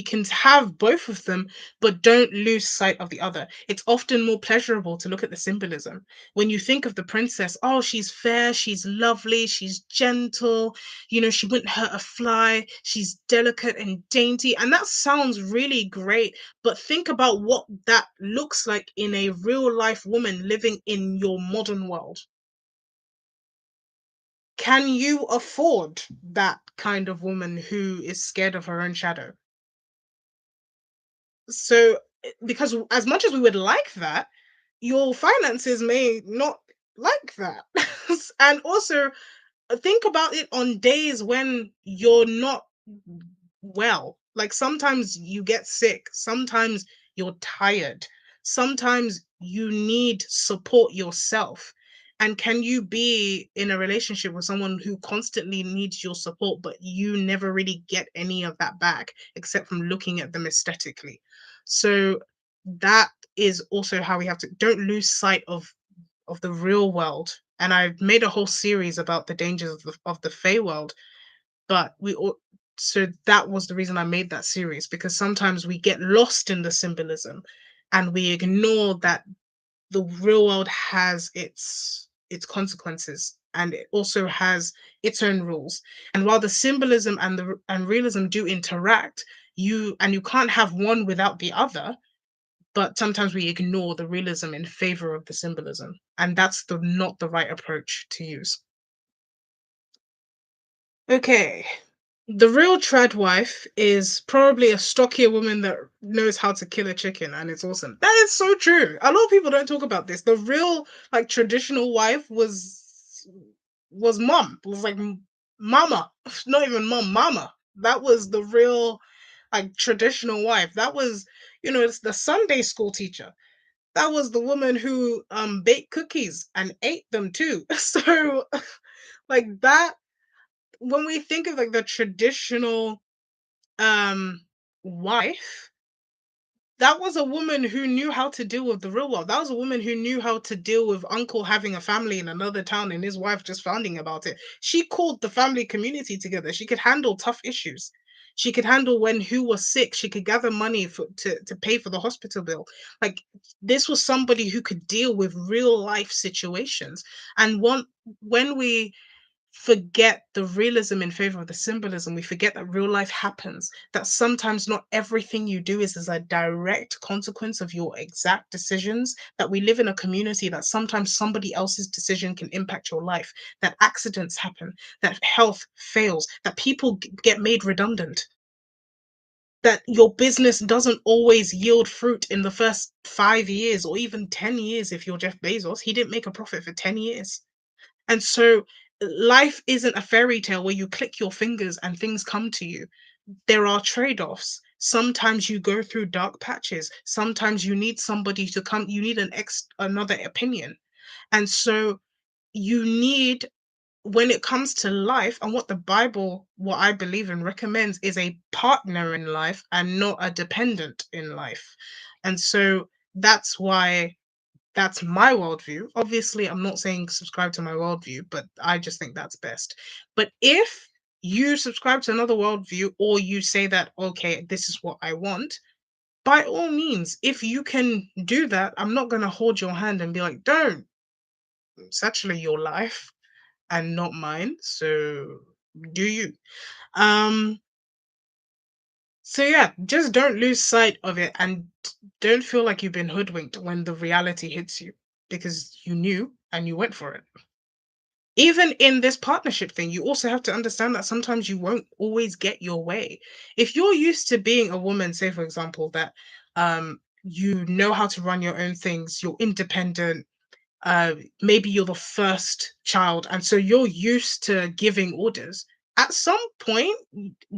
can have both of them, but don't lose sight of the other. It's often more pleasurable to look at the symbolism. When you think of the princess, oh, she's fair, she's lovely, she's gentle, she wouldn't hurt a fly, she's delicate and dainty, and that sounds really great. But think about what that looks like in a real life woman living in your modern world. Can you afford that kind of woman who is scared of her own shadow? So, because as much as we would like that, your finances may not like that. And also, think about it on days when you're not well. Like sometimes you get sick, sometimes you're tired, sometimes you need support yourself. And can you be in a relationship with someone who constantly needs your support, but you never really get any of that back except from looking at them aesthetically? So that is also how we have to don't lose sight of the real world. And I've made a whole series about the dangers of the Fey world, but so that was the reason I made that series, because sometimes we get lost in the symbolism and we ignore that the real world has its consequences, and it also has its own rules. And while the symbolism and realism do interact, you can't have one without the other, but sometimes we ignore the realism in favor of the symbolism, and that's not the right approach to use. Okay. The real trad wife is probably a stockier woman that knows how to kill a chicken, and it's awesome. That is so true. A lot of people don't talk about this. The real, like, traditional wife was. was mom. It was like mama, not even mom, mama. That was the real like traditional wife. That was, it's the Sunday school teacher. That was the woman who baked cookies and ate them too. So like that, when we think of like the traditional wife, that was a woman who knew how to deal with the real world. That was a woman who knew how to deal with uncle having a family in another town and his wife just finding about it. She called the family community together. She could handle tough issues. She could handle when who was sick. She could gather money to pay for the hospital bill. Like, this was somebody who could deal with real life situations. And when we forget the realism in favor of the symbolism, we forget that real life happens, that sometimes not everything you do is as a direct consequence of your exact decisions, that we live in a community that sometimes somebody else's decision can impact your life, that accidents happen, that health fails, that people get made redundant, that your business doesn't always yield fruit in the first 5 years or even 10 years. If you're Jeff Bezos, he didn't make a profit for 10 years. And so life isn't a fairy tale where you click your fingers and things come to you. There are trade-offs. Sometimes you go through dark patches. Sometimes you need somebody to come, you need another opinion. And so you need, when it comes to life, and what the Bible, what I believe in recommends, is a partner in life and not a dependent in life. And so that's why, that's my worldview. Obviously, I'm not saying subscribe to my worldview, but I just think that's best. But if you subscribe to another worldview, or you say that, okay, this is what I want, by all means, if you can do that, I'm not going to hold your hand and be like, don't. It's actually your life and not mine. So do you. Um, so yeah, just don't lose sight of it, and don't feel like you've been hoodwinked when the reality hits you, because you knew and you went for it. Even in this partnership thing, you also have to understand that sometimes you won't always get your way. If you're used to being a woman, say for example, that you know how to run your own things, you're independent, maybe you're the first child, and so you're used to giving orders. At some point,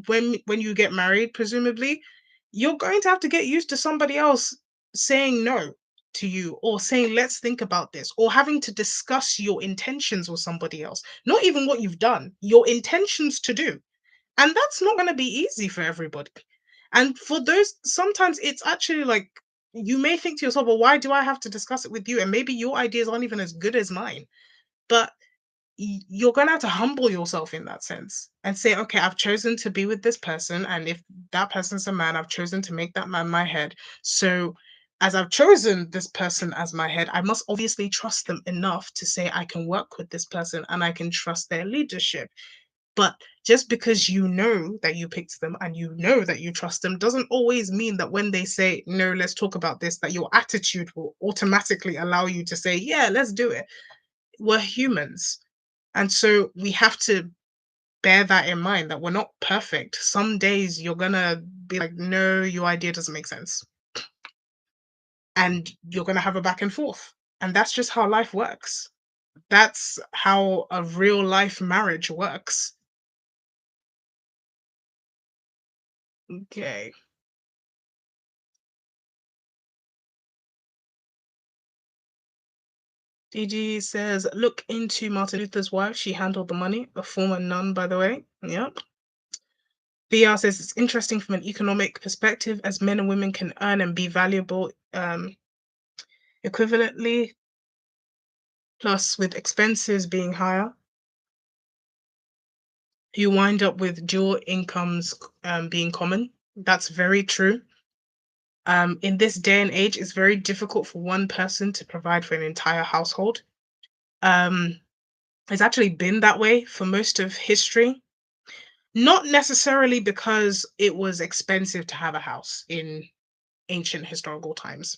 when you get married, presumably, you're going to have to get used to somebody else saying no to you, or saying let's think about this, or having to discuss your intentions with somebody else, not even what you've done, your intentions to do. And that's not going to be easy for everybody. And for those, sometimes it's actually like, you may think to yourself, well, why do I have to discuss it with you? And maybe your ideas aren't even as good as mine. But you're going to have to humble yourself in that sense and say, okay, I've chosen to be with this person. And if that person's a man, I've chosen to make that man my head. So, as I've chosen this person as my head, I must obviously trust them enough to say I can work with this person and I can trust their leadership. But just because you know that you picked them and you know that you trust them doesn't always mean that when they say, no, let's talk about this, that your attitude will automatically allow you to say, yeah, let's do it. We're humans. And so we have to bear that in mind, that we're not perfect. Some days you're going to be like, no, your idea doesn't make sense. And you're going to have a back and forth. And that's just how life works. That's how a real life marriage works. Okay. Gigi says, look into Martin Luther's wife. She handled the money. A former nun, by the way. Yep. VR says it's interesting from an economic perspective, as men and women can earn and be valuable equivalently, plus with expenses being higher, you wind up with dual incomes being common. That's very true. In this day and age, it's very difficult for one person to provide for an entire household. Um, it's actually been that way for most of history. Not necessarily because it was expensive to have a house in ancient historical times,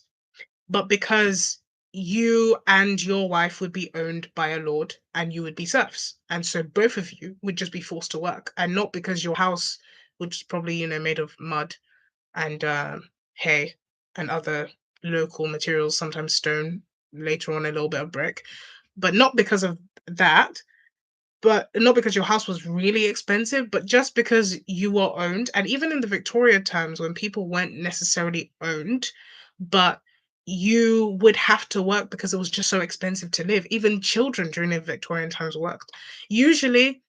but because you and your wife would be owned by a lord and you would be serfs. And so both of you would just be forced to work. And not because your house, which is probably, made of mud and hay and other local materials, sometimes stone, later on a little bit of brick, but not because of that. but not because your house was really expensive, but just because you were owned. And even in the Victoria times when people weren't necessarily owned, but you would have to work because it was just so expensive to live. Even children during the Victorian times worked. Usually,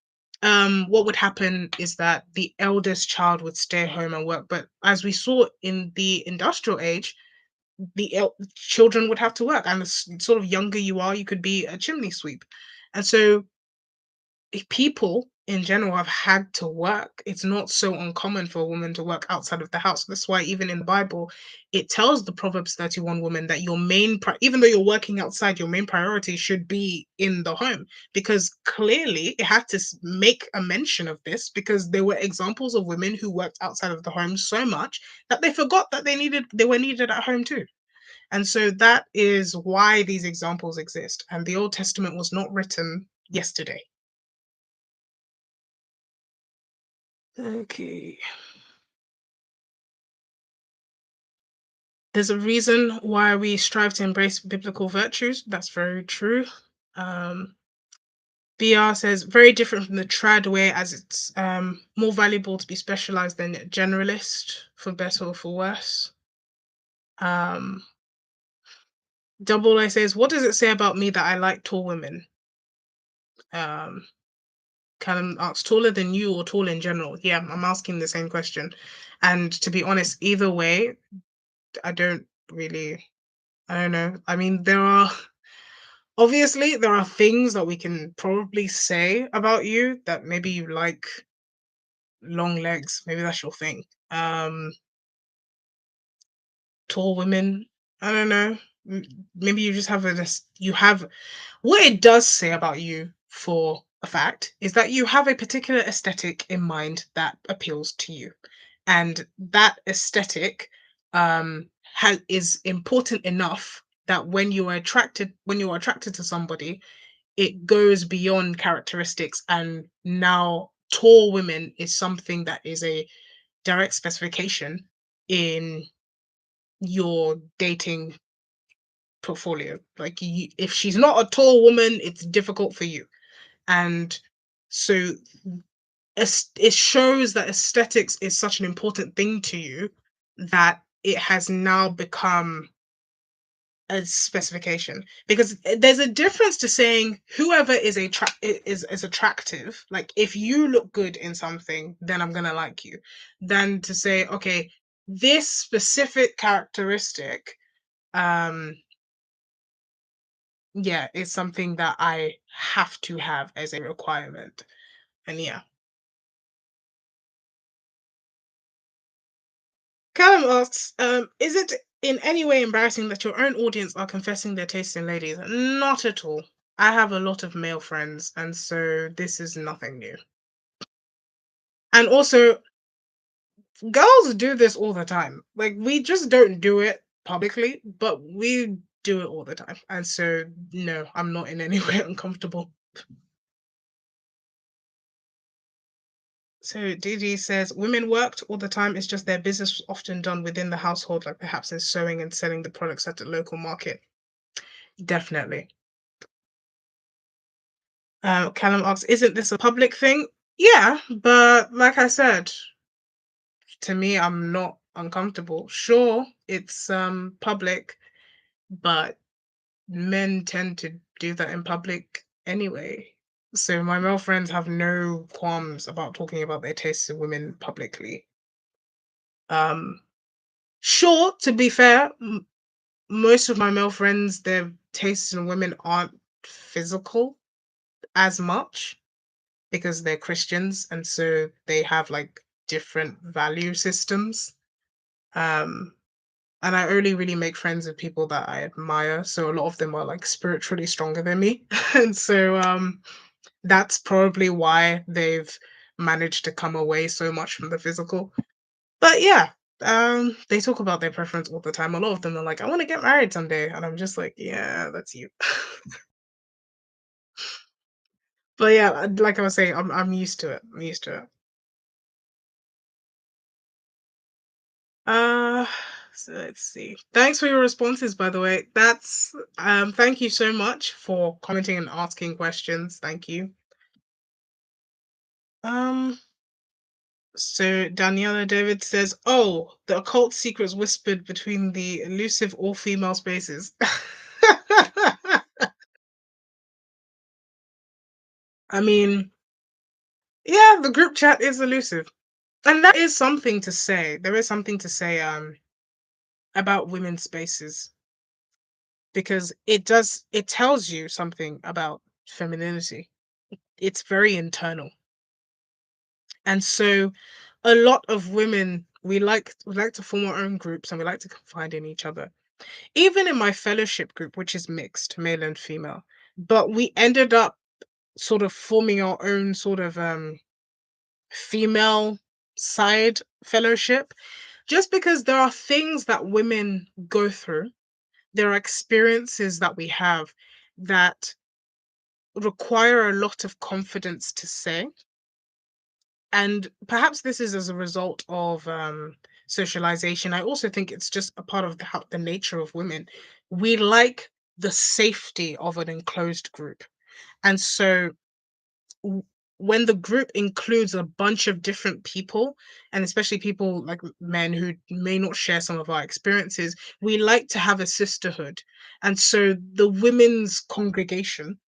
what would happen is that the eldest child would stay home and work. But as we saw in the industrial age, children would have to work, and the sort of younger you are, you could be a chimney sweep. And so people in general have had to work. It's not so uncommon for a woman to work outside of the house. That's why even in the Bible, it tells the Proverbs 31 woman that your even though you're working outside, your main priority should be in the home, because clearly it had to make a mention of this because there were examples of women who worked outside of the home so much that they forgot that they were needed at home too. And so that is why these examples exist. And the Old Testament was not written yesterday. Okay. There's a reason why we strive to embrace biblical virtues. That's very true. Um, BR says very different from the trad way, as it's more valuable to be specialized than generalist, for better or for worse. Um, Double A says, what does it say about me that I like tall women? Um, Callum asks, taller than you or tall in general? Yeah, I'm asking the same question. And to be honest, either way, I don't really, I don't know. I mean, obviously there are things that we can probably say about you that maybe you like long legs. Maybe that's your thing. Tall women. I don't know. Maybe you just have you have what it does say about you for a fact is that you have a particular aesthetic in mind that appeals to you. And that aesthetic is important enough that when you are attracted to somebody, it goes beyond characteristics, and now tall women is something that is a direct specification in your dating portfolio. Like if she's not a tall woman, it's difficult for you. And so it shows that aesthetics is such an important thing to you that it has now become a specification, because there's a difference to saying whoever is attractive, like if you look good in something then I'm gonna like you, than to say, okay, this specific characteristic, um yeah, is something that I have to have as a requirement. And yeah. Callum asks, is it in any way embarrassing that your own audience are confessing their taste in ladies? Not at all. I have a lot of male friends, and so this is nothing new. And also, girls do this all the time. Like, we just don't do it publicly, but we do it all the time. And so, no, I'm not in any way uncomfortable. So Didi says women worked all the time. It's just their business was often done within the household, like perhaps in sewing and selling the products at the local market. Definitely. Callum asks, "Isn't this a public thing?" Yeah, but like I said, to me, I'm not uncomfortable. Sure, it's public, but men tend to do that in public anyway. So my male friends have no qualms about talking about their tastes in women publicly. Um, sure, to be fair, most of my male friends, their tastes in women aren't physical as much because they're Christians, and so they have like different value systems. Um, and I only really make friends with people that I admire. So a lot of them are like spiritually stronger than me. And so that's probably why they've managed to come away so much from the physical. But yeah, they talk about their preference all the time. A lot of them are like, I want to get married someday. And I'm just like, yeah, that's you. But yeah, like I was saying, I'm used to it. I'm used to it. Uh so let's see. Thanks for your responses, by the way. Thank you so much for commenting and asking questions. Thank you. Um, so Daniela David says, "Oh, the occult secrets whispered between the elusive all-female spaces." I mean, yeah, the group chat is elusive, and that is something to say. There is something to say about women's spaces because it tells you something about femininity. It's very internal, and so a lot of women we like to form our own groups and we like to confide in each other. Even in my fellowship group, which is mixed, male and female, but we ended up sort of forming our own sort of female side fellowship just because there are things that women go through, there are experiences that we have that require a lot of confidence to say. And perhaps this is as a result of socialization. I also think it's just a part of the nature of women. We like the safety of an enclosed group. And so w- when the group includes a bunch of different people, and especially people like men who may not share some of our experiences, we like to have a sisterhood. And so the women's congregation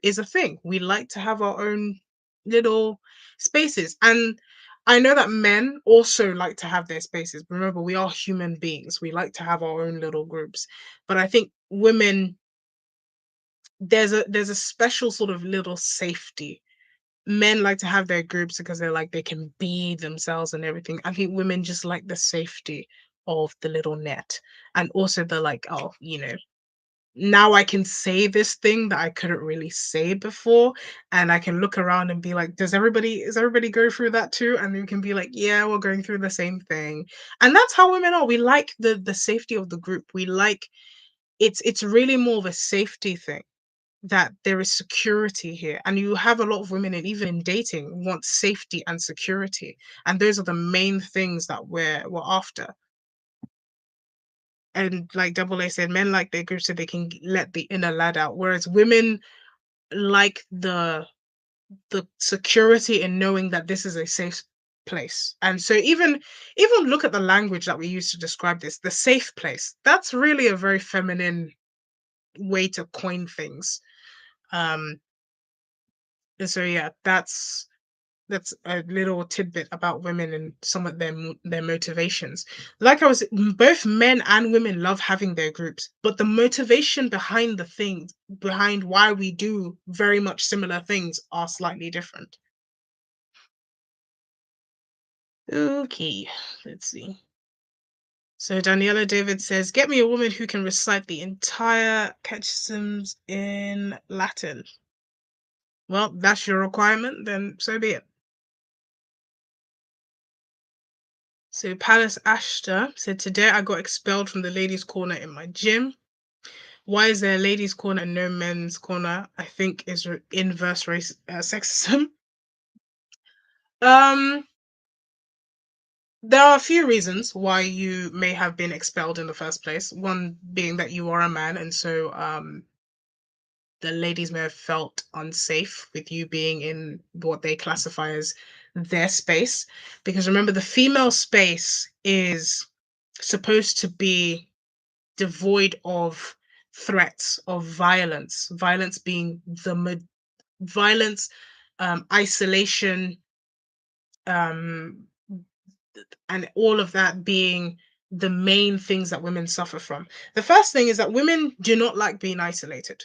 is a thing. We like to have our own little spaces. And I know that men also like to have their spaces. Remember, we are human beings. We like to have our own little groups. But I think women, there's a special sort of little safety. Men like to have their groups because they're like they can be themselves and everything. I think women just like the safety of the little net. And also the like, oh, now I can say this thing that I couldn't really say before. And I can look around and be like, is everybody go through that too? And you can be like, yeah, we're going through the same thing. And that's how women are. We like the safety of the group. We like it's really more of a safety thing that there is security here. And you have a lot of women, and even in dating, want safety and security. And those are the main things that we're after. And like Double A said, men like their group so they can let the inner lad out, whereas women like the security in knowing that this is a safe place. And so even look at the language that we use to describe this, the safe place. That's really a very feminine way to coin things. Um, and so yeah, that's a little tidbit about women and some of their motivations. Like I was, both men and women love having their groups, but the motivation behind the things, behind why we do very much similar things, are slightly different. Okay, let's see. So Daniela David says, "Get me a woman who can recite the entire catechisms in Latin." Well, that's your requirement, then so be it. So Palace Ashta said, "Today I got expelled from the ladies' corner in my gym. Why is there a ladies' corner and no men's corner? I think is inverse race sexism." Um, there are a few reasons why you may have been expelled in the first place. One being that you are a man, and so the ladies may have felt unsafe with you being in what they classify as their space. Because remember, the female space is supposed to be devoid of threats of violence, violence being violence, isolation, um, and all of that being the main things that women suffer from. The first thing is that women do not like being isolated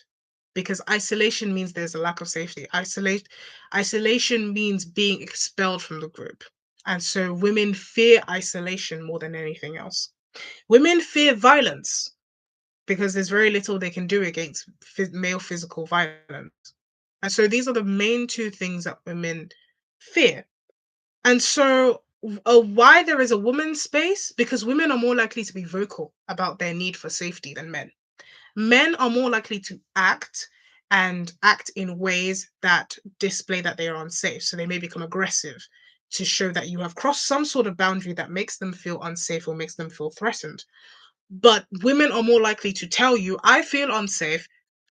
because isolation means there's a lack of safety. Isolation means being expelled from the group. And so women fear isolation more than anything else. Women fear violence because there's very little they can do against male physical violence. And so these are the main two things that women fear. And so, why there is a woman's space? Because women are more likely to be vocal about their need for safety than men. Men are more likely to act and act in ways that display that they are unsafe. So they may become aggressive to show that you have crossed some sort of boundary that makes them feel unsafe or makes them feel threatened. But women are more likely to tell you, I feel unsafe,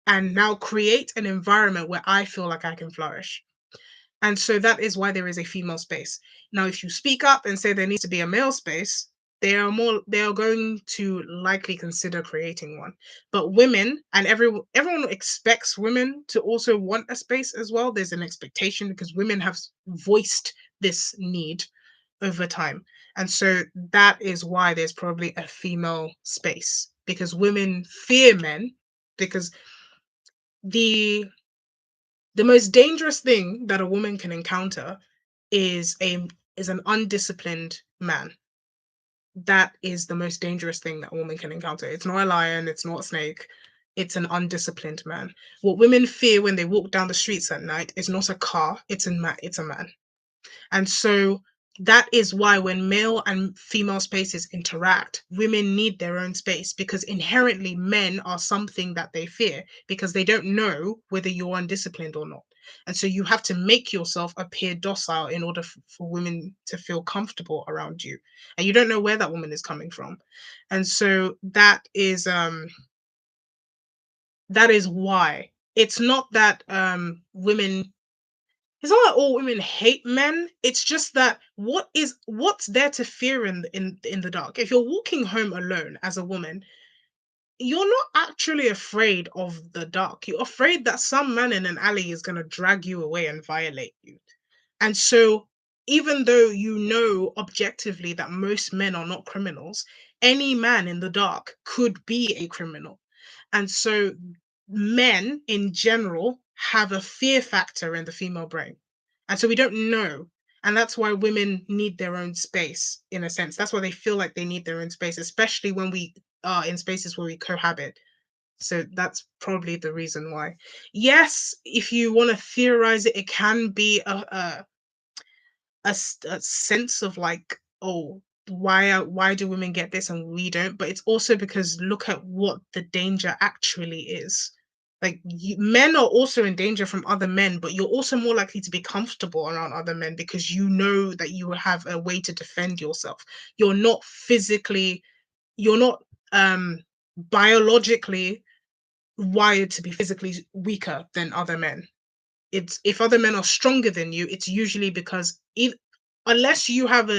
and now create an environment where I feel like I can flourish. And so that is why there is a female space. Now, if you speak up and say there needs to be a male space, they are going to likely consider creating one. But women and everyone expects women to also want a space as well. There's an expectation because women have voiced this need over time. And so that is why there's probably a female space because women fear men because the the most dangerous thing that a woman can encounter is a is an undisciplined man. That is the most dangerous thing that a woman can encounter. It's not a lion, it's not a snake, it's an undisciplined man. What women fear when they walk down the streets at night is not a car, it's a man. And so that is why when male and female spaces interact, women need their own space because inherently men are something that they fear because they don't know whether you're undisciplined or not. And so you have to make yourself appear docile in order for women to feel comfortable around you. And you don't know where that woman is coming from. And so that is why. It's not that women it's not that all women hate men. It's just that what's there to fear in the dark? If you're walking home alone as a woman, you're not actually afraid of the dark. You're afraid that some man in an alley is gonna drag you away and violate you. And so, even though you know objectively that most men are not criminals, any man in the dark could be a criminal. And so, men in general have a fear factor in the female brain. And so, we don't know. And that's why women need their own space, in a sense. That's why they feel like they need their own space, especially when we are in spaces where we cohabit. So that's probably the reason why. Yes, if you want to theorize it, it can be a sense of like, oh, why do women get this and we don't? But it's also because look at what the danger actually is. Like men are also in danger from other men, but you're also more likely to be comfortable around other men because you know that you have a way to defend yourself. You're not physically, you're not biologically wired to be physically weaker than other men. It's if other men are stronger than you, it's usually because unless you have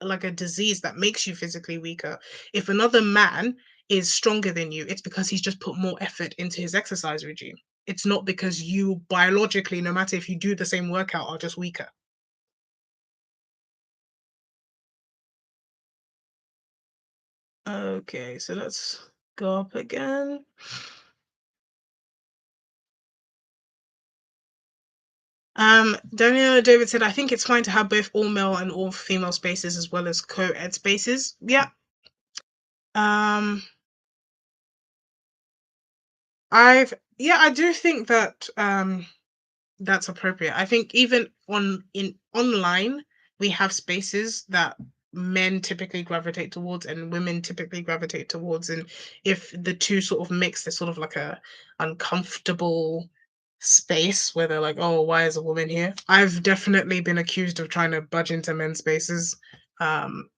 like a disease that makes you physically weaker, if another man is stronger than you, it's because he's just put more effort into his exercise regime. It's not because you biologically, no matter if you do the same workout, are just weaker. Okay, so let's go up again. Daniela David said, I think it's fine to have both all male and all female spaces as well as co-ed spaces. Yeah. Um, I do think that that's appropriate. I think even in online we have spaces that men typically gravitate towards and women typically gravitate towards, and if the two sort of mix, there's sort of like a uncomfortable space where they're like, oh, why is a woman here? I've definitely been accused of trying to budge into men's spaces. Um,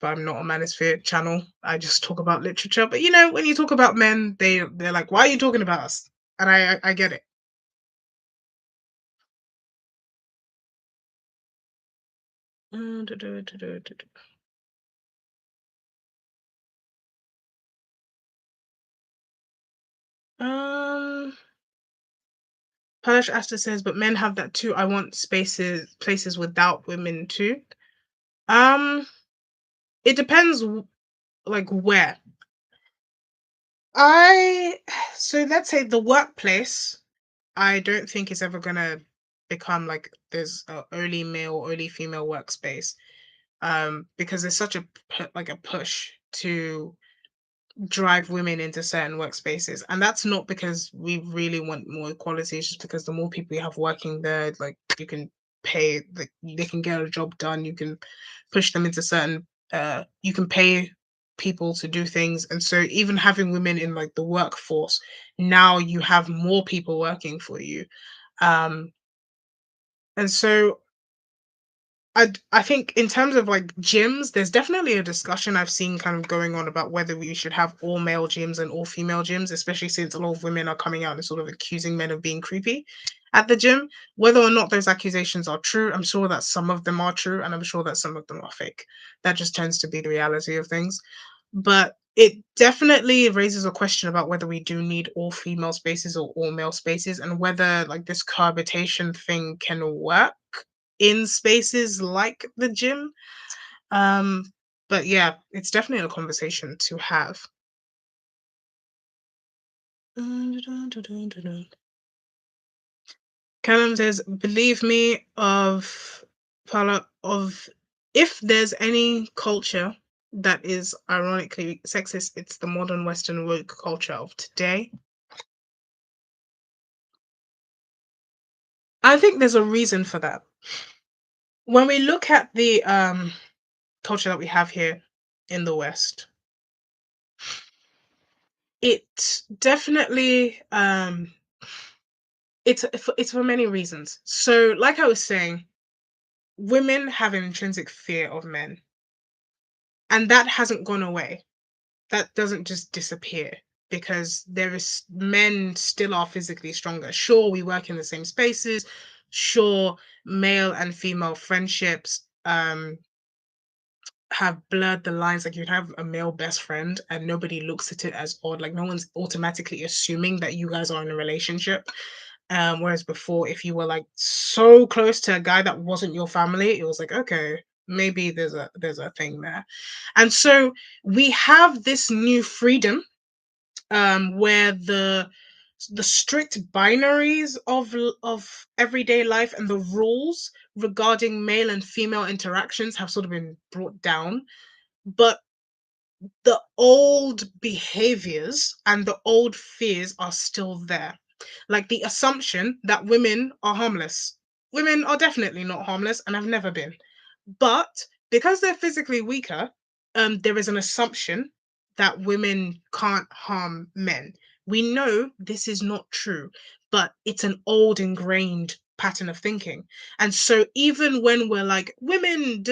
but I'm not a manosphere channel. I just talk about literature. But you know, when you talk about men, they're like, why are you talking about us? And I get it. Um, Polish Asta says, but men have that too. I want places without women too. Um, it depends, like where. I so let's say the workplace. I don't think it's ever gonna become like there's a only male, only female workspace. Because there's such a like a push to drive women into certain workspaces, and that's not because we really want more equality. It's just because the more people you have working there, like you can pay, like they can get a job done. You can push them into certain. You can pay people to do things, and so even having women in like the workforce, now you have more people working for you. Um, and so I think in terms of like gyms, there's definitely a discussion I've seen kind of going on about whether we should have all male gyms and all female gyms, especially since a lot of women are coming out and sort of accusing men of being creepy. at the gym. Whether or not those accusations are true, I'm sure that some of them are true, and I'm sure that some of them are fake. That just tends to be the reality of things. But it definitely raises a question about whether we do need all female spaces or all male spaces, and whether like this cohabitation thing can work in spaces like the gym. Um, but yeah, it's definitely a conversation to have. Callum says, "Believe me, of if there's any culture that is ironically sexist, it's the modern Western woke culture of today." I think there's a reason for that. When we look at the culture that we have here in the West, it definitely it's for many reasons. So, like I was saying, women have an intrinsic fear of men, and that hasn't gone away. That doesn't just disappear because there is men still are physically stronger. Sure, we work in the same spaces. Sure, male and female friendships have blurred the lines. Like you'd have a male best friend and nobody looks at it as odd. Like no one's automatically assuming that you guys are in a relationship. Whereas before, if you were like so close to a guy that wasn't your family, it was like, okay, maybe there's a thing there. And so we have this new freedom where the strict binaries of everyday life and the rules regarding male and female interactions have sort of been brought down, but the old behaviors and the old fears are still there. Like the assumption that women are harmless. Women are definitely not harmless and have never been. But because they're physically weaker, there is an assumption that women can't harm men. We know this is not true, but it's an old ingrained pattern of thinking. And so even when we're like women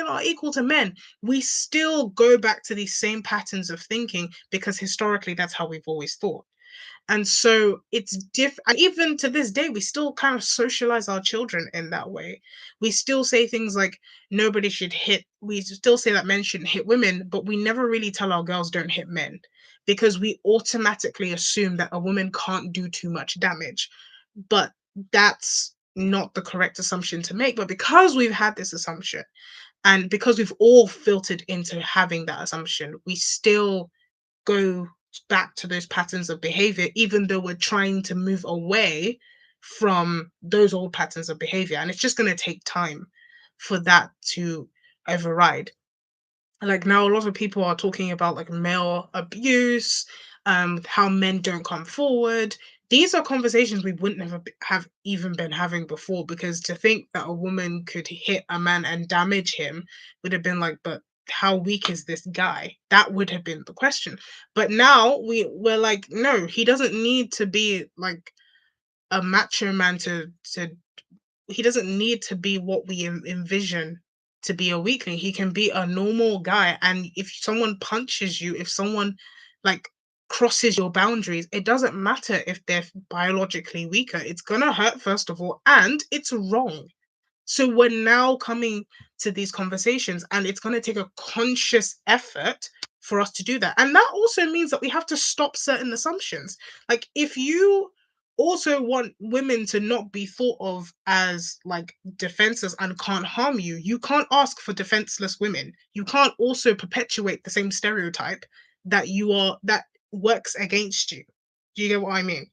are equal to men, we still go back to these same patterns of thinking because historically that's how we've always thought. And so it's different. And even to this day, we still kind of socialize our children in that way. We still say things like nobody should hit, we still say that men shouldn't hit women, but we never really tell our girls don't hit men because we automatically assume that a woman can't do too much damage. But that's not the correct assumption to make. But because we've had this assumption, and because we've all filtered into having that assumption, we still go back to those patterns of behavior, even though we're trying to move away from those old patterns of behavior. And it's just going to take time for that to override. Like now, a lot of people are talking about like male abuse, how men don't come forward. These are conversations we wouldn't have even been having before, because to think that a woman could hit a man and damage him would have been like, but how weak is this guy? That would have been the question. But now we're like, no, he doesn't need to be like a macho man to he doesn't need to be what we envision to be a weakling. He can be a normal guy. And if someone punches you, if someone like crosses your boundaries, it doesn't matter if they're biologically weaker. It's gonna hurt, first of all, and it's wrong. So we're now coming to these conversations, and it's going to take a conscious effort for us to do that. And that also means that we have to stop certain assumptions. Like, if you also want women to not be thought of as like defenseless and can't harm you, you can't ask for defenseless women. You can't also perpetuate the same stereotype that works against you. Do you get what I mean?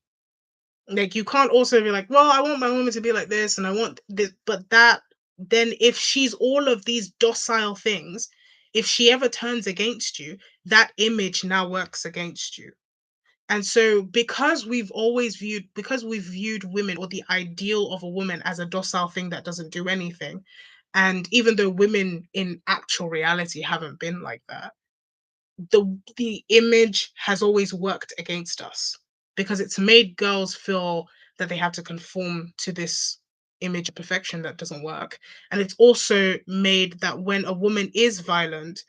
Like you can't also be like, well, I want my woman to be like this and I want this, but that then if she's all of these docile things, if she ever turns against you, that image now works against you. And so because we've viewed women or the ideal of a woman as a docile thing that doesn't do anything, and even though women in actual reality haven't been like that, the image has always worked against us because it's made girls feel that they have to conform to this image of perfection that doesn't work. And it's also made that when a woman is violent,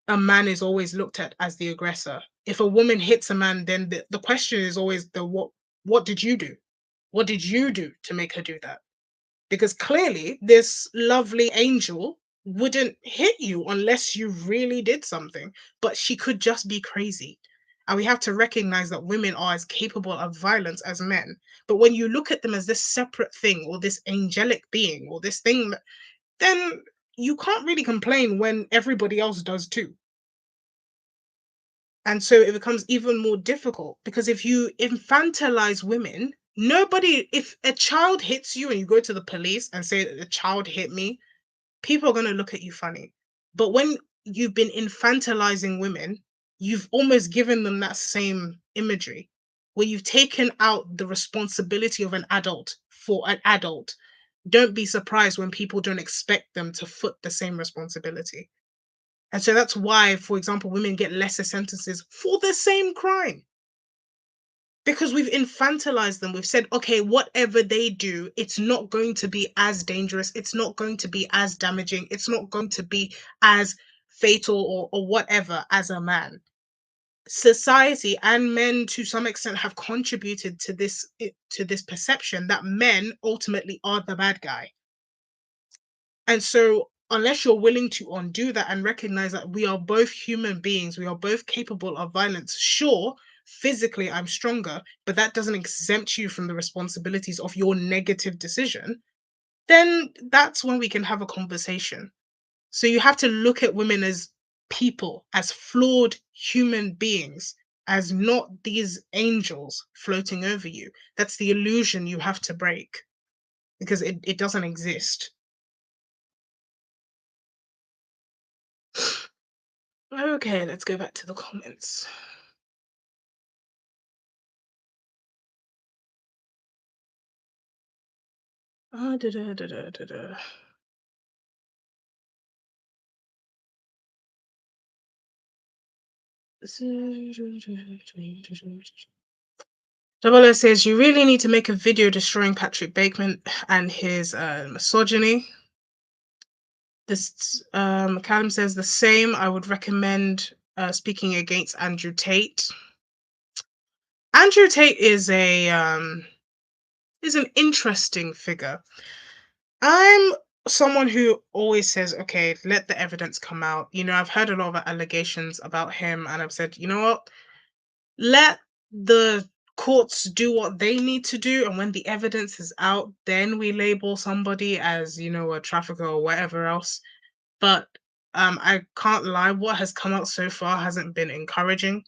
a man is always looked at as the aggressor. If a woman hits a man, then the question is always what did you do? What did you do to make her do that? Because clearly this lovely angel wouldn't hit you unless you really did something, but she could just be crazy. And we have to recognize that women are as capable of violence as men. But when you look at them as this separate thing or this angelic being or this thing, then you can't really complain when everybody else does too. And so it becomes even more difficult because if you infantilize women, nobody, if a child hits you and you go to the police and say that the child hit me, people are going to look at you funny. But when you've been infantilizing women, you've almost given them that same imagery where you've taken out the responsibility of an adult for an adult. Don't be surprised when people don't expect them to foot the same responsibility. And so that's why, for example, women get lesser sentences for the same crime because we've infantilized them. We've said, okay, whatever they do, it's not going to be as dangerous. It's not going to be as damaging. It's not going to be as fatal or whatever as a man. Society and men to some extent have contributed to this perception that men ultimately are the bad guy. And so, unless you're willing to undo that and recognize that we are both human beings, we are both capable of violence. Sure, physically I'm stronger, but that doesn't exempt you from the responsibilities of your negative decision. Then that's when we can have a conversation. So, you have to look at women as people, as flawed human beings, as not these angels floating over you. That's the illusion you have to break because it doesn't exist. Okay, let's go back to the comments. Da, da, da, da, da, da. Double O says you really need to make a video destroying Patrick Bateman and his misogyny. This Callum says the same. I would recommend speaking against Andrew Tate. Andrew Tate is an interesting figure. I'm someone who always says, okay, let the evidence come out. You know, I've heard a lot of allegations about him, and I've said, you know what? Let the courts do what they need to do. And when the evidence is out, then we label somebody as, you know, a trafficker or whatever else. But I can't lie, what has come out so far hasn't been encouraging.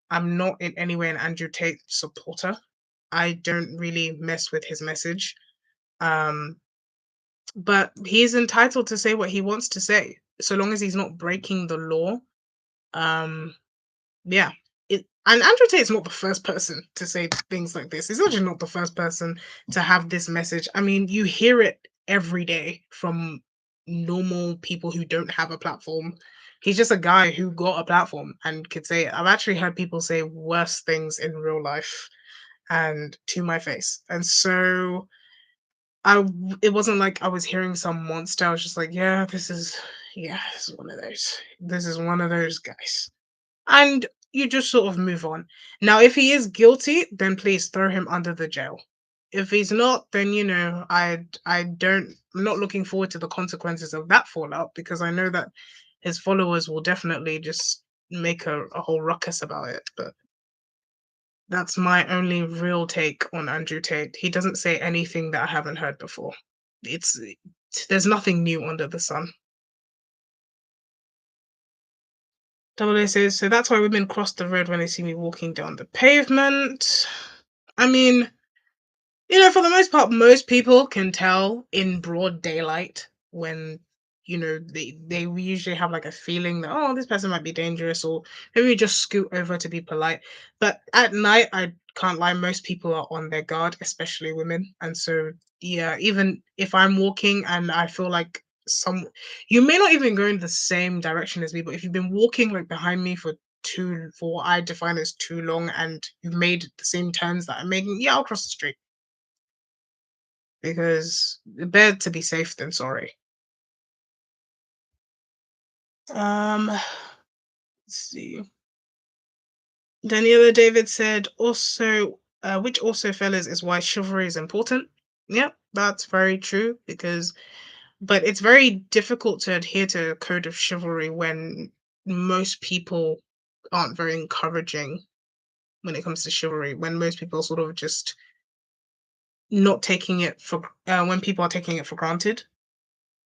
I'm not in any way an Andrew Tate supporter. I don't really mess with his message. Um, but he's entitled to say what he wants to say, so long as he's not breaking the law. Um, yeah. And Andrew Tate's not the first person to say things like this. He's actually not the first person to have this message. I mean, you hear it every day from normal people who don't have a platform. He's just a guy who got a platform and could say it. I've actually heard people say worse things in real life and to my face. And so it wasn't like I was hearing some monster. I was just like, yeah, this is one of those. This is one of those guys. And you just sort of move on. Now, if he is guilty, then please throw him under the jail. If he's not, then you know, I'm not looking forward to the consequences of that fallout because I know that his followers will definitely just make a whole ruckus about it. But that's my only real take on Andrew Tate. He doesn't say anything that I haven't heard before. It's there's nothing new under the sun. Double A says, so that's why women cross the road when they see me walking down the pavement. I mean, you know, for the most part, most people can tell in broad daylight when, you know, they usually have like a feeling that, oh, this person might be dangerous, or maybe just scoot over to be polite. But at night, I can't lie, most people are on their guard, especially women. And so, yeah, even if I'm walking and I feel like you may not even go in the same direction as me, but if you've been walking like behind me for what I define as too long and you've made the same turns that I'm making, yeah, I'll cross the street because better to be safe than sorry. Let's see. Daniela David said also which also, fellas, is why chivalry is important. Yep, that's very true because, but it's very difficult to adhere to a code of chivalry when most people aren't very encouraging when it comes to chivalry, when most people sort of just not taking it for, when people are taking it for granted.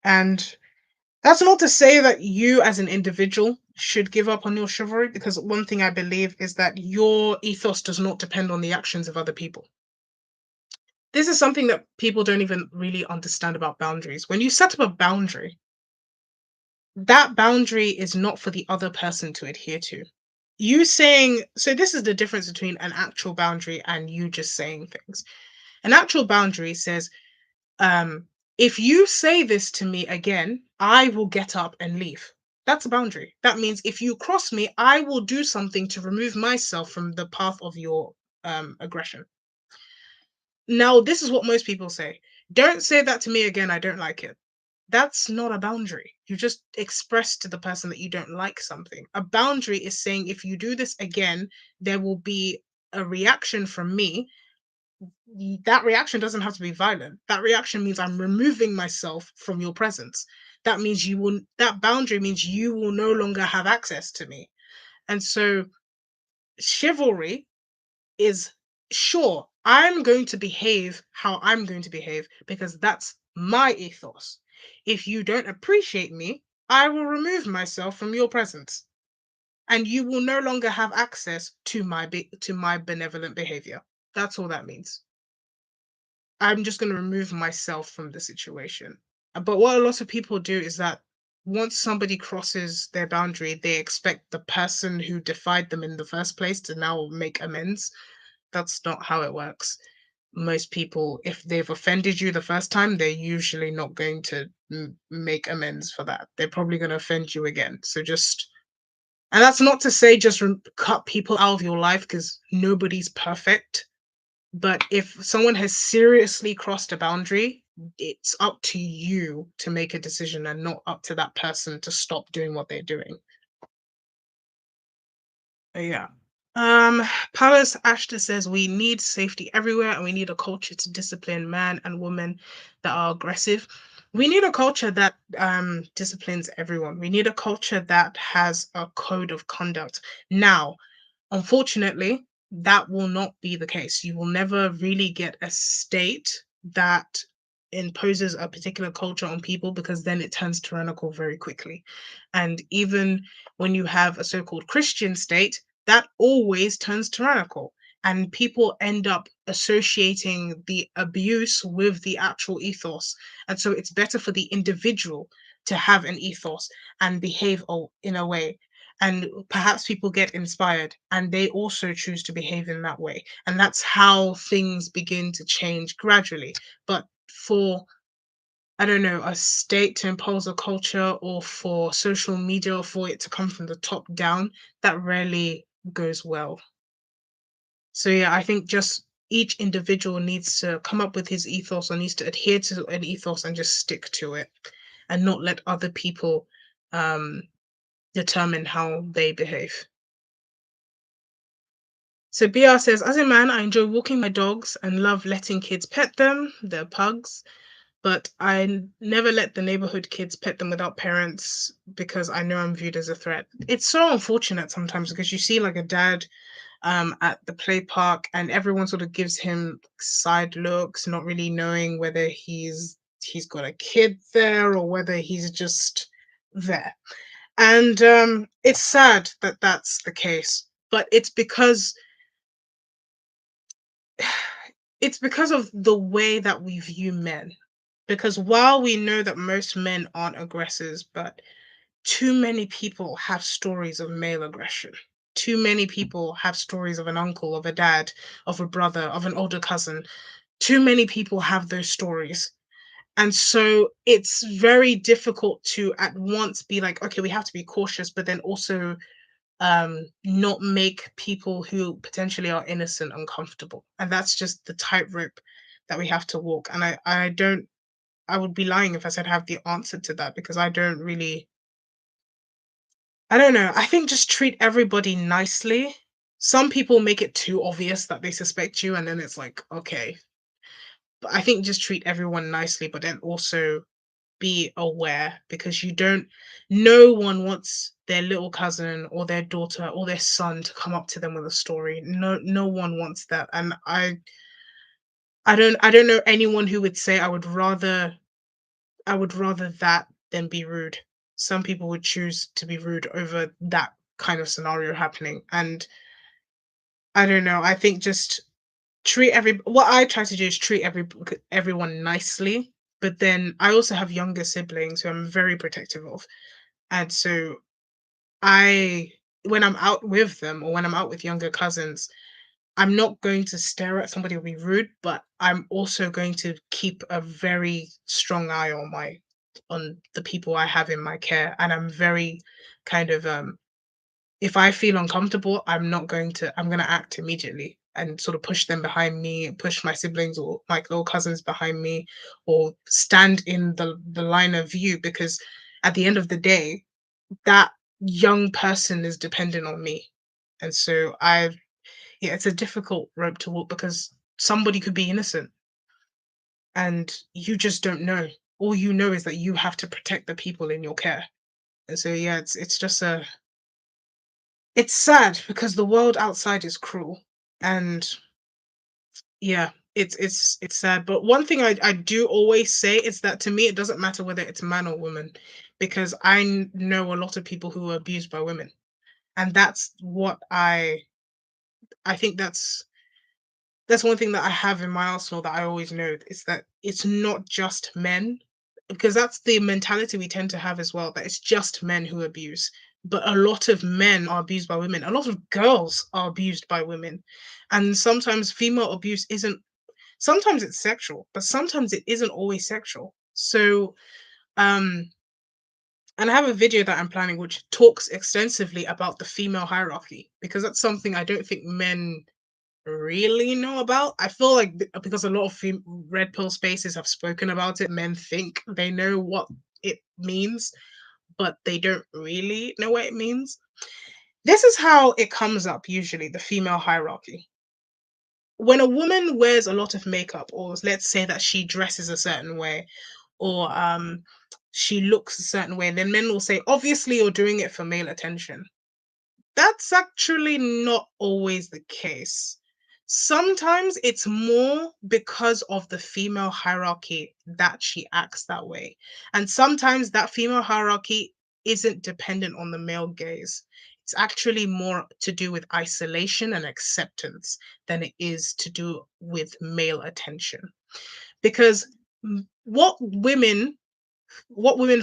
And that's not to say that you as an individual should give up on your chivalry, because one thing I believe is that your ethos does not depend on the actions of other people. This is something that people don't even really understand about boundaries. When you set up a boundary, that boundary is not for the other person to adhere to. You saying, so this is the difference between an actual boundary and you just saying things. An actual boundary says, um, if you say this to me again, I will get up and leave. That's a boundary. That means if you cross me, I will do something to remove myself from the path of your aggression. Now, this is what most people say. Don't say that to me again. I don't like it. That's not a boundary. You just express to the person that you don't like something. A boundary is saying, if you do this again, there will be a reaction from me. That reaction doesn't have to be violent. That reaction means I'm removing myself from your presence. That means that boundary means you will no longer have access to me. And so chivalry is, sure, I'm going to behave how I'm going to behave because that's my ethos. If you don't appreciate me, I will remove myself from your presence and you will no longer have access to my benevolent behavior. That's all that means. I'm just going to remove myself from the situation. But what a lot of people do is that once somebody crosses their boundary, they expect the person who defied them in the first place to now make amends. That's not how it works. Most people, if they've offended you the first time, they're usually not going to make amends for that. They're probably going to offend you again. So just, and that's not to say just cut people out of your life because nobody's perfect. But if someone has seriously crossed a boundary, it's up to you to make a decision and not up to that person to stop doing what they're doing. Yeah. Um, Palace Ashton says we need safety everywhere and we need a culture to discipline men and women that are aggressive. We need a culture that disciplines everyone. We need a culture that has a code of conduct. Now, unfortunately, that will not be the case. You will never really get a state that imposes a particular culture on people because then it turns tyrannical very quickly. And even when you have a so called Christian state, that always turns tyrannical. And people end up associating the abuse with the actual ethos. And so it's better for the individual to have an ethos and behave in a way, and perhaps people get inspired and they also choose to behave in that way, and that's how things begin to change gradually. But for, I don't know, a state to impose a culture or for social media or for it to come from the top down, that rarely goes well. So yeah, I think just each individual needs to come up with his ethos or needs to adhere to an ethos and just stick to it and not let other people um determine how they behave. So BR says, as a man, I enjoy walking my dogs and love letting kids pet them. They're pugs, but never let the neighborhood kids pet them without parents because I know I'm viewed as a threat. It's so unfortunate sometimes because you see like a dad at the play park and everyone sort of gives him side looks, not really knowing whether he's got a kid there or whether he's just there. And it's sad that that's the case, but it's because of the way that we view men. Because while we know that most men aren't aggressors, but too many people have stories of male aggression. Too many people have stories of an uncle, of a dad, of a brother, of an older cousin. Too many people have those stories. And so it's very difficult to at once be like, okay, we have to be cautious, but then also not make people who potentially are innocent uncomfortable. And that's just the tightrope that we have to walk. And I don't, I would be lying if I said I have the answer to that because I don't really, I don't know. I think just treat everybody nicely Some people make it too obvious that they suspect you, and then it's like, okay. But I think just treat everyone nicely, but then also be aware because you don't no one wants their little cousin or their daughter or their son to come up to them with a story. No one wants that. And I don't know anyone who would say I would rather that than be rude. Some people would choose to be rude over that kind of scenario happening. And I don't know. I think just treat what I try to do is treat everyone nicely. But then I also have younger siblings who I'm very protective of. And so I when I'm out with them or when I'm out with younger cousins, I'm not going to stare at somebody or be rude, but I'm also going to keep a very strong eye on the people I have in my care. And I'm very kind of if I feel uncomfortable, I'm gonna act immediately and sort of push them behind me, push my siblings or my little cousins behind me, or stand in the line of view because at the end of the day, that young person is dependent on me. And so yeah, it's a difficult rope to walk because somebody could be innocent and you just don't know. All you know is that you have to protect the people in your care. And so yeah, it's just it's sad because the world outside is cruel. And yeah, it's sad. But one thing I do always say is that to me it doesn't matter whether it's man or woman because know a lot of people who are abused by women. And that's what I think that's one thing that I have in my arsenal that I always know is that it's not just men, because that's the mentality we tend to have as well, that it's just men who abuse. But a lot of men are abused by women. A lot of girls are abused by women. And sometimes female abuse isn't, sometimes it's sexual, but sometimes it isn't always sexual. So, um, and I have a video that I'm planning which talks extensively about the female hierarchy because that's something I don't think men really know about. I feel like because a lot of red pill spaces have spoken about it, men think they know what it means, but they don't really know what it means. This is how it comes up usually, the female hierarchy. When a woman wears a lot of makeup, or let's say that she dresses a certain way, or she looks a certain way, then men will say, obviously, you're doing it for male attention. That's actually not always the case. Sometimes it's more because of the female hierarchy that she acts that way. And sometimes that female hierarchy isn't dependent on the male gaze. It's actually more to do with isolation and acceptance than it is to do with male attention. Because what women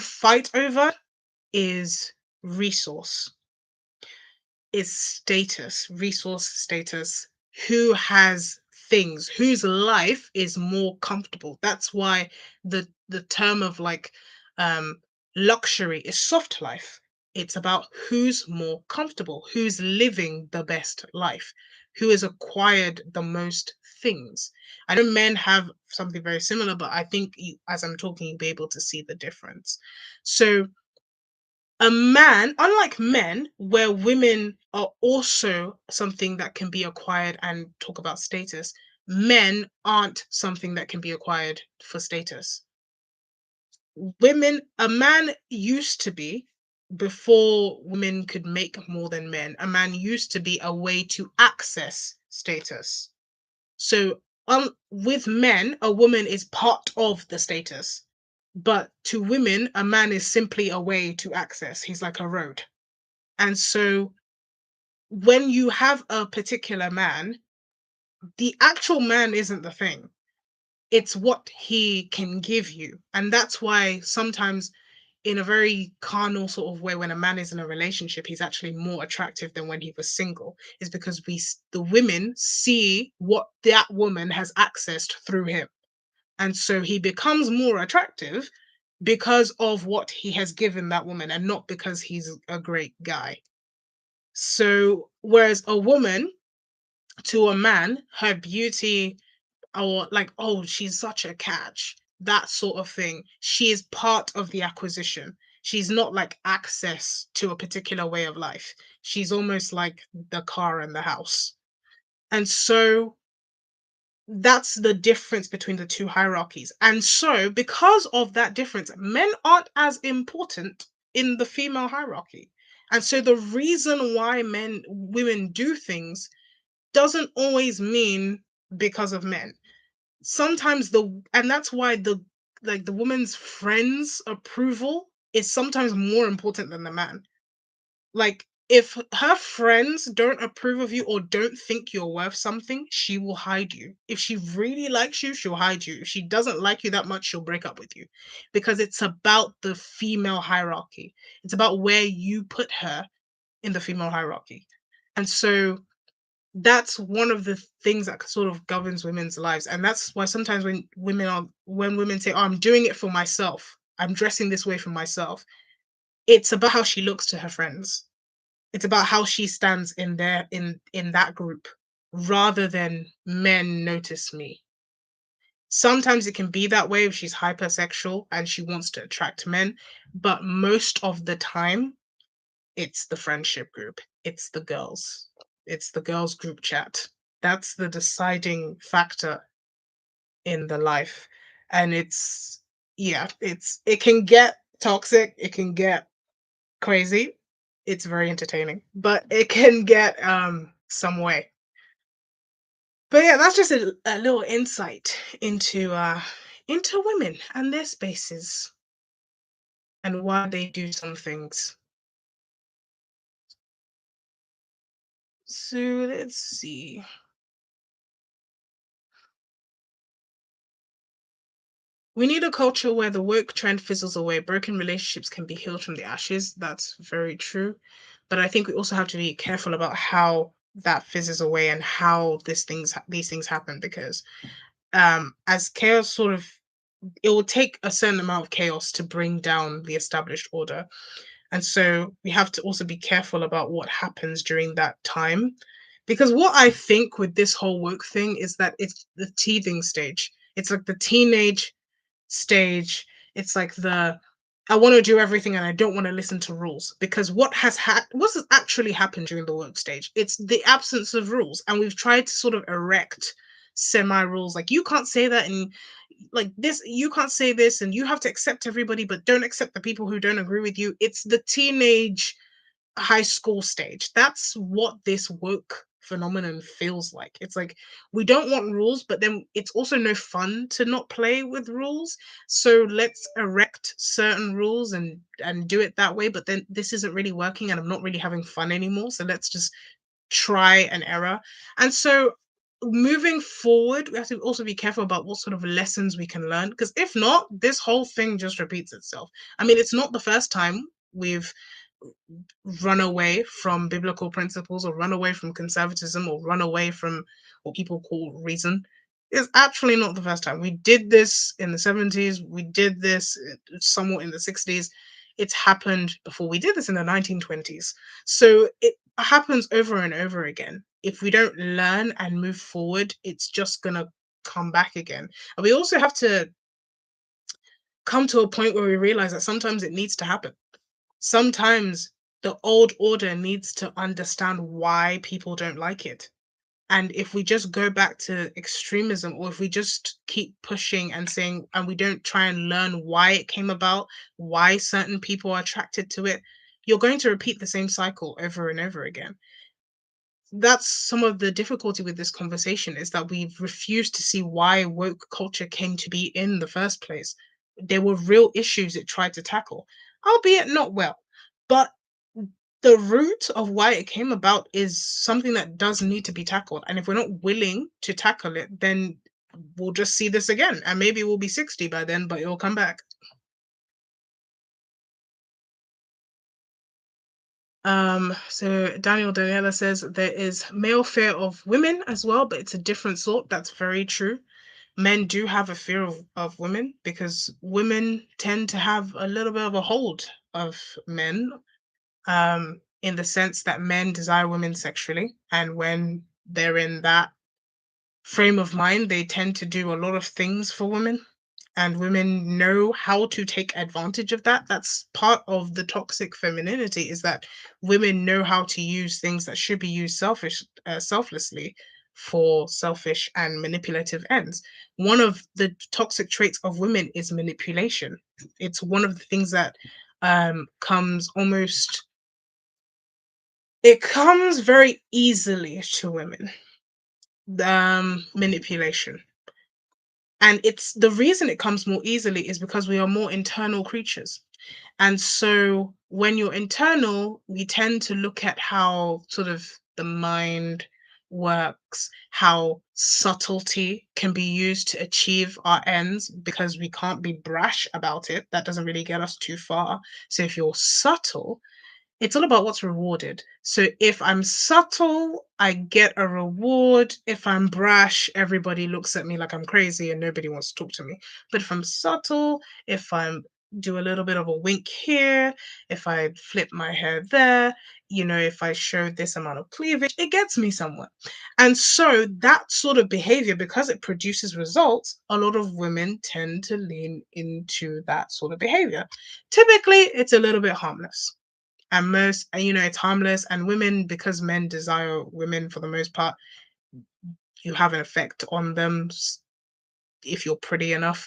fight over is resource, is status, resource status, who has things, whose life is more comfortable. That's why the term of like um luxury is soft life. It's about who's more comfortable, who's living the best life, who has acquired the most things. I know men have something very similar, but I think as I'm talking, you'll be able to see the difference. So a man, unlike men, where women are also something that can be acquired and talk about status, men aren't something that can be acquired for status. A man used to be, before women could make more than men, a man used to be a way to access status. So, with men, a woman is part of the status. But to women, a man is simply a way to access. He's like a road. And so when you have a particular man, the actual man isn't the thing. It's what he can give you. And that's why sometimes, in a very carnal sort of way, when a man is in a relationship, he's actually more attractive than when he was single, is because the women see what that woman has accessed through him. And so he becomes more attractive because of what he has given that woman and not because he's a great guy. So, whereas a woman, to a man, her beauty, or like, oh, she's such a catch, that sort of thing, she is part of the acquisition. She's not like access to a particular way of life. She's almost like the car and the house. And so that's the difference between the two hierarchies. And so, because of that difference, men aren't as important in the female hierarchy. And so, the reason why women do things doesn't always mean because of men. Sometimes and that's why the woman's friends' approval is sometimes more important than the man. Like, if her friends don't approve of you or don't think you're worth something, she will hide you. If she really likes you, she'll hide you. If she doesn't like you that much, she'll break up with you. Because it's about the female hierarchy. It's about where you put her in the female hierarchy. And so that's one of the things that sort of governs women's lives. And that's why sometimes when women say, "Oh, I'm doing it for myself. I'm dressing this way for myself." It's about how she looks to her friends. It's about how she stands in that group rather than men notice me. Sometimes it can be that way if she's hypersexual and she wants to attract men, but most of the time it's the friendship group. It's the girls group chat. That's the deciding factor in the life. And it can get toxic, it can get crazy. It's very entertaining, but it can get some way. But yeah, that's just a little insight into women and their spaces and why they do some things. So let's see. We need a culture where the woke trend fizzles away. Broken relationships can be healed from the ashes. That's very true. But I think we also have to be careful about how that fizzes away and how these things happen because as chaos sort of it will take a certain amount of chaos to bring down the established order. And so we have to also be careful about what happens during that time. Because what I think with this whole woke thing is that it's the teething stage. It's like the teenage stage. It's like the I want to do everything and I don't want to listen to rules because what has actually happened during the work stage? It's the absence of rules, and we've tried to sort of erect semi rules like you can't say that and like this you can't say this and you have to accept everybody but don't accept the people who don't agree with you. It's the teenage high school stage. That's what this woke phenomenon feels like. It's like we don't want rules, but then it's also no fun to not play with rules. So let's erect certain rules and do it that way. But then this isn't really working, and I'm not really having fun anymore. So let's just try and error. And so moving forward, we have to also be careful about what sort of lessons we can learn. Because if not, this whole thing just repeats itself. I mean, it's not the first time we've run away from biblical principles or run away from conservatism or run away from what people call reason. It's actually not the first time. We did this in the 70s, we did this somewhat in the 60s. It's happened before. We did this in the 1920s. So it happens over and over again. If we don't learn and move forward, it's just going to come back again. And we also have to come to a point where we realize that sometimes it needs to happen. Sometimes the old order needs to understand why people don't like it. And if we just go back to extremism, or if we just keep pushing and saying, and we don't try and learn why it came about, why certain people are attracted to it, you're going to repeat the same cycle over and over again. That's some of the difficulty with this conversation is that we've refused to see why woke culture came to be in the first place. There were real issues it tried to tackle, albeit not well. But the root of why it came about is something that does need to be tackled. And if we're not willing to tackle it, then we'll just see this again. And maybe we'll be 60 by then, but it'll come back. So Daniela says there is male fear of women as well, but it's a different sort. That's very true. Men do have a fear of women because women tend to have a little bit of a hold of men, in the sense that men desire women sexually. And when they're in that frame of mind, they tend to do a lot of things for women. and women know how to take advantage of that. That's part of the toxic femininity, is that women know how to use things that should be used selflessly for selfish and manipulative ends. One of the toxic traits of women is manipulation. It's one of the things that comes almost it comes very easily to women. Manipulation, and it's the reason it comes more easily is because we are more internal creatures. And so when you're internal, we tend to look at how sort of the mind works, how subtlety can be used to achieve our ends, because we can't be brash about it. That doesn't really get us too far. So if you're subtle, it's all about what's rewarded. So if I'm subtle, I get a reward. If I'm brash, everybody looks at me like I'm crazy and nobody wants to talk to me. But if I'm subtle, if I'm do a little bit of a wink here, if I flip my hair there, if I show this amount of cleavage, it gets me somewhere. And so that sort of behavior, because it produces results, a lot of women tend to lean into that sort of behavior. Typically, it's a little bit harmless, and it's harmless, and women, because men desire women for the most part, you have an effect on them if you're pretty enough.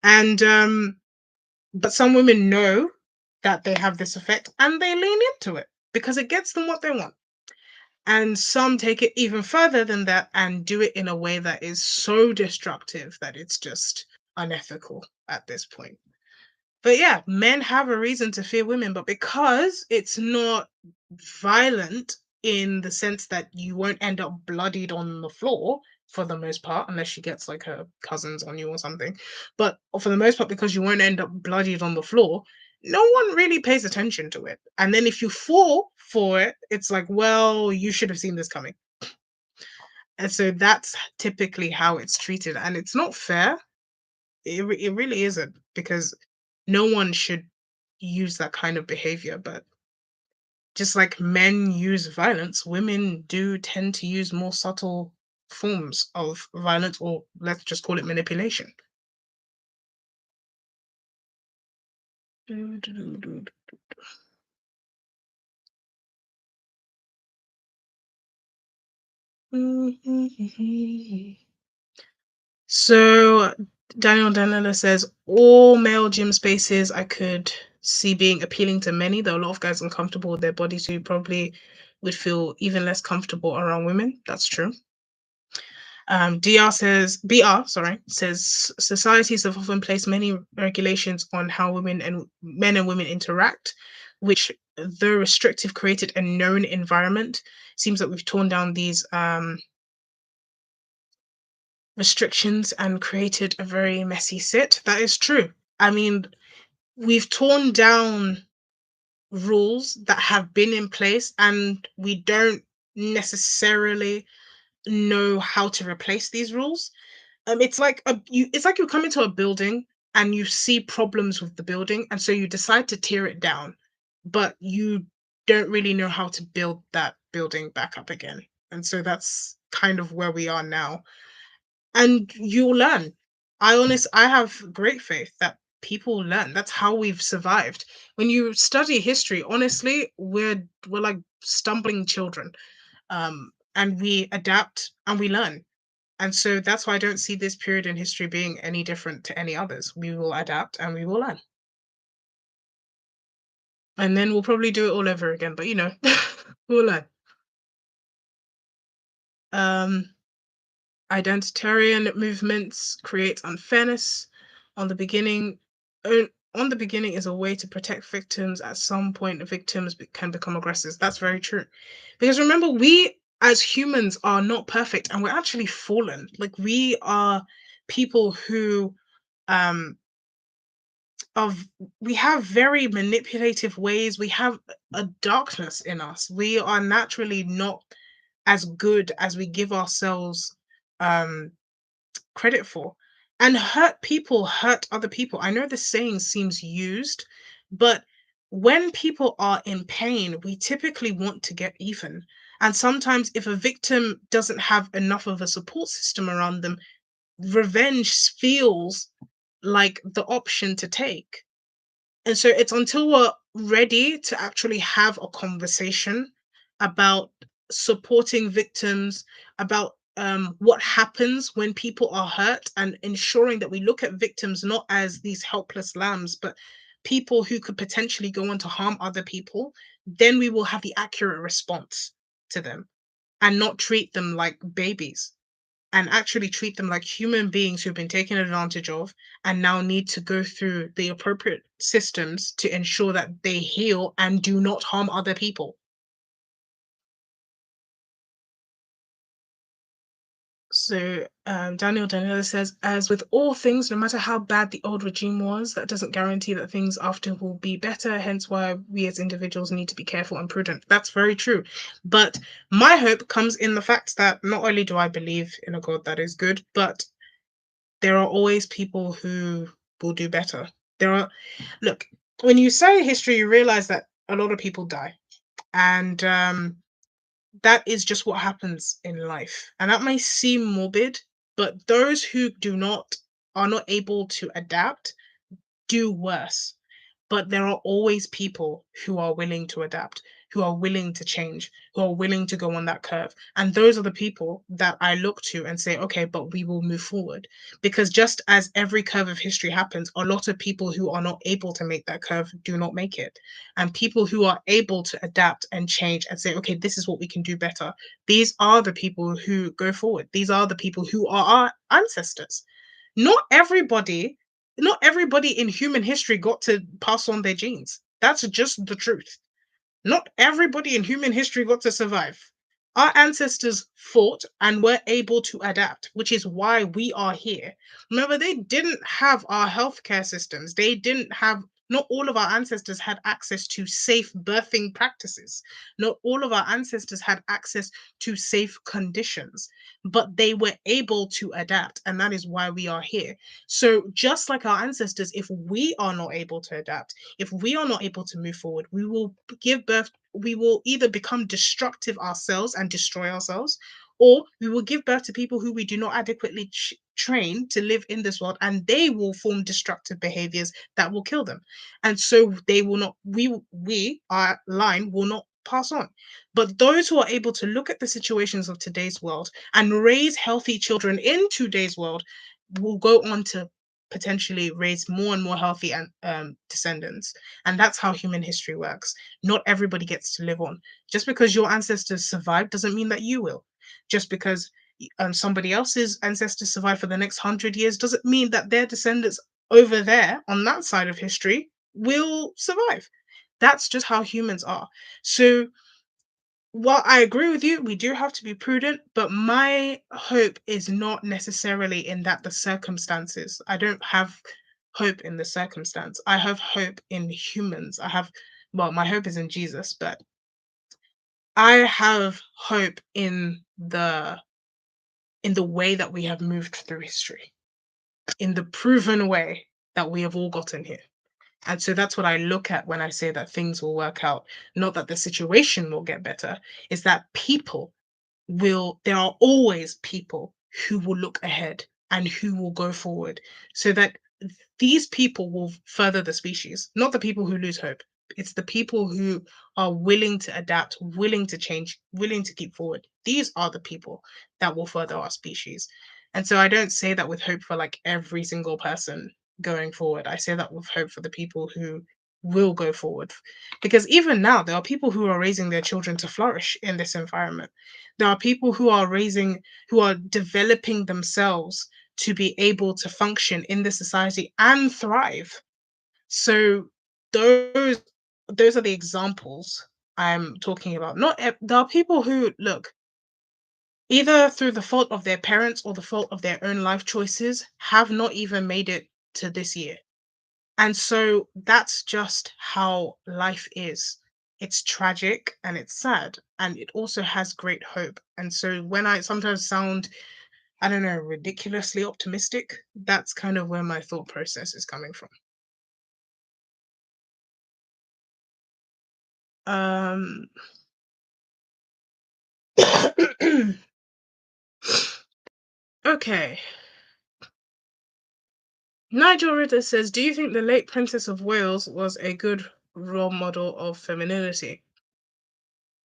And but some women know that they have this effect and they lean into it because it gets them what they want. And some take it even further than that and do it in a way that is so destructive that it's just unethical at this point. But yeah, men have a reason to fear women, but because it's not violent in the sense that you won't end up bloodied on the floor for the most part, unless she gets like her cousins on you or something. But for the most part, because you won't end up bloodied on the floor, no one really pays attention to it. And then if you fall for it, it's like, well, you should have seen this coming. And so that's typically how it's treated. And it's not fair. It really isn't, because no one should use that kind of behavior. But just like men use violence, women do tend to use more subtle forms of violence, or let's just call it manipulation. So Daniel Danella says all male gym spaces I could see being appealing to many, though a lot of guys uncomfortable with their bodies who probably would feel even less comfortable around women. That's true. BR says societies have often placed many regulations on how women and men and women interact, which, though restrictive, created a known environment. Seems like we've torn down these restrictions and created a very messy sit. That is true. I mean, we've torn down rules that have been in place, and we don't necessarily know how to replace these rules. It's like you come into a building and you see problems with the building, and so you decide to tear it down, but you don't really know how to build that building back up again. And so that's kind of where we are now. And you'll learn. I have great faith that people learn. That's how we've survived. When you study history, honestly, we're like stumbling children. And we adapt and we learn. And so that's why I don't see this period in history being any different to any others. We will adapt and we will learn. And then we'll probably do it all over again, but we'll learn. Um, Identitarian movements create unfairness. On the beginning, on the beginning is a way to protect victims. At some point, victims can become aggressors. That's very true. Because remember, we as humans are not perfect and we're actually fallen. Like, we are people who um of we have very manipulative ways. We have a darkness in us. We are naturally not as good as we give ourselves um credit for. And hurt people hurt other people. I know the saying seems used, but when people are in pain, we typically want to get even. And sometimes, if a victim doesn't have enough of a support system around them, revenge feels like the option to take. And so it's until we're ready to actually have a conversation about supporting victims, about what happens when people are hurt, and ensuring that we look at victims not as these helpless lambs, but people who could potentially go on to harm other people, then we will have the accurate response to them and not treat them like babies and actually treat them like human beings who've been taken advantage of and now need to go through the appropriate systems to ensure that they heal and do not harm other people. So Daniel Daniela says, as with all things, no matter how bad the old regime was, that doesn't guarantee that things after will be better. Hence why we as individuals need to be careful and prudent. That's very true. But my hope comes in the fact that not only do I believe in a God that is good, but there are always people who will do better. There are, look, when you study history, you realize that a lot of people die. And that is just what happens in life. And that may seem morbid, but those who are not able to adapt do worse. But there are always people who are willing to adapt, who are willing to change, who are willing to go on that curve. And those are the people that I look to and say, okay, but we will move forward. Because just as every curve of history happens, a lot of people who are not able to make that curve do not make it. And people who are able to adapt and change and say, okay, this is what we can do better. These are the people who go forward. These are the people who are our ancestors. Not everybody, not everybody in human history got to pass on their genes. That's just the truth. Not everybody in human history got to survive. Our ancestors fought and were able to adapt, which is why we are here. Remember, they didn't have our healthcare systems. They didn't have, not all of our ancestors had access to safe birthing practices. Not all of our ancestors had access to safe conditions, but they were able to adapt. And that is why we are here. So, just like our ancestors, if we are not able to adapt, if we are not able to move forward, we will give birth, we will either become destructive ourselves and destroy ourselves, or we will give birth to people who we do not adequately train to live in this world, and they will form destructive behaviors that will kill them. And so they will not, our line will not pass on. But those who are able to look at the situations of today's world and raise healthy children in today's world will go on to potentially raise more and more healthy and descendants. And that's how human history works. Not everybody gets to live on. Just because your ancestors survived doesn't mean that you will. Just because somebody else's ancestors survive for the next 100 years doesn't mean that their descendants over there on that side of history will survive. That's just how humans are. So while I agree with you, we do have to be prudent, but my hope is not necessarily in that the circumstances. I don't have hope in the circumstance. I have hope in humans. Well, my hope is in Jesus, but I have hope in the way that we have moved through history, in the proven way that we have all gotten here. And so that's what I look at when I say that things will work out. Not that the situation will get better, is that there are always people who will look ahead and who will go forward so that these people will further the species, not the people who lose hope. It's the people who are willing to adapt, willing to change, willing to keep forward. These are the people that will further our species. And so I don't say that with hope for like every single person going forward. I say that with hope for the people who will go forward. Because even now, there are people who are raising their children to flourish in this environment. There are people who are developing themselves to be able to function in the society and thrive. So those those are the examples I'm talking about. Not there are people who look either through the fault of their parents or the fault of their own life choices have not even made it to this year. And so that's just how life is. It's tragic and it's sad, and it also has great hope. And so when I sometimes sound, I don't know, ridiculously optimistic, that's kind of where my thought process is coming from. Um, okay. Nigel Ritter says, "Do you think the late Princess of Wales was a good role model of femininity?"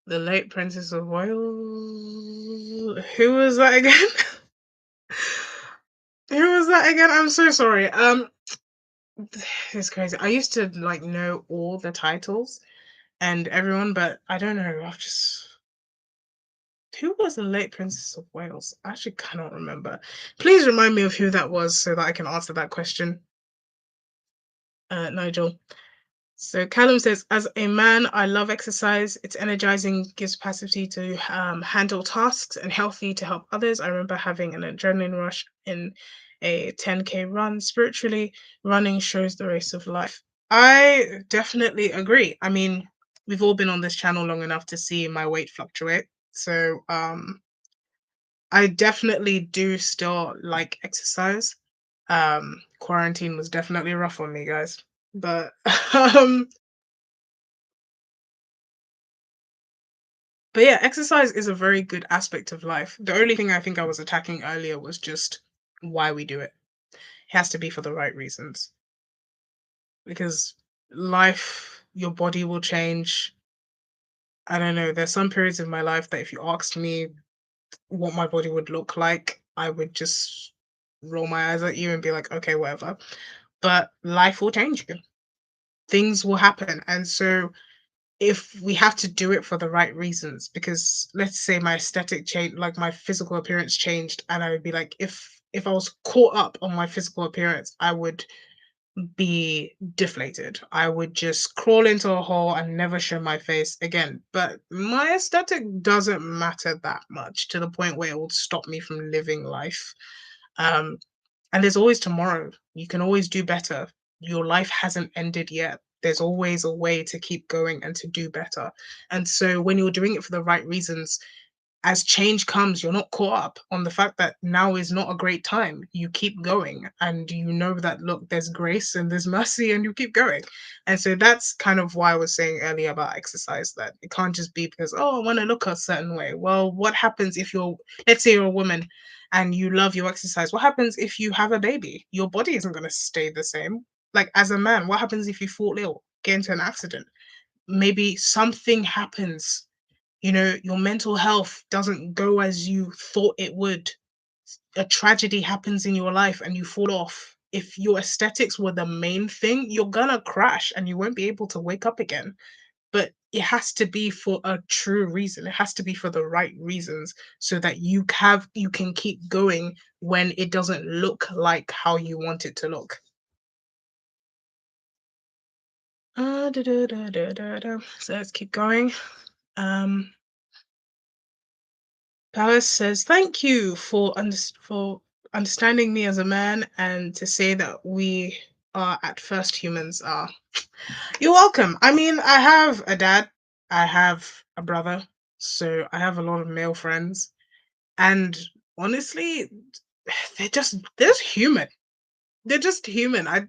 The late Princess of Wales. Who was that again? Who was that again? I'm so sorry. It's crazy. I used to like know all the titles and everyone, but I don't know. I've just who was the late Princess of Wales? I actually cannot remember. Please remind me of who that was so that I can answer that question, Nigel. So Callum says, as a man, I love exercise. It's energizing, gives capacity to handle tasks, and healthy to help others. I remember having an adrenaline rush in a 10K run. Spiritually, running shows the race of life. I definitely agree. I mean, we've all been on this channel long enough to see my weight fluctuate. So I definitely do still like exercise. Quarantine was definitely rough on me, guys. But um But yeah, exercise is a very good aspect of life. The only thing I think I was attacking earlier was just why we do it. It has to be for the right reasons. Because life, your body will change. I don't know. There's some periods of my life that if you asked me what my body would look like, I would just roll my eyes at you and be like, okay, whatever. But life will change you. Things will happen. And so if we have to do it for the right reasons, because let's say my aesthetic change, like my physical appearance changed, and I would be like, if I was caught up on my physical appearance, I would be deflated. I would just crawl into a hole and never show my face again. But my aesthetic doesn't matter that much to the point where it would stop me from living life. Um, and there's always tomorrow. You can always do better. Your life hasn't ended yet. There's always a way to keep going and to do better. And so when you're doing it for the right reasons, as change comes, you're not caught up on the fact that now is not a great time. You keep going and you know that, look, there's grace and there's mercy and you keep going. And so that's kind of why I was saying earlier about exercise that it can't just be because, oh, I want to look a certain way. Well, what happens if let's say you're a woman and you love your exercise? What happens if you have a baby? Your body isn't going to stay the same. Like as a man, what happens if you fall ill, get into an accident? Maybe something happens, your mental health doesn't go as you thought it would. A tragedy happens in your life and you fall off. If your aesthetics were the main thing, you're gonna crash and you won't be able to wake up again. But it has to be for a true reason. It has to be for the right reasons so that you can keep going when it doesn't look like how you want it to look. So let's keep going. Um Palace says, "Thank you for understanding me as a man and to say that we are at first humans are." You're welcome. I mean, I have a dad, I have a brother, so I have a lot of male friends, and honestly, they're just human. They're just human. I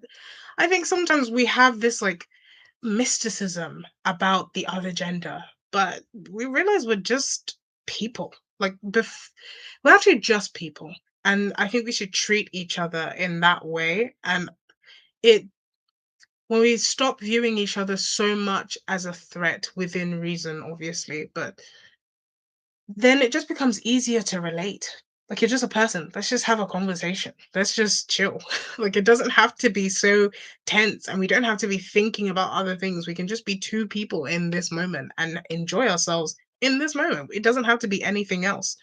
think sometimes we have this like mysticism about the other gender, but we realize we're just people. Like we're actually just people, and I think we should treat each other in that way. And it when we stop viewing each other so much as a threat within reason, obviously, but then it just becomes easier to relate. Like you're just a person. Let's just have a conversation. Let's just chill. Like it doesn't have to be so tense and we don't have to be thinking about other things. We can just be two people in this moment and enjoy ourselves in this moment. It doesn't have to be anything else.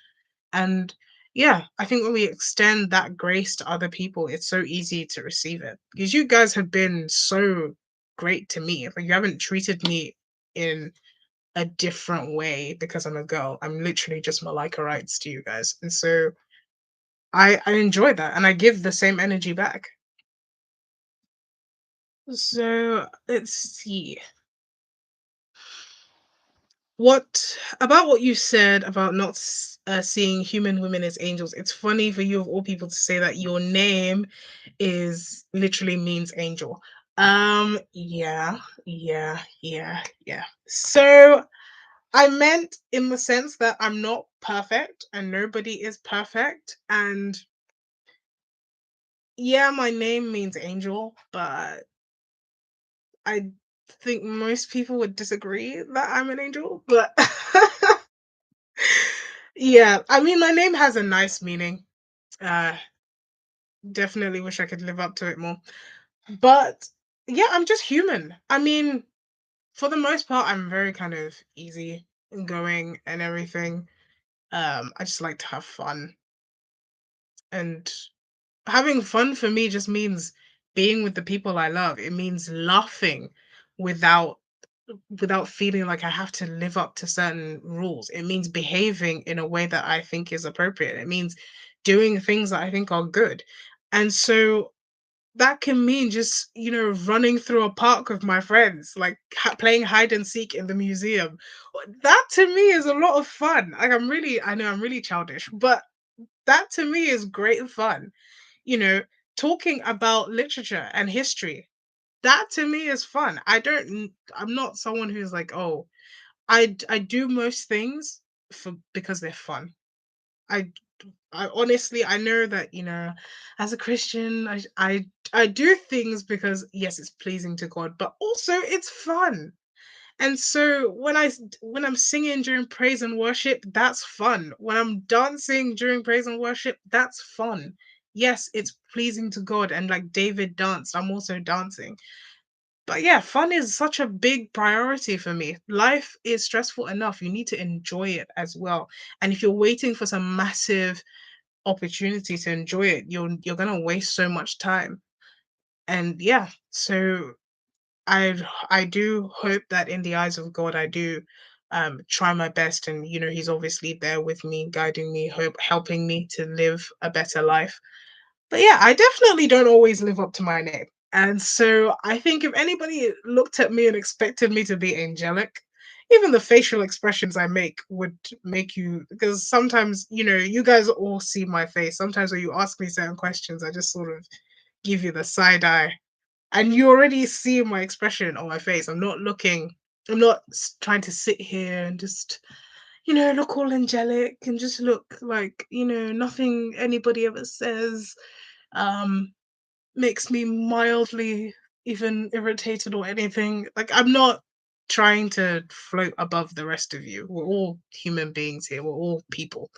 And yeah, I think when we extend that grace to other people, it's so easy to receive it. Because you guys have been so great to me. Like you haven't treated me in a different way because I'm a girl. I'm literally just Malika rights to you guys. And so I enjoy that and I give the same energy back. So let's see. What about what you said about not seeing human women as angels? It's funny for you of all people to say that your name is literally means angel. Yeah. So I meant in the sense that I'm not perfect and nobody is perfect. And Yeah, my name means angel, but I think most people would disagree that I'm an angel. But yeah, I mean, my name has a nice meaning. Uh, Definitely wish I could live up to it more. But yeah, I'm just human. I mean, for the most part, I'm very kind of easy going and everything. I just like to have fun, and having fun for me just means being with the people I love. It means laughing without feeling like I have to live up to certain rules. It means behaving in a way that I think is appropriate. It means doing things that I think are good. And so that can mean just, running through a park with my friends, like playing hide and seek in the museum. That to me is a lot of fun. Like I know I'm really childish, but that to me is great fun. You know, talking about literature and history. That to me is fun. I'm not someone who's like, "Oh, I do most things for because they're fun." I I honestly I know that, as a Christian, I do things because yes, it's pleasing to God, but also it's fun. And so when I'm singing during praise and worship, that's fun. When I'm dancing during praise and worship, that's fun. Yes, it's pleasing to God, and like David danced, I'm also dancing. But yeah, fun is such a big priority for me. Life is stressful enough. You need to enjoy it as well. And if you're waiting for some massive opportunity to enjoy it, you're gonna waste so much time. And yeah, so I do hope that in the eyes of God, I do try my best, and He's obviously there with me, guiding me, helping me to live a better life. But yeah, I definitely don't always live up to my name. And so I think if anybody looked at me and expected me to be angelic, even the facial expressions I make would make you, because sometimes, you guys all see my face. Sometimes when you ask me certain questions, I just sort of give you the side eye. And you already see my expression on my face. I'm not trying to sit here and just, look all angelic and just look like, nothing anybody ever says. Um, Makes me mildly even irritated or anything. Like, I'm not trying to float above the rest of you. We're all human beings here. We're all people.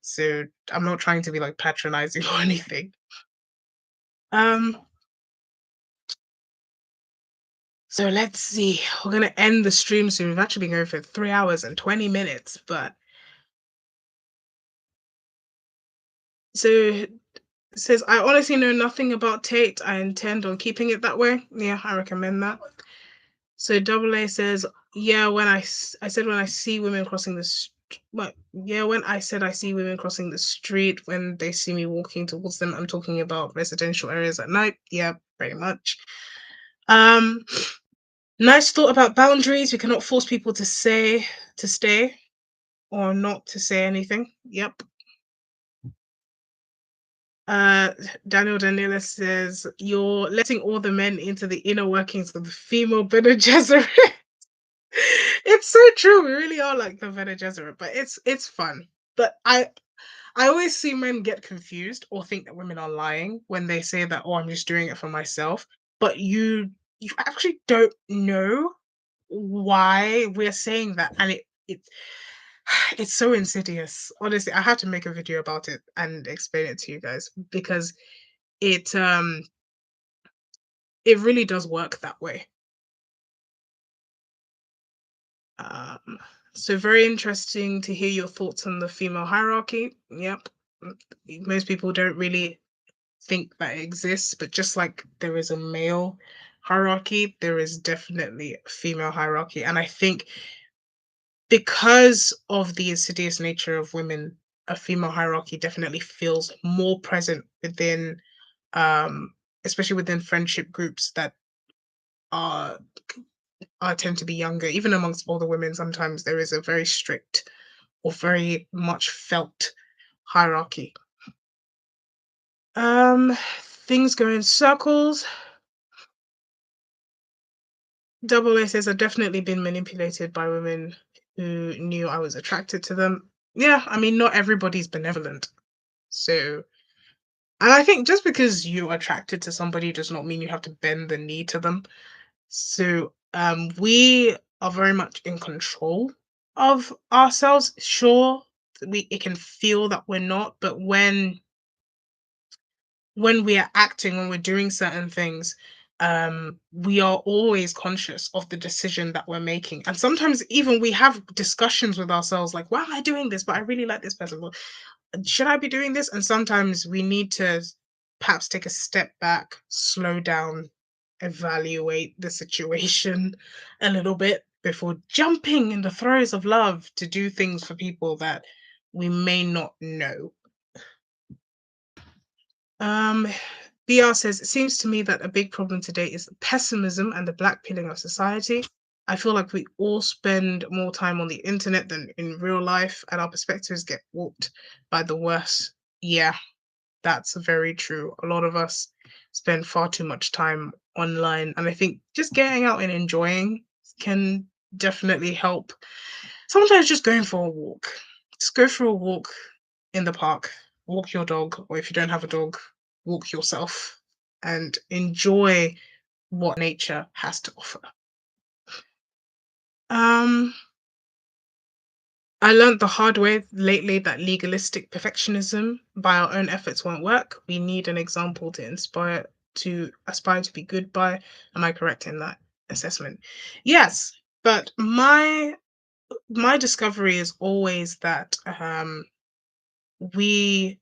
So I'm not trying to be like patronizing or anything. Um, so let's see. We're gonna end the stream soon. We've actually been going for 3 hours and 20 minutes, but so it says I honestly know nothing about Tate. I intend on keeping it that way. Yeah, I recommend that. So double A says, yeah, I said when I see women crossing the what? Yeah, when I said I see women crossing the street when they see me walking towards them, I'm talking about residential areas at night. Yeah, pretty much. Um, Nice thought about boundaries. We cannot force people to stay or not to say anything. Yep. Uh, Daniel Daniela says, you're letting all the men into the inner workings of the female Bene Gesserit. It's so true. We really are like the Bene Gesserit, but it's fun. But I always see men get confused or think that women are lying when they say that, oh, I'm just doing it for myself. But you actually don't know why we're saying that, and it's so insidious. Honestly, I have to make a video about it and explain it to you guys because it um it really does work that way. Um, so very interesting to hear your thoughts on the female hierarchy. Yep. Most people don't really think that it exists, but just like there is a male hierarchy, there is definitely a female hierarchy. And I think because of the insidious nature of women, a female hierarchy definitely feels more present within, um, especially within friendship groups that are tend to be younger. Even amongst older women, sometimes there is a very strict or very much felt hierarchy. Things go in circles. Double A says I've definitely been manipulated by women who knew I was attracted to them. Yeah, I mean, not everybody's benevolent. So And I think just because you're attracted to somebody does not mean you have to bend the knee to them. So we are very much in control of ourselves. Sure, we it can feel that we're not, but when we are acting, when we're doing certain things, we are always conscious of the decision that we're making. And sometimes even we have discussions with ourselves like, why am I doing this? But I really like this person. Well, should I be doing this? And sometimes we need to perhaps take a step back, slow down, evaluate the situation a little bit before jumping in the throes of love to do things for people that we may not know. Um, BR says, it seems to me that a big problem today is pessimism and the black pilling of society. I feel like we all spend more time on the internet than in real life, and our perspectives get warped by the worst. Yeah, that's very true. A lot of us spend far too much time online, and I think just getting out and enjoying can definitely help. Sometimes just going for a walk. Just go for a walk in the park, walk your dog, or if you don't have a dog, walk yourself and enjoy what nature has to offer. Um, I learned the hard way lately that legalistic perfectionism by our own efforts won't work. We need an example to aspire to be good by. Am I correct in that assessment? Yes, but my discovery is always that we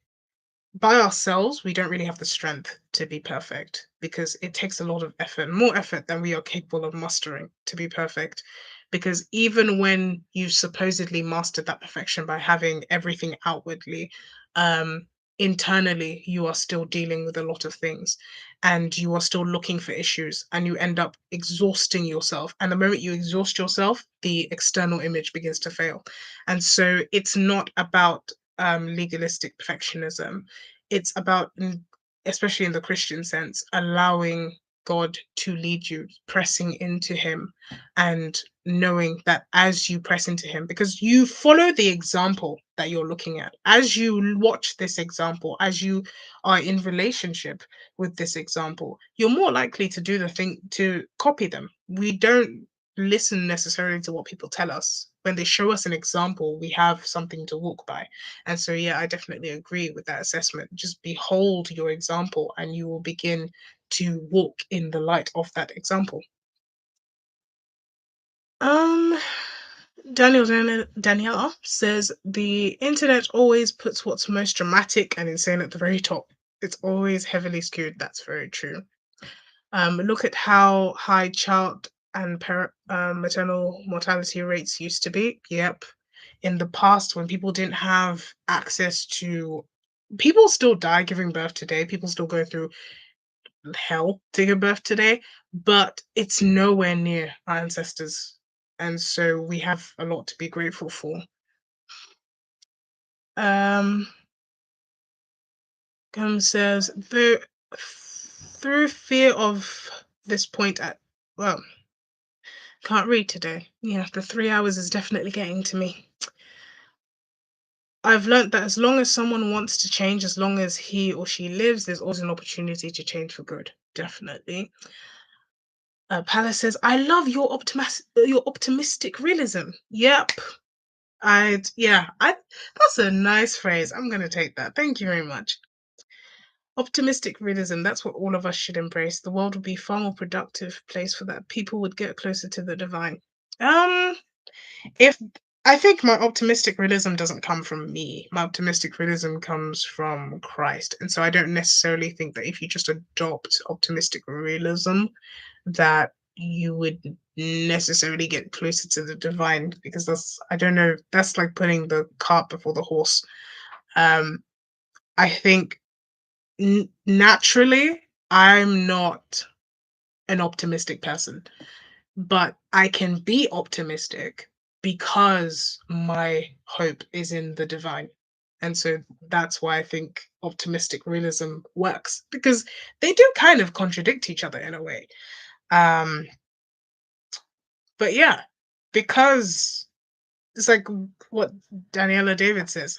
by ourselves, we don't really have the strength to be perfect because it takes a lot of effort, more effort than we are capable of mustering to be perfect. Because even when you've supposedly mastered that perfection by having everything outwardly, um, internally, you are still dealing with a lot of things and you are still looking for issues and you end up exhausting yourself. And the moment you exhaust yourself, the external image begins to fail. And so it's not about legalistic perfectionism. It's about, especially in the Christian sense, allowing God to lead you, pressing into Him, and knowing that as you press into Him, because you follow the example that you're looking at, as you watch this example, as you are in relationship with this example, you're more likely to do the thing to copy them. We don't listen necessarily to what people tell us. When they show us an example, we have something to walk by. And so, yeah, I definitely agree with that assessment. Just behold your example and you will begin to walk in the light of that example. Um, Daniela says the internet always puts what's most dramatic and insane at the very top. It's always heavily skewed. That's very true. Look at how high child and maternal mortality rates used to be. Yep. In the past, when people didn't have access to, people still die giving birth today. People still go through hell to give birth today, but it's nowhere near our ancestors. And so we have a lot to be grateful for. Um, says, through fear of this point at, well, can't read today. Yeah, the 3 hours is definitely getting to me. I've learnt that as long as someone wants to change, as long as he or she lives, there's always an opportunity to change for good. Definitely. Palace says, "I love your optimistic realism." Yep. I that's a nice phrase. I'm gonna take that. Thank you very much. Optimistic realism, that's what all of us should embrace. The world would be a far more productive place for that. People would get closer to the divine. Um, if I think my optimistic realism doesn't come from me. My optimistic realism comes from Christ. And so I don't necessarily think that if you just adopt optimistic realism, that you would necessarily get closer to the divine, because that's, I don't know, that's like putting the cart before the horse. Um, I think naturally I'm not an optimistic person, but I can be optimistic because my hope is in the divine. And so that's why I think optimistic realism works, because they do kind of contradict each other in a way. Um, but yeah, because it's like what Daniela David says,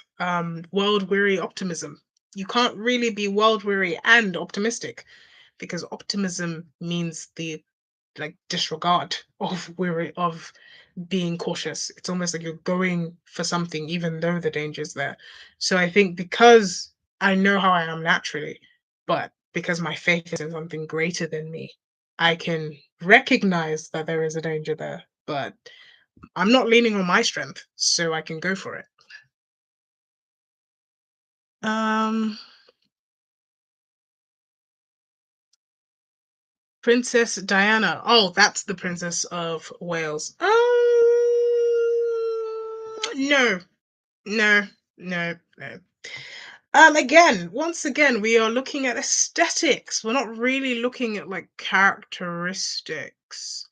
world weary optimism. You can't really be world weary and optimistic because optimism means the like disregard of weary of being cautious. It's almost like you're going for something even though the danger's there. So I think because I know how I am naturally, but because my faith is in something greater than me, I can recognize that there is a danger there, but I'm not leaning on my strength, so I can go for it. Um, Princess Diana. Oh, that's the Princess of Wales. No, no, no. Again, once again, we are looking at aesthetics. We're not really looking at like characteristics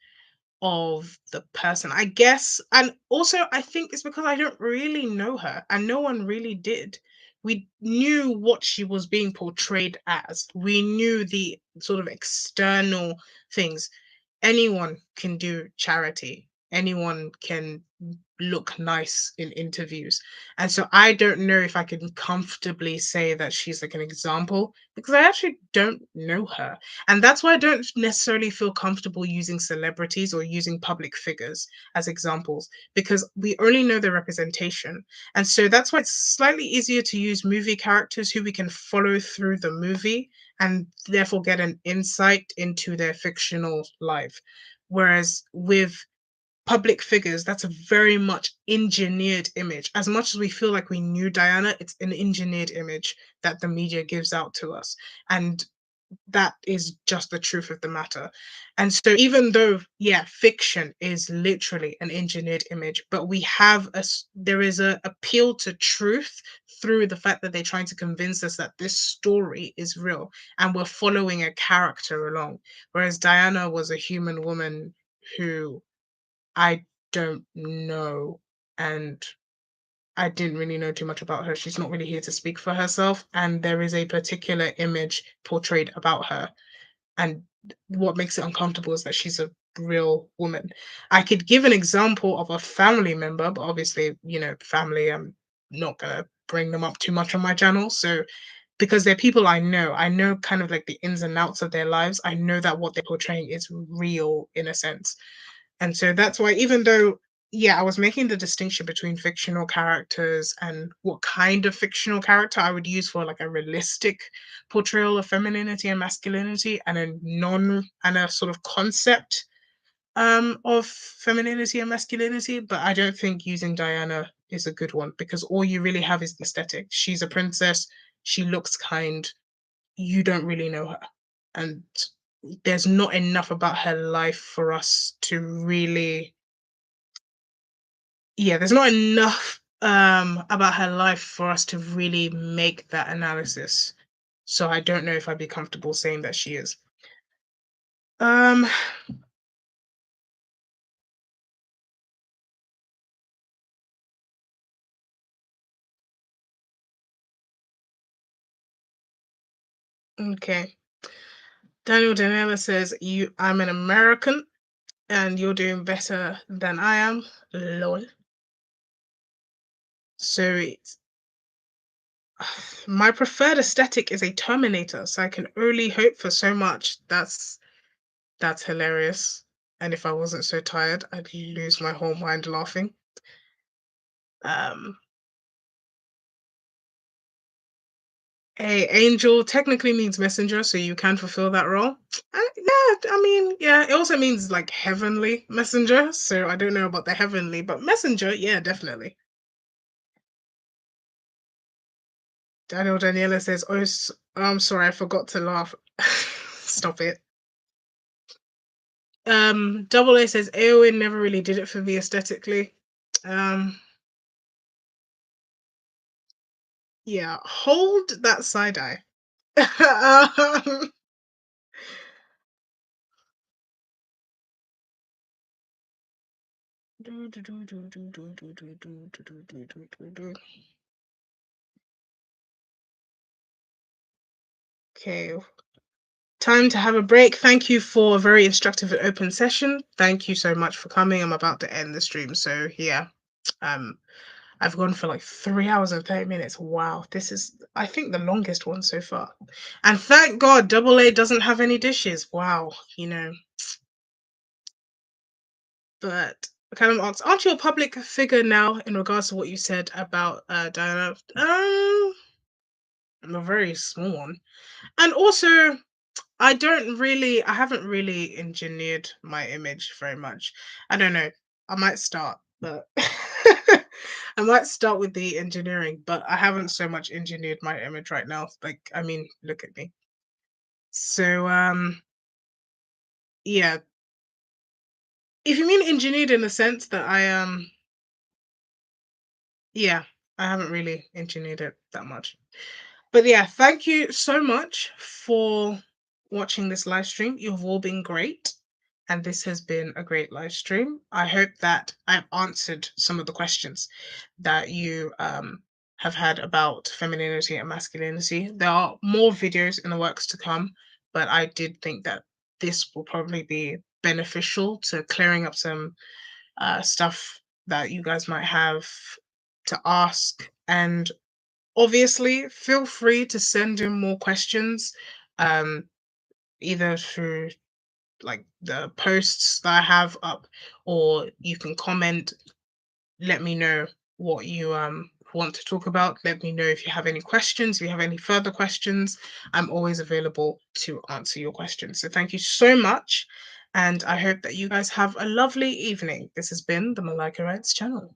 of the person, I guess. And also, I think it's because I don't really know her, and no one really did. We knew what she was being portrayed as. We knew the sort of external things. Anyone can do charity. Anyone can look nice in interviews. And so I don't know if I can comfortably say that she's like an example because I actually don't know her. And that's why I don't necessarily feel comfortable using celebrities or using public figures as examples because we only know their representation. And so that's why it's slightly easier to use movie characters who we can follow through the movie and therefore get an insight into their fictional life. Whereas with public figures, that's a very much engineered image. As much as we feel like we knew Diana, it's an engineered image that the media gives out to us. And that is just the truth of the matter. And so even though, yeah, fiction is literally an engineered image, but we have there is a appeal to truth through the fact that they're trying to convince us that this story is real and we're following a character along. Whereas Diana was a human woman who I don't know, and I didn't really know too much about her. She's not really here to speak for herself, and there is a particular image portrayed about her. And what makes it uncomfortable is that she's a real woman. I could give an example of a family member, but obviously, family, I'm not gonna bring them up too much on my channel. So because they're people I know kind of like the ins and outs of their lives. I know that what they're portraying is real in a sense. And so that's why, even though, yeah, I was making the distinction between fictional characters and what kind of fictional character I would use for like a realistic portrayal of femininity and masculinity and a sort of concept of femininity and masculinity, but I don't think using Diana is a good one because all you really have is the aesthetic. She's a princess, she looks kind, you don't really know her. And there's not enough about her life for us to really, yeah, there's not enough about her life for us to really make that analysis. So I don't know if I'd be comfortable saying that she is. Um okay. Daniel Danella says you I'm an American and you're doing better than I am. Lol. So it's my preferred aesthetic is a Terminator, so I can only hope for so much. That's hilarious. And if I wasn't so tired, I'd lose my whole mind laughing. Um, a angel technically means messenger, so you can fulfill that role. Yeah, I mean, yeah, it also means like heavenly messenger. So I don't know about the heavenly, but messenger, yeah, definitely. Daniel Daniela says, "Oh, I'm sorry, I forgot to laugh." Stop it. Double A says Eowyn never really did it for me aesthetically. Um, yeah, hold that side eye. um, okay, time to have a break. Thank you for a very instructive and open session. Thank you so much for coming. I'm about to end the stream, so yeah, um, I've gone for like 3 hours and 30 minutes. Wow, this is, I think, the longest one so far. And thank God Double A doesn't have any dishes. Wow, you know. But kind of aren't you a public figure now in regards to what you said about Diana? I'm a very small one. And also, I haven't really engineered my image very much. I don't know. I might start, but I might start with the engineering, but I haven't so much engineered my image right now. Like, I mean, look at me. So, yeah. If you mean engineered in the sense that yeah, I haven't really engineered it that much. But yeah, thank you so much for watching this live stream. You've all been great. And this has been a great live stream. I hope that I've answered some of the questions that you have had about femininity and masculinity. There are more videos in the works to come, but I did think that this will probably be beneficial to clearing up some stuff that you guys might have to ask. And obviously, feel free to send in more questions, um, either through like the posts that I have up, or you can comment. Let me know what you want to talk about. Let me know if you have any questions. If you have any further questions, I'm always available to answer your questions. So thank you so much, and I hope that you guys have a lovely evening. This has been the Malika Rights channel.